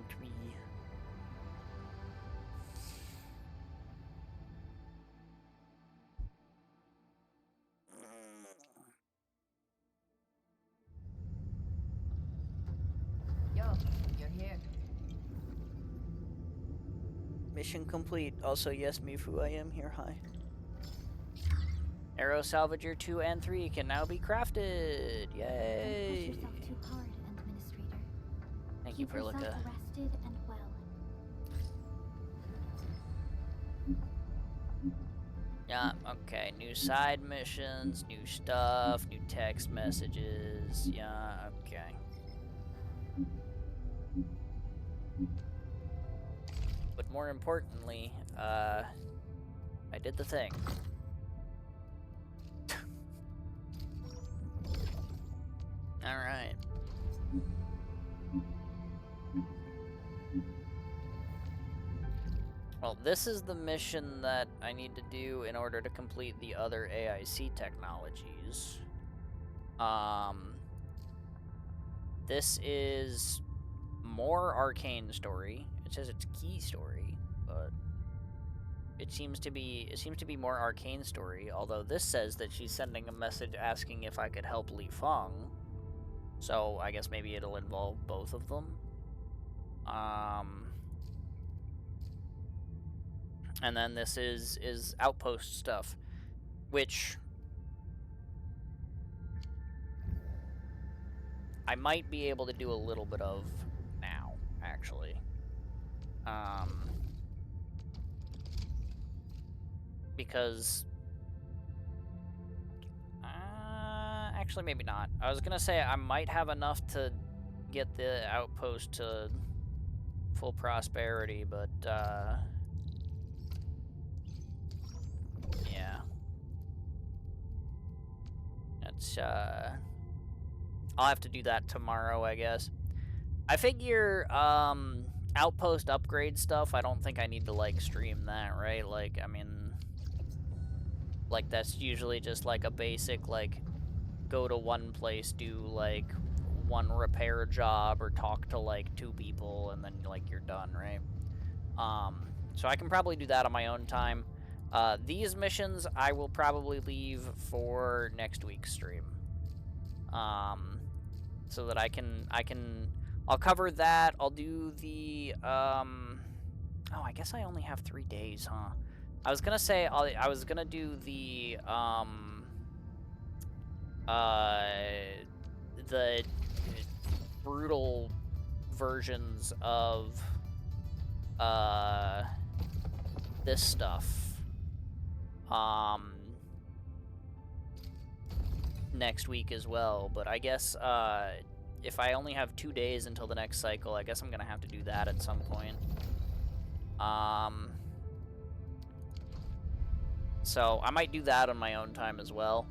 O: Yo, you're here.
B: Mission complete. Also, yes, Mifu, I am here. Hi. Arrow Salvager 2 and 3 can now be crafted. Yay!
F: Don't push yourself too hard, Administrator.
B: Thank you,
F: Keep yourself
B: Perlica.
F: rested and well.
B: Yeah, okay. New side missions, new stuff, new text messages. Yeah, okay. But more importantly, I did the thing. Alright. Well, this is the mission that I need to do in order to complete the other AIC technologies. This is more arcane story. It says it's key story, but it seems to be more arcane story, although this says that she's sending a message asking if I could help Li Feng. So I guess maybe it'll involve both of them. And then this is outpost stuff, which I might be able to do a little bit of now, actually. Because actually maybe not. I was gonna say I might have enough to get the outpost to full prosperity, but yeah. That's I'll have to do that tomorrow, I guess. I figure outpost upgrade stuff, I don't think I need to like stream that, right? Like, I mean, like that's usually just like a basic like go to one place, do like one repair job or talk to like 2 people and then like you're done, right? So I can probably do that on my own time. These missions I will probably leave for next week's stream. So that I'll cover that. I'll do the oh, I guess I only have 3 days, huh? I was gonna say I was gonna do the brutal versions of this stuff next week as well, but I guess if I only have 2 days until the next cycle, I guess I'm gonna have to do that at some point. So I might do that on my own time as well.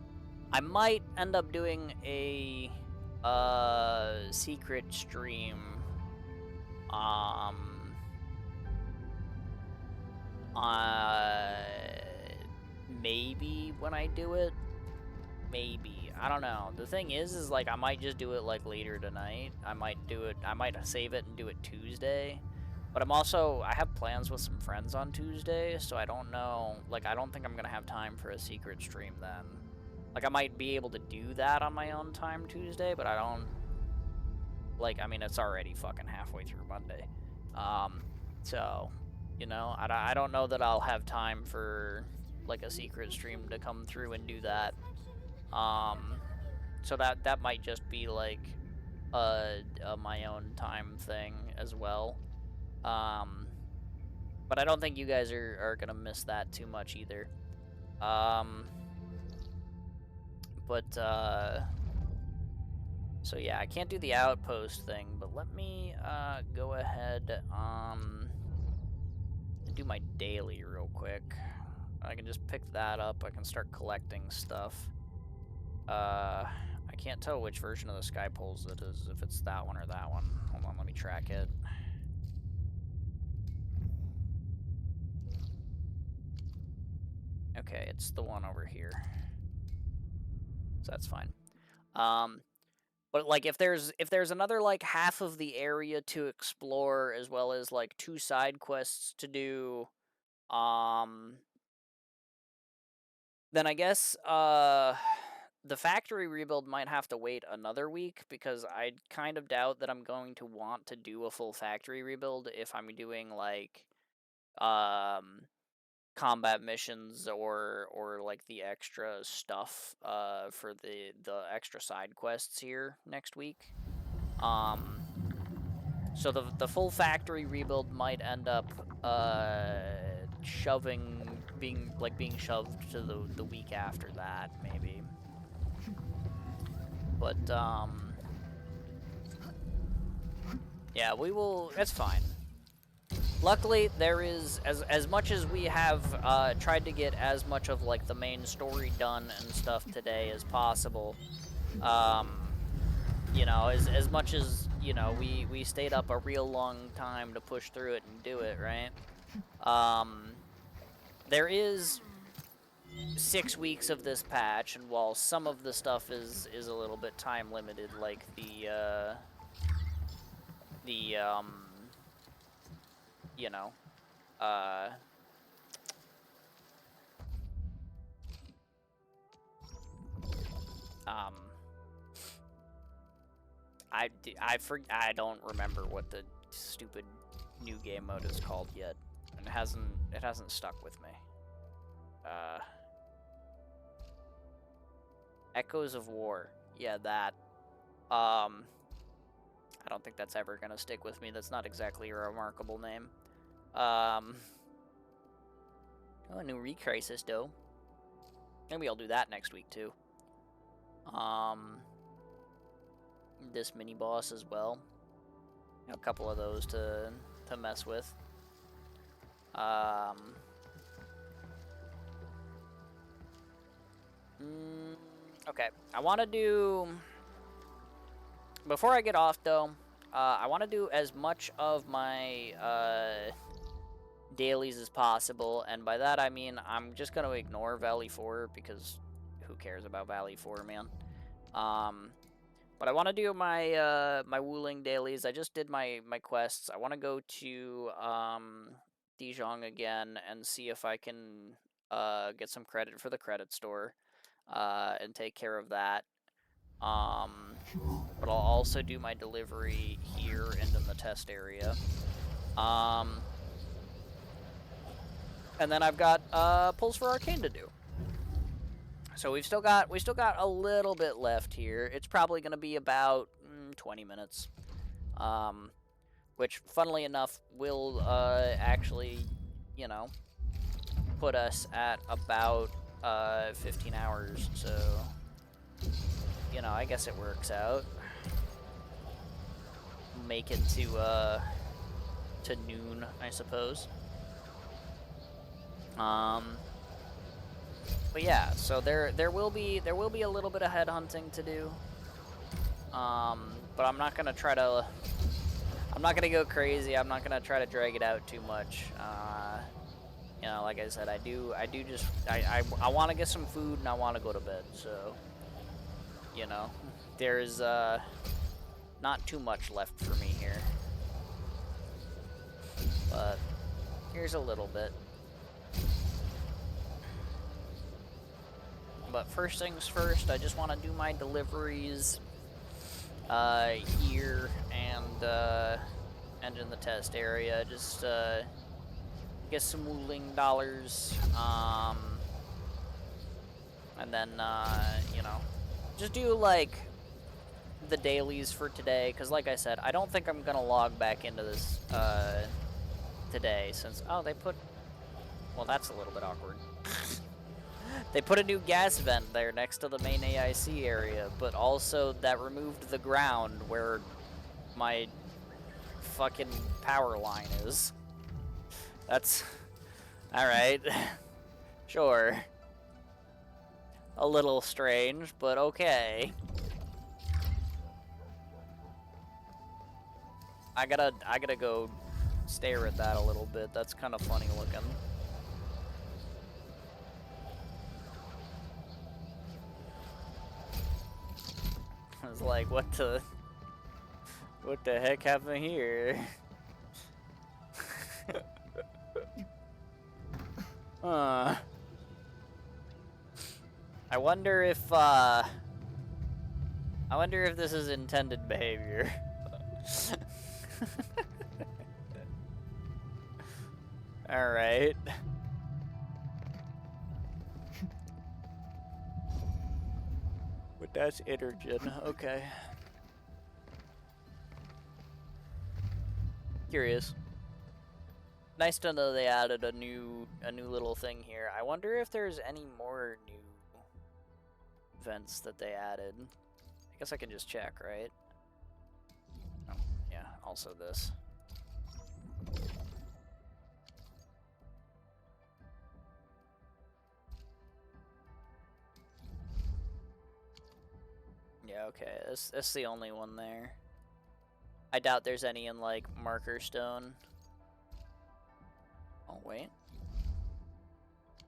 B: I might end up doing a secret stream maybe when I do it. Maybe. I don't know. The thing is like I might just do it like later tonight. I might save it and do it Tuesday. But I have plans with some friends on Tuesday, so I don't know. Like, I don't think I'm gonna have time for a secret stream then. Like, I might be able to do that on my own time Tuesday, but I Like, I mean, it's already fucking halfway through Monday. So, you know, I don't know that I'll have time for, like, a secret stream to come through and do that. So that might just be, like, a my own time thing as well. But I don't think you guys are gonna miss that too much either. So yeah, I can't do the outpost thing, but let me go ahead and do my daily real quick. I can just pick that up. I can start collecting stuff. I can't tell which version of the Sky Pulse it is, if it's that one or that one. Hold on, let me track it. Okay, it's the one over here. So that's fine. But like if there's another like half of the area to explore, as well as like 2 side quests to do, then I guess the factory rebuild might have to wait another week, because I kind of doubt that I'm going to want to do a full factory rebuild if I'm doing like combat missions or like the extra stuff for the extra side quests here next week. So the full factory rebuild might end up being shoved to the week after that, maybe. But yeah, we will. It's fine. Luckily, there is, as much as we have tried to get as much of like the main story done and stuff today as possible. You know, as much as, you know, we stayed up a real long time to push through it and do it, right? There is 6 weeks of this patch, and while some of the stuff is a little bit time limited, like you know, I don't remember what the stupid new game mode is called yet, and it hasn't stuck with me. Echoes of War. Yeah, that. I don't think that's ever gonna stick with me. That's not exactly a remarkable name. Oh, a new Recrisis, though. Maybe I'll do that next week, too. This mini-boss as well. A couple of those to mess with. Okay, I want to do... Before I get off, though, I want to do as much of my dailies as possible, and by that I mean I'm just going to ignore Valley 4, because who cares about Valley 4, man? But I want to do my my Wuling dailies. I just did my quests. I want to go to Dijon again and see if I can get some credit for the credit store and take care of that. But I'll also do my delivery here and in the test area. And then I've got Pulse for Arcane to do. So we still got a little bit left here. It's probably going to be about 20 minutes. Which, funnily enough, will actually, you know, put us at about 15 hours. So, you know, I guess it works out. Make it to noon, I suppose. But yeah, so there will be a little bit of headhunting to do. But I'm not gonna go crazy. I'm not gonna try to drag it out too much. You know, like I said, I want to get some food and I want to go to bed. So, you know, there's not too much left for me here, but here's a little bit. But first things first, I just want to do my deliveries here and in the test area. Just get some Wuling dollars, and then you know, just do like the dailies for today, because like I said, I don't think I'm gonna log back into this today, since they put, well, that's a little bit awkward. They put a new gas vent there next to the main AIC area, but also that removed the ground where my fucking power line is. That's alright. Sure. A little strange, but okay. I gotta go stare at that a little bit. That's kind of funny looking. I was like, what the heck happened here? I wonder if this is intended behavior. All right. But that's Intergen. Okay. Curious. Nice to know they added a new little thing here. I wonder if there's any more new events that they added. I guess I can just check, right? Oh, yeah, also this. Yeah, okay, that's the only one there. I doubt there's any in, like, Marker Stone. Oh, wait.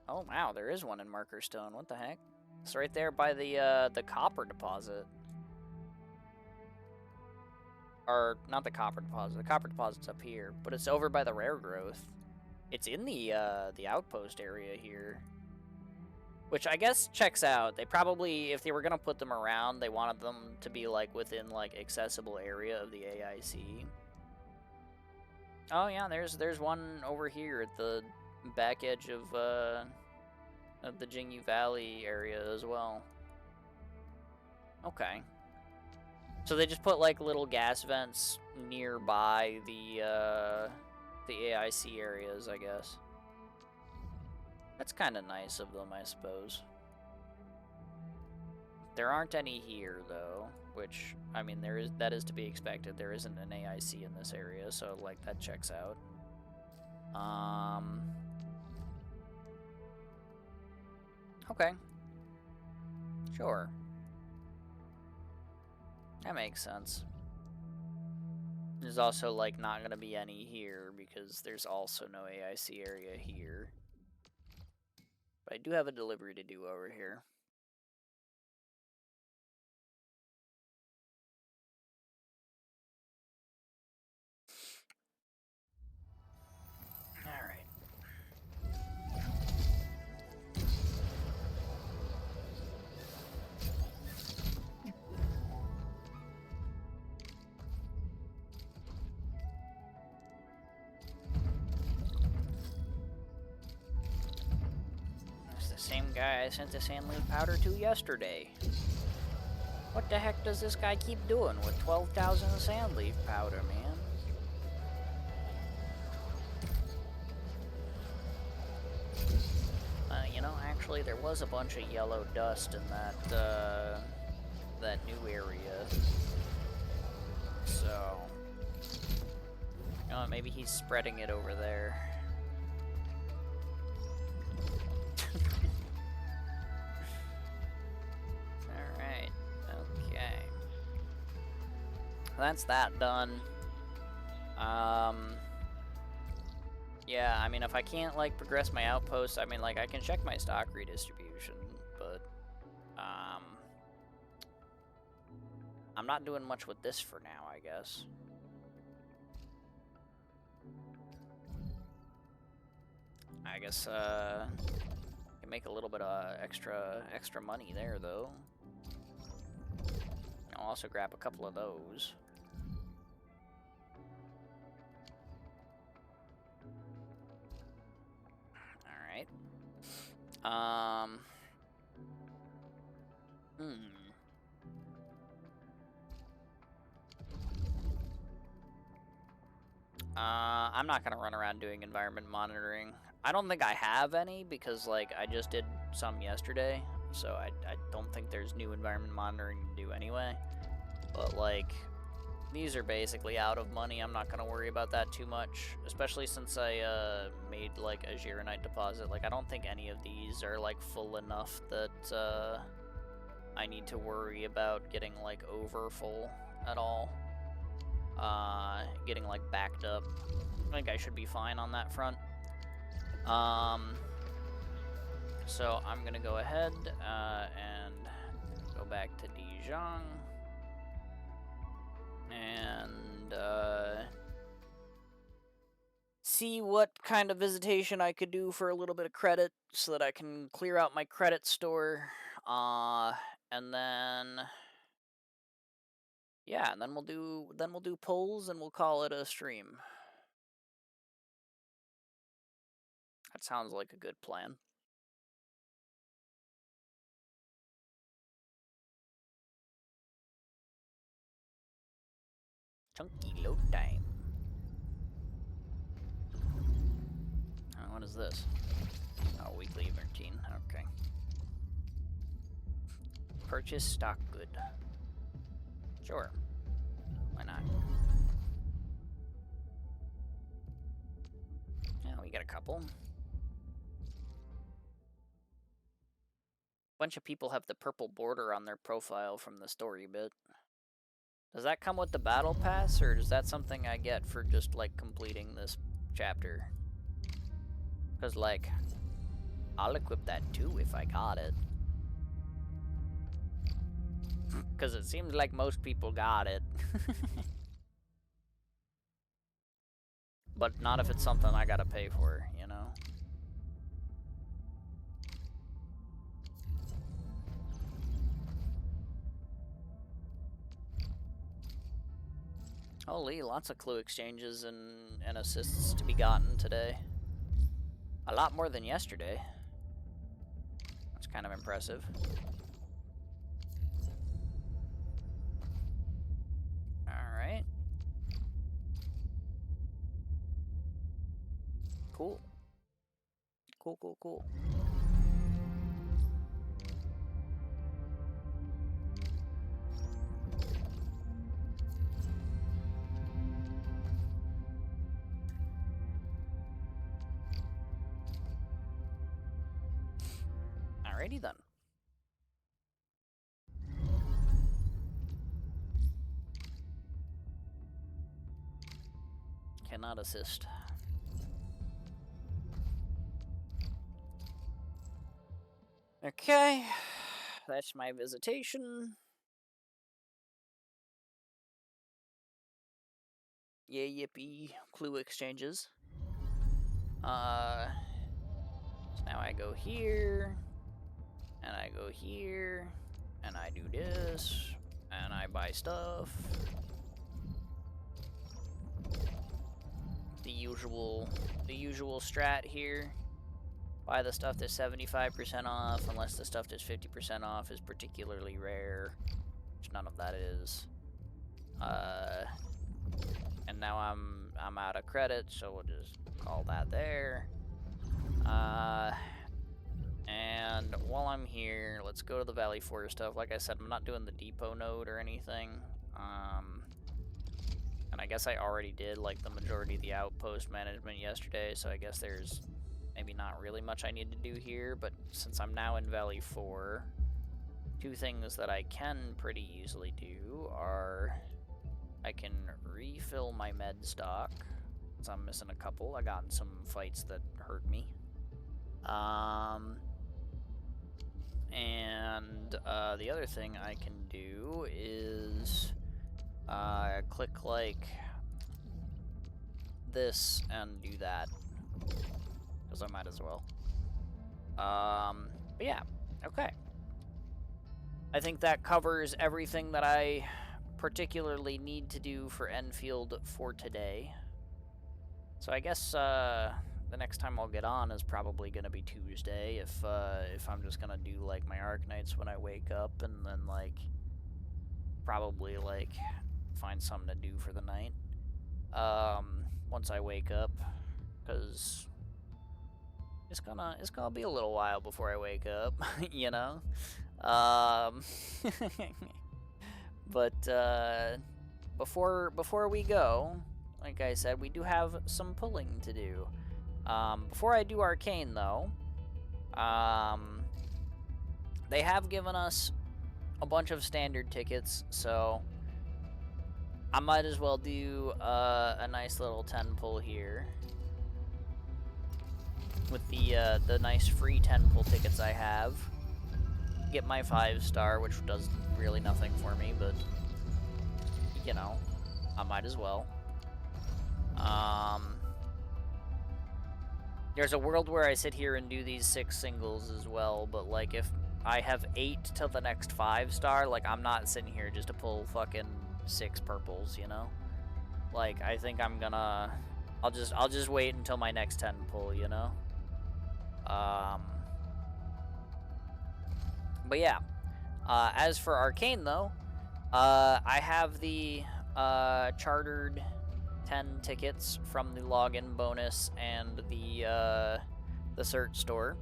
B: Oh, wow, there is one in Marker Stone. What the heck? It's right there by the copper deposit. Or, not the copper deposit. The copper deposit's up here, but it's over by the rare growth. It's in the outpost area here. Which I guess checks out. They probably, if they were gonna put them around, they wanted them to be like within like accessible area of the AIC. Oh yeah, there's one over here at the back edge of the Jingyu Valley area as well. Okay. So they just put like little gas vents nearby the AIC areas, I guess. That's kind of nice of them, I suppose. There aren't any here, though, which, I mean, that is to be expected. There isn't an AIC in this area, so, like, that checks out. Okay. Sure. That makes sense. There's also, like, not gonna be any here, because there's also no AIC area here. But I do have a delivery to do over here. All right. Same guy I sent the sand leaf powder to yesterday. What the heck does this guy keep doing with 12,000 sand leaf powder, man? You know, actually, there was a bunch of yellow dust in that new area. So, you know, maybe he's spreading it over there. That's that done. Yeah, I mean, if I can't, like, progress my outposts, I mean, like, I can check my stock redistribution, but, I'm not doing much with this for now, I guess. I guess, can make a little bit of extra money there, though. I'll also grab a couple of those. Alright. I'm not gonna run around doing environment monitoring. I don't think I have any because, like, I just did some yesterday, so I don't think there's new environment monitoring to do anyway. But, like, these are basically out of money. I'm not gonna worry about that too much, especially since I made, like, a Gironite deposit. Like, I don't think any of these are, like, full enough that I need to worry about getting, like, over full at all. Getting, like, backed up. I think I should be fine on that front. So I'm gonna go ahead and go back to Dijon and see what kind of visitation I could do for a little bit of credit so that I can clear out my credit store. And then yeah, and then we'll do polls and we'll call it a stream. That sounds like a good plan. Chunky load time. What is this? Oh, weekly routine. Okay. Purchase stock good. Sure. Why not? Yeah, we got a couple. Bunch of people have the purple border on their profile from the story bit. Does that come with the battle pass, or is that something I get for just, like, completing this chapter? Because, like, I'll equip that too if I got it. Because it seems like most people got it. But not if it's something I gotta pay for, you know? Holy, lots of clue exchanges and assists to be gotten today. A lot more than yesterday. That's kind of impressive. Alright. Cool. Cool, cool, cool. Alrighty then. Cannot assist. Okay, that's my visitation. Yeah, yippee, clue exchanges. So now I go here, and I go here, and I do this, and I buy stuff. The usual strat here. Buy the stuff that's 75% off, unless the stuff that's 50% off is particularly rare, which none of that is. And now I'm out of credit, so we'll just call that there. And while I'm here, let's go to the Valley 4 stuff. Like I said, I'm not doing the depot node or anything. And I guess I already did, like, the majority of the outpost management yesterday, so I guess there's maybe not really much I need to do here, but since I'm now in Valley 4, two things that I can pretty easily do are I can refill my med stock, because I'm missing a couple. I got in some fights that hurt me. And the other thing I can do is click, like, this and do that, because I might as well. But yeah, okay. I think that covers everything that I particularly need to do for Enfield for today. So I guess the next time I'll get on is probably going to be Tuesday if I'm just going to do like my Arknights when I wake up, and then like probably like find something to do for the night once I wake up, because it's gonna be a little while before I wake up, you know. But before we go, like I said, we do have some pulling to do. Before I do Arcane, though, they have given us a bunch of standard tickets, so I might as well do a nice little 10 pull here with the nice free 10 pull tickets I have. Get my 5-star, which does really nothing for me, but you know, I might as well. There's a world where I sit here and do these 6 singles as well, but like if I have 8 till the next 5-star, like I'm not sitting here just to pull fucking 6 purples, you know? Like I think I'm gonna I'll just wait until my next 10 pull, you know? But yeah. As for Arcane though, I have the chartered 10 tickets from the login bonus and the cert store.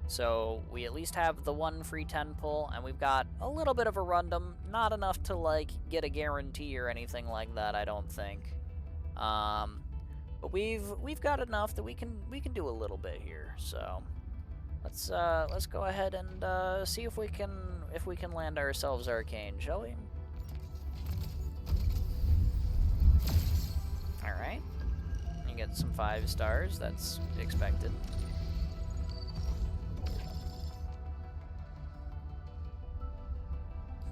B: So we at least have the 1 free 10 pull, and we've got a little bit of a rundom, not enough to like get a guarantee or anything like that, I don't think. But we've got enough that we can do a little bit here. So let's go ahead and see if we can land ourselves Arcane, shall we? All right. You get some 5 stars. That's expected.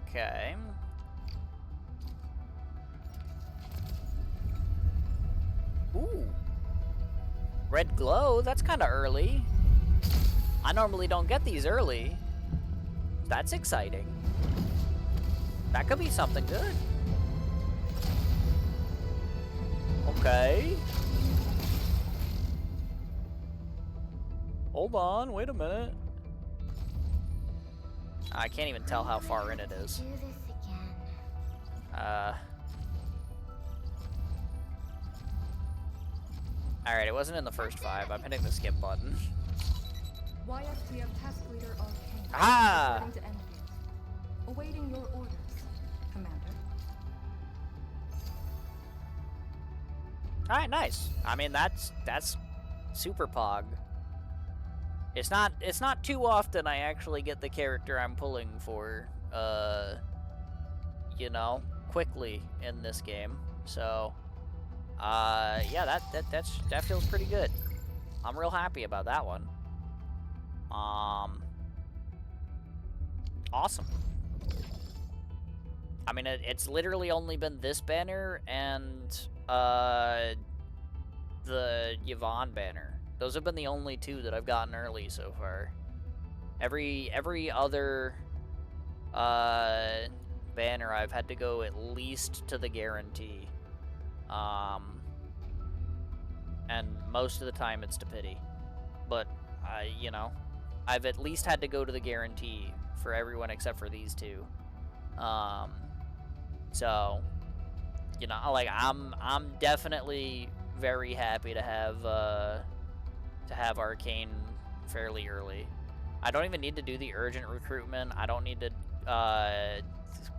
B: Okay. Ooh. Red glow, that's kind of early. I normally don't get these early. That's exciting. That could be something good. Okay. Hold on, wait a minute. I can't even tell how far in it is.
G: Do this again.
B: Alright, it wasn't in the first 5. I'm hitting the skip button.
A: YSTF Task Leader Arcane.
B: Ah!
A: Reporting to Endfield. Awaiting your orders, Commander.
B: Alright, nice. I mean, that's super pog. It's not too often I actually get the character I'm pulling for, you know, quickly in this game. So, yeah, that feels pretty good. I'm real happy about that one. Awesome. I mean, it's literally only been this banner and the Yvonne banner. Those have been the only 2 that I've gotten early so far. Every other banner I've had to go at least to the guarantee. And most of the time it's to pity. But you know, I've at least had to go to the guarantee for everyone except for these 2. So, you know, like I'm definitely very happy to have Arcane fairly early. I don't even need to do the urgent recruitment. I don't need to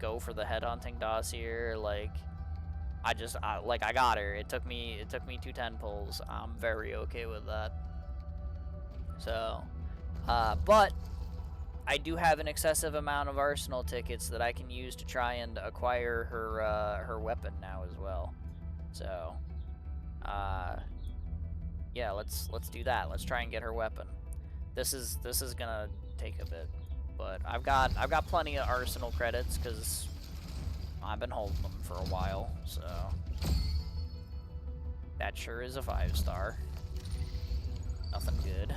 B: go for the headhunting dossier. Like, I got her. It took me 2 10 pulls. I'm very okay with that. So, but I do have an excessive amount of arsenal tickets that I can use to try and acquire her weapon now as well. So, yeah, let's do that. Let's try and get her weapon. This is gonna take a bit, but I've got plenty of arsenal credits because I've been holding them for a while. So that sure is a 5-star. Nothing good.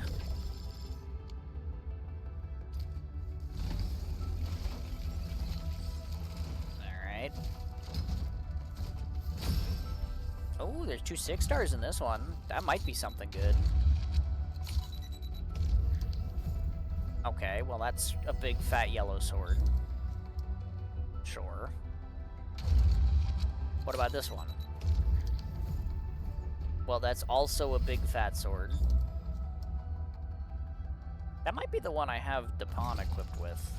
B: Alright. Oh, there's 2 6-stars in this one. That might be something good. Okay, well that's a big fat yellow sword. Sure. What about this one? Well, that's also a big fat sword. That might be the one I have Dupont equipped with.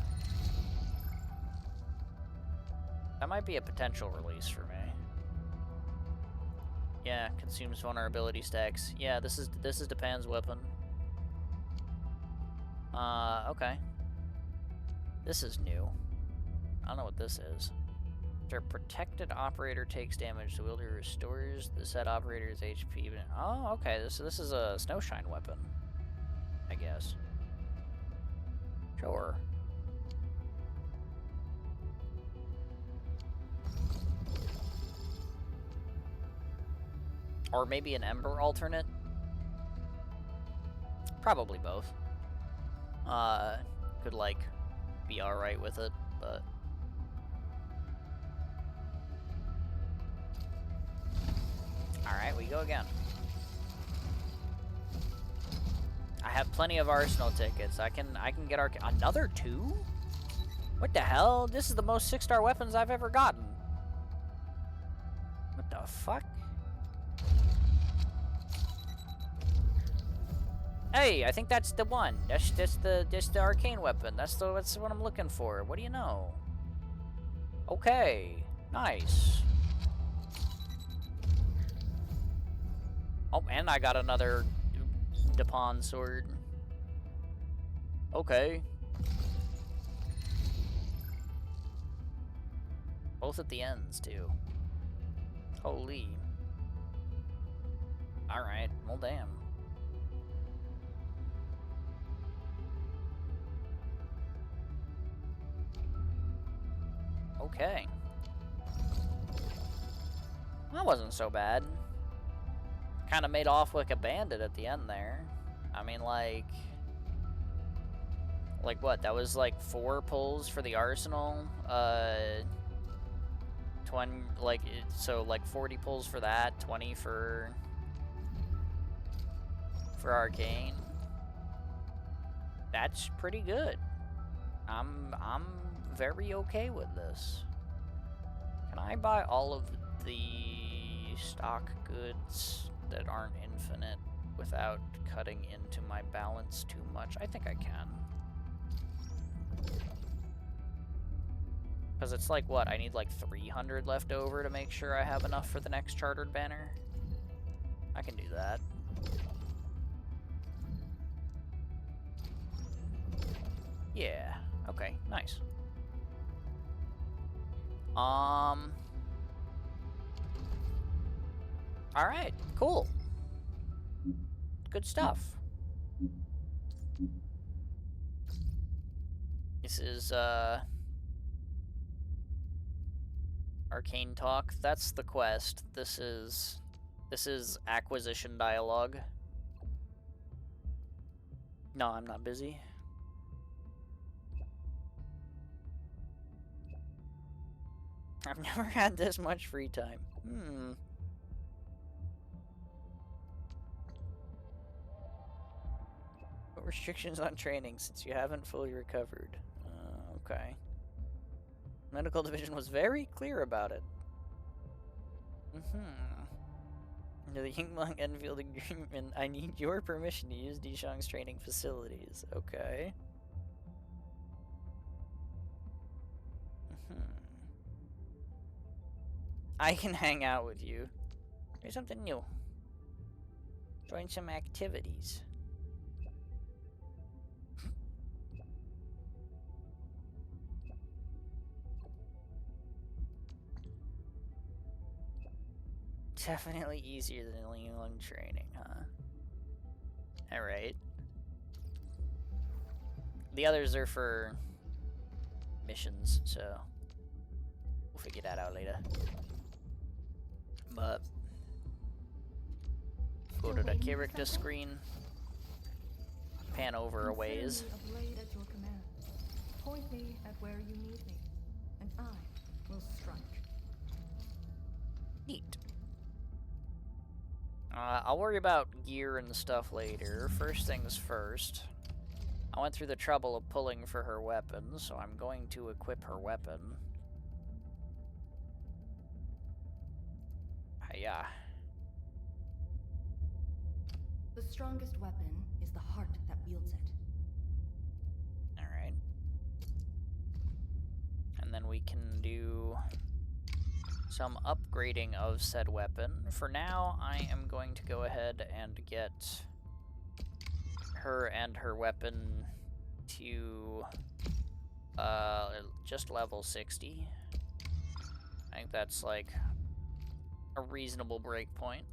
B: That might be a potential release for me. Yeah, consumes vulnerability stacks. Yeah, this is Dupant's weapon. Okay. This is new. I don't know what this is. After a protected operator takes damage, the wielder restores the said operator's HP. Oh, okay. This is a snowshine weapon, I guess. Sure. Or maybe an Ember alternate? Probably both. Could, like, be alright with it, but... Alright, we go again. I have plenty of Arsenal tickets. I can get our... Another 2? What the hell? This is the most 6-star weapons I've ever gotten. What the fuck? Hey, I think that's the one. That's the arcane weapon. That's what I'm looking for. What do you know? Okay, nice. Oh, and I got another Dupont sword. Okay. Both at the ends too. Holy. All right. Well, damn. Okay. That wasn't so bad. Kind of made off like a bandit at the end there. I mean, like what? That was like 4 pulls for the arsenal. 20, so like 40 pulls for that, 20 for arcane. That's pretty good. I'm very okay with this. Can I buy all of the stock goods that aren't infinite without cutting into my balance too much? I think I can. Because it's like, what, I need like 300 left over to make sure I have enough for the next chartered banner? I can do that. Yeah, okay, nice. Alright, cool. Good stuff. This is, Arcane Talk. That's the quest. This is acquisition dialogue. No, I'm not busy. I've never had this much free time. What restrictions on training since you haven't fully recovered? Okay. Medical division was very clear about it. Under the Yingling Endfield agreement, I need your permission to use Dishang's training facilities. Okay. I can hang out with you. Here's something new. Join some activities. Definitely easier than Yingling training, huh? Alright. The others are for missions, so we'll figure that out later. But go to the character screen, pan over a ways.
N: A blade at your command. Point me at where you need me, and I
A: will strike.
B: Neat. I'll worry about gear and stuff later. First things first. I went through the trouble of pulling for her weapon, so I'm going to equip her weapon. Yeah.
A: The strongest weapon is the heart that wields it.
B: Alright. And then we can do some upgrading of said weapon. For now, I am going to go ahead and get her and her weapon to just level 60. I think that's like a reasonable break point.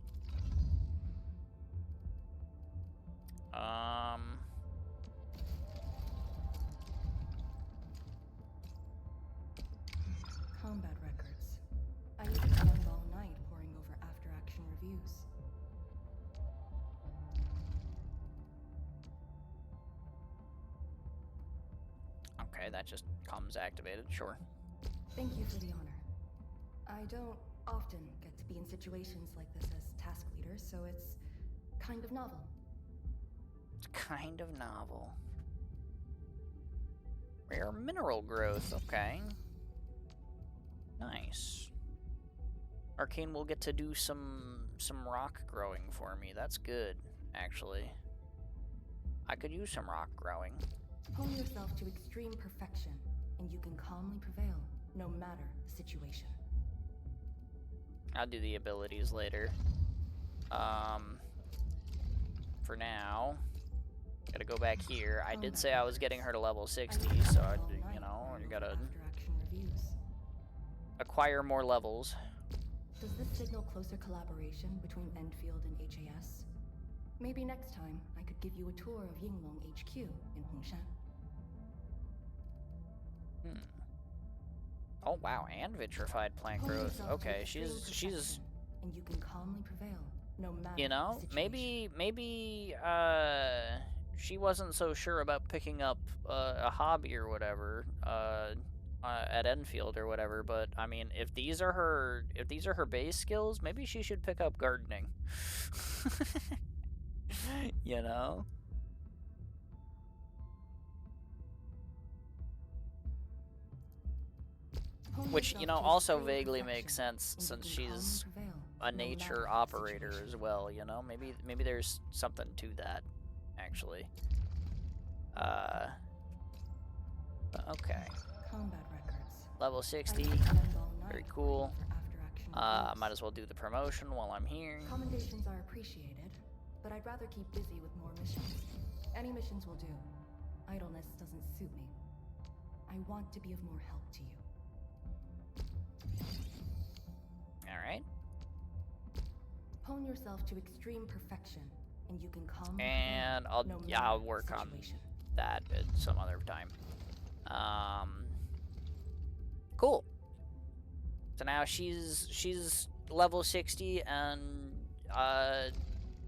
A: Combat records. I need to spend all night poring over after-action reviews.
B: Okay, that just comes activated, sure.
A: Thank you for the honor. I don't often get to be in situations like this as task leader, so it's kind of novel.
B: It's kind of novel. Rare mineral growth, okay. Nice. Arcane will get to do some rock growing for me. That's good, actually. I could use some rock growing.
A: Hone yourself to extreme perfection, and you can calmly prevail, no matter the situation.
B: I'll do the abilities later. For now, gotta go back here. I did say I was getting her to level 60, so I, you know, you gotta acquire more levels.
A: Does this signal closer collaboration between Endfield and HAS? Maybe next time I could give you a tour of Yinglong HQ in Hongshan.
B: Oh wow, and vitrified plant growth. Okay, she's
A: and you can calmly prevail, no matter
B: you know, maybe she wasn't so sure about picking up a hobby or whatever at Enfield or whatever, but I mean, if these are her base skills, maybe she should pick up gardening. You know? Which, you know, also vaguely makes sense since she's a nature operator as well, you know? Maybe there's something to that, actually. Okay.
A: Combat records.
B: Level 60. Very cool. Might as well do the promotion while I'm here.
A: Commendations are appreciated, but I'd rather keep busy with more missions. Any missions will do. Idleness doesn't suit me. I want to be of more help to you.
B: Alright.
A: Hone yourself to extreme perfection, and you can calmly
B: and I'll work on that at some other time. Cool. So now she's level 60 and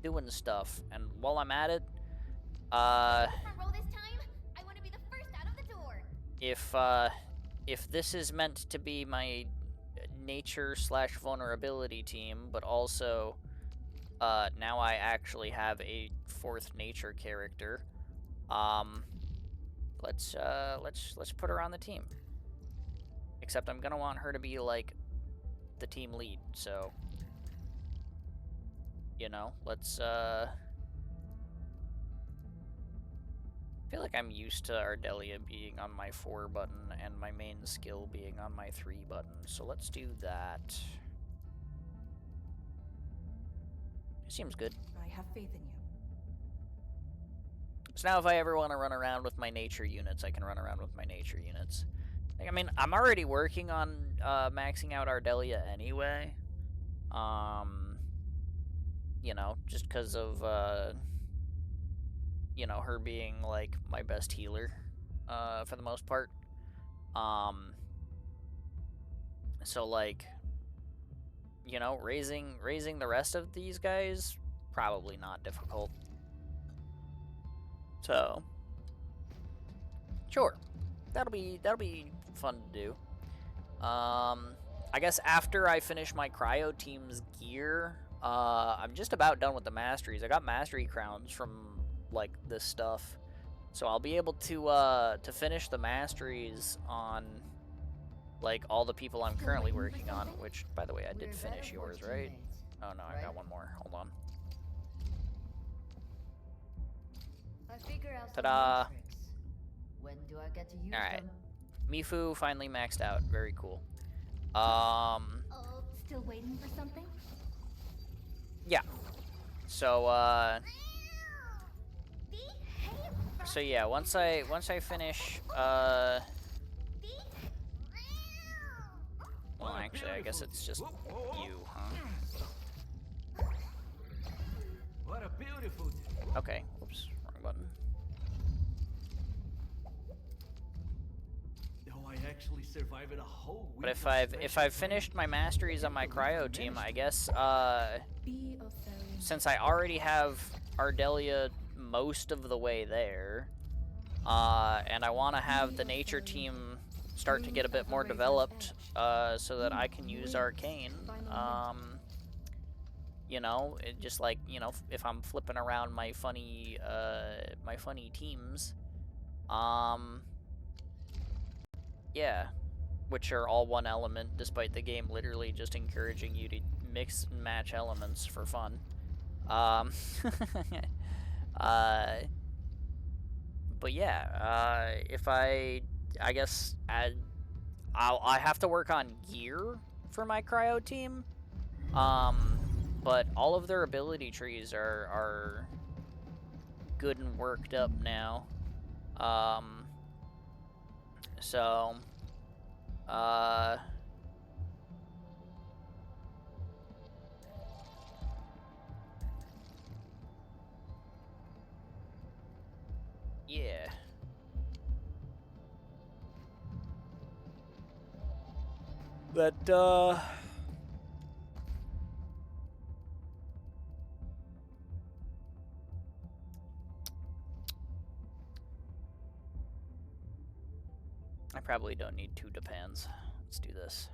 B: doing stuff. And while I'm at it, if this is meant to be my nature/vulnerability team, but also now I actually have a 4th nature character. Let's put her on the team. Except I'm gonna want her to be like the team lead, so you know, let's I feel like I'm used to Ardelia being on my 4 button and my main skill being on my 3 button, so let's do that. Seems good.
A: I have faith in you.
B: So now if I ever want to run around with my nature units, I can run around with my nature units. Like, I mean, I'm already working on maxing out Ardelia anyway. You know, just because of, you know, her being, like, my best healer, for the most part. So, like, you know, raising the rest of these guys, probably not difficult. So, sure, that'll be fun to do. I guess after I finish my cryo team's gear, I'm just about done with the masteries. I got mastery crowns from like this stuff, so I'll be able to finish the masteries on like all the people I'm currently working on. Which, by the way, I did finish yours, right? Oh no, I got one more. Hold on. Ta-da!
O: When do I get to use
B: Alright.
O: them?
B: Mifu finally maxed out. Very cool.
C: Still waiting for something?
B: Yeah. So, so yeah, once I finish, well, actually, I guess it's just you, huh?
P: What a beautiful day.
B: Okay. Whoops. Wrong button.
P: Oh, I actually survived a whole week.
B: But if I've finished my masteries on my cryo team, I guess since I already have Ardelia most of the way there, and I want to have the nature team start to get a bit more developed, so that I can use arcane. You know, it just like, you know, if I'm flipping around my funny teams, yeah, which are all one element, despite the game literally just encouraging you to mix and match elements for fun. But yeah, if I guess I have to work on gear for my cryo team. But all of their ability trees are good and worked up now. So, yeah. But, I probably don't need 2 depends. Let's do this.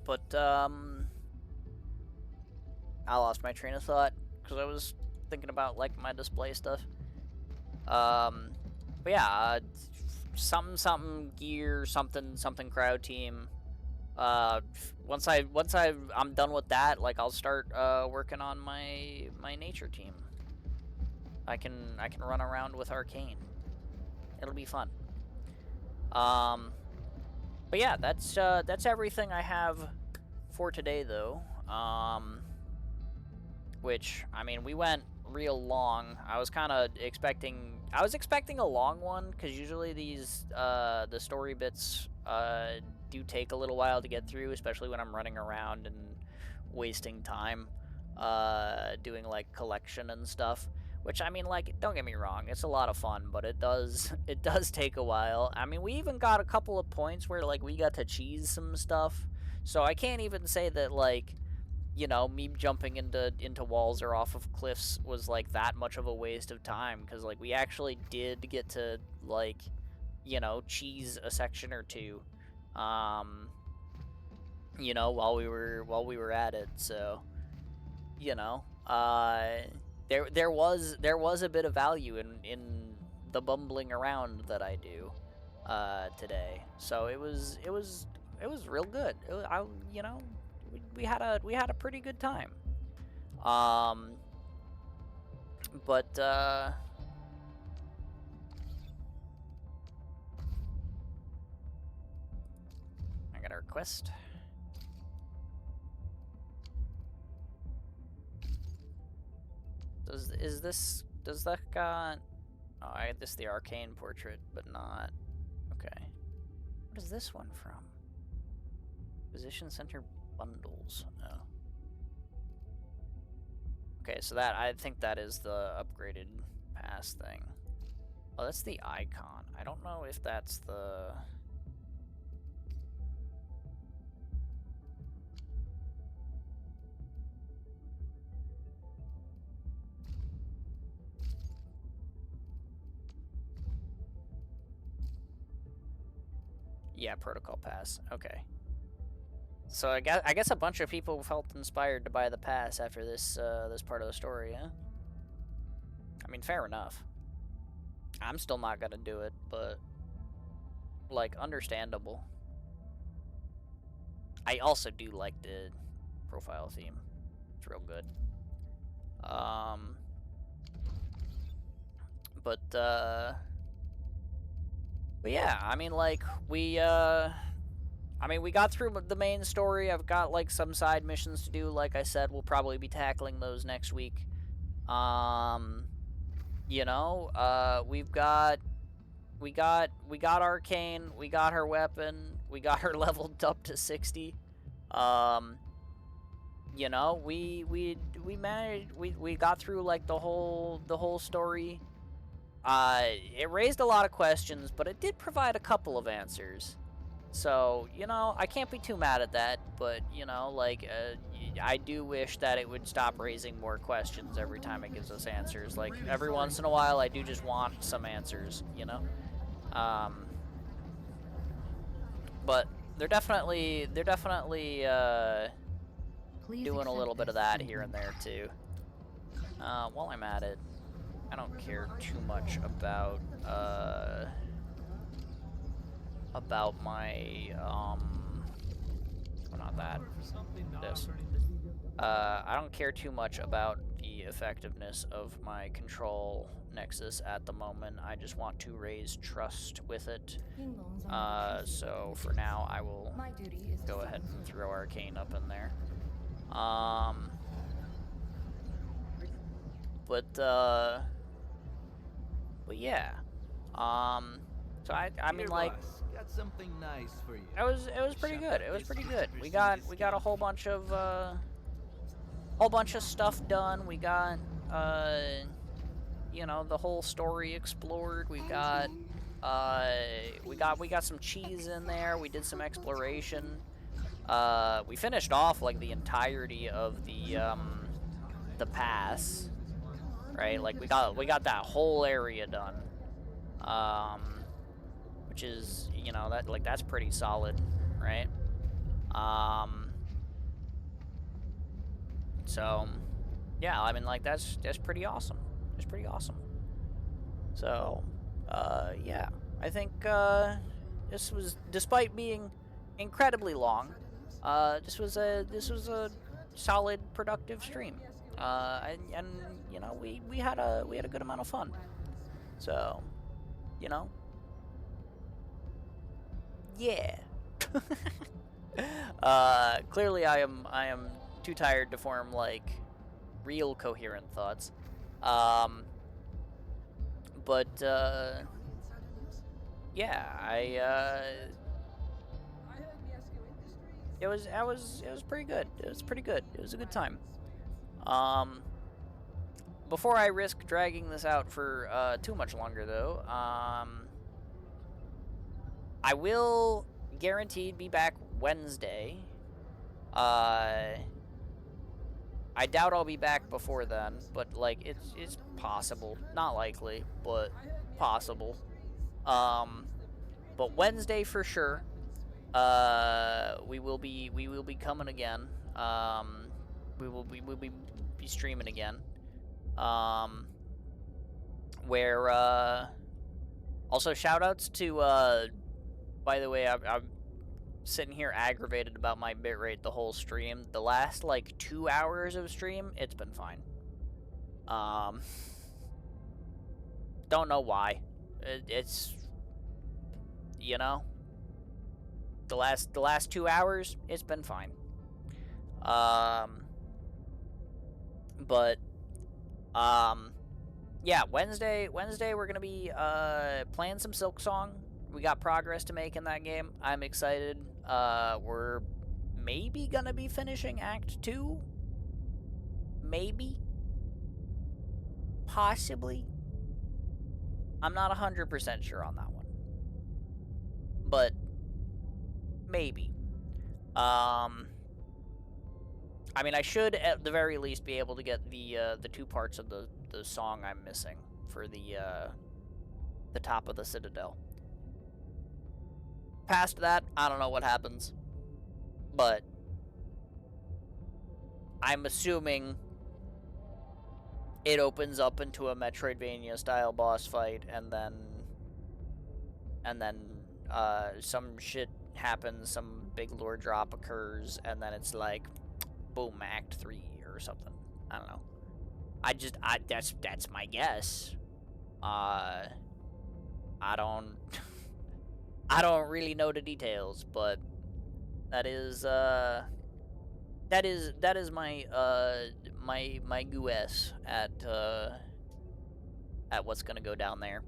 B: But, I lost my train of thought because I was thinking about, like, my display stuff. But yeah, something gear, something crowd team. Once I'm done with that, like, I'll start working on my nature team. I can run around with arcane. It'll be fun. But yeah, that's everything I have for today, though. Which, I mean, we went real long. I was expecting a long one, because usually these the story bits do take a little while to get through, especially when I'm running around and wasting time doing like collection and stuff. Which, I mean, like, don't get me wrong, it's a lot of fun, but it does take a while. I mean, we even got a couple of points where, like, we got to cheese some stuff. So I can't even say that, like, you know, me jumping into walls or off of cliffs was, like, that much of a waste of time, because, like, we actually did get to, like, you know, cheese a section or two, you know, while we were at it. So, you know, there was a bit of value in the bumbling around that I do today. So it was real good. You know, we had a pretty good time. But I got a request. Does that got... Oh, I had this the arcane portrait, but not... Okay. What is this one from? Position center bundles. Oh. Okay, so that, I think that is the upgraded pass thing. Oh, that's the icon. I don't know if that's the... Yeah, Protocol Pass. Okay. So I guess a bunch of people felt inspired to buy the pass after this this part of the story, huh? I mean, fair enough. I'm still not gonna do it, but like understandable. I also do like the profile theme. It's real good. But yeah, I mean, like, we got through the main story. I've got, like, some side missions to do. Like I said, we'll probably be tackling those next week. You know, we got Arcane, we got her weapon, we got her leveled up to 60. You know, we managed, we got through, like, the whole story. It raised a lot of questions, but it did provide a couple of answers. So, you know, I can't be too mad at that, but, you know, like, I do wish that it would stop raising more questions every time it gives us answers. Like, every once in a while, I do just want some answers, you know? But they're definitely doing a little bit of that here and there, too. While I'm at it, I don't care too much about my, not that, this. I don't care too much about the effectiveness of my control nexus at the moment. I just want to raise trust with it. So for now, I will go ahead and throw Arcane up in there. But yeah. So I mean, like,
R: got something nice for you.
B: It was pretty good. It was pretty good. We got a whole bunch of stuff done. We got you know, the whole story explored. We got some cheese in there. We did some exploration. We finished off like the entirety of the pass, right? Like we got that whole area done. Which is, you know, that's pretty solid, right? So yeah, I mean, like, that's pretty awesome. It's pretty awesome. So yeah, I think this was, despite being incredibly long, this was a solid, productive stream. And you know, we had a good amount of fun. So, you know, yeah. Clearly I am too tired to form, like, real coherent thoughts. But yeah, it was pretty good. It was pretty good. It was a good time. Before I risk dragging this out for too much longer, though, I will guaranteed be back Wednesday. I doubt I'll be back before then, but, like, it's possible. Not likely, but possible. But Wednesday for sure. We will be coming again. We will be streaming again. Where also shout outs to by the way, I'm sitting here aggravated about my bitrate the whole stream. The last, like, 2 hours of stream, it's been fine. Don't know why. It's, you know, the last 2 hours, it's been fine. But yeah, Wednesday we're gonna be playing some Silksong. We got progress to make in that game. I'm excited. We're maybe gonna be finishing Act 2. Maybe. Possibly. I'm not 100% sure on that one. But maybe. I mean, I should at the very least be able to get the 2 parts of the song I'm missing for the top of the Citadel. past that, I don't know what happens. But I'm assuming it opens up into a Metroidvania style boss fight, and then some shit happens, some big lore drop occurs, and then it's like, boom, Act 3 or something. I don't know. That's my guess. I don't I don't really know the details, but that is my my guess at what's gonna go down there.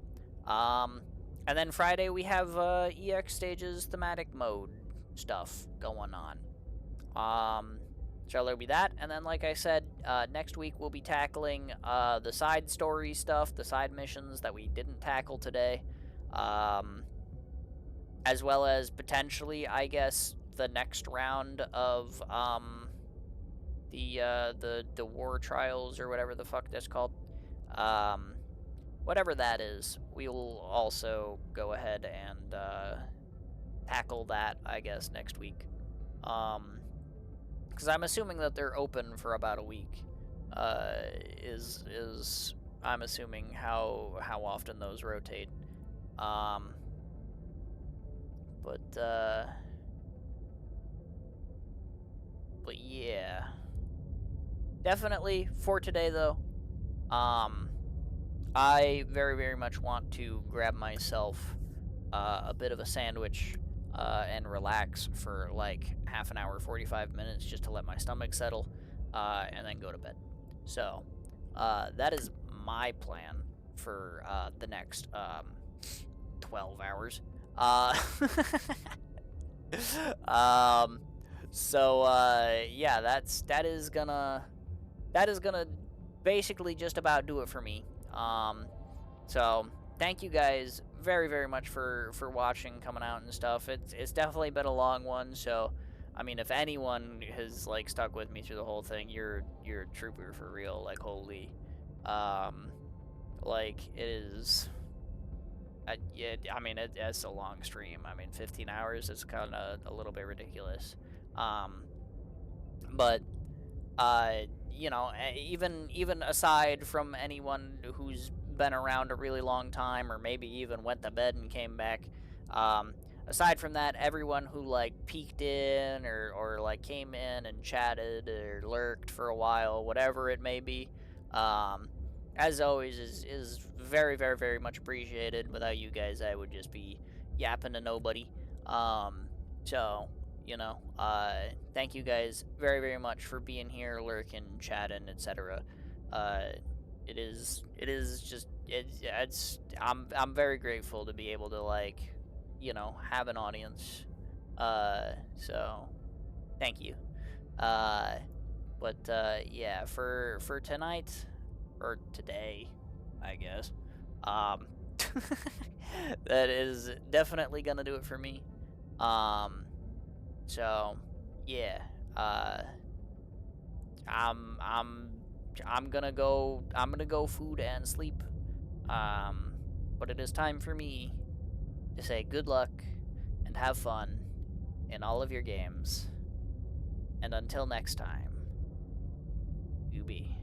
B: And then Friday we have EX stages thematic mode stuff going on. So there'll be that, and then like I said, next week we'll be tackling the side story stuff, the side missions that we didn't tackle today, as well as potentially, I guess, the next round of the war trials or whatever the fuck that's called. Whatever that is, we will also go ahead and tackle that, I guess, next week. Because I'm assuming that they're open for about a week. Is I'm assuming how often those rotate. But yeah, definitely for today though. I very much want to grab myself a bit of a sandwich and relax for like half an hour, 45 minutes, just to let my stomach settle, and then go to bed. So that is my plan for the next 12 hours. So yeah, that is gonna basically just about do it for me. So thank you guys very much for watching, coming out and stuff. It's definitely been a long one, so I mean, if anyone has like stuck with me through the whole thing, you're a trooper for real. Like, holy, like it is. Yeah, I mean, it's a long stream. I mean, 15 hours is kind of a little bit ridiculous. But you know, even aside from anyone who's been around a really long time, or maybe even went to bed and came back, aside from that, everyone who like peeked in or like came in and chatted or lurked for a while, whatever it may be, as always is very much appreciated. Without you guys, I would just be yapping to nobody. So, you know, thank you guys very much for being here, lurking, chatting, etc. I'm very grateful to be able to, like, you know, have an audience. So thank you. But yeah, for tonight, or today, I guess, that is definitely gonna do it for me. So yeah, I'm gonna go food and sleep. But it is time for me to say good luck and have fun in all of your games. And until next time, you be.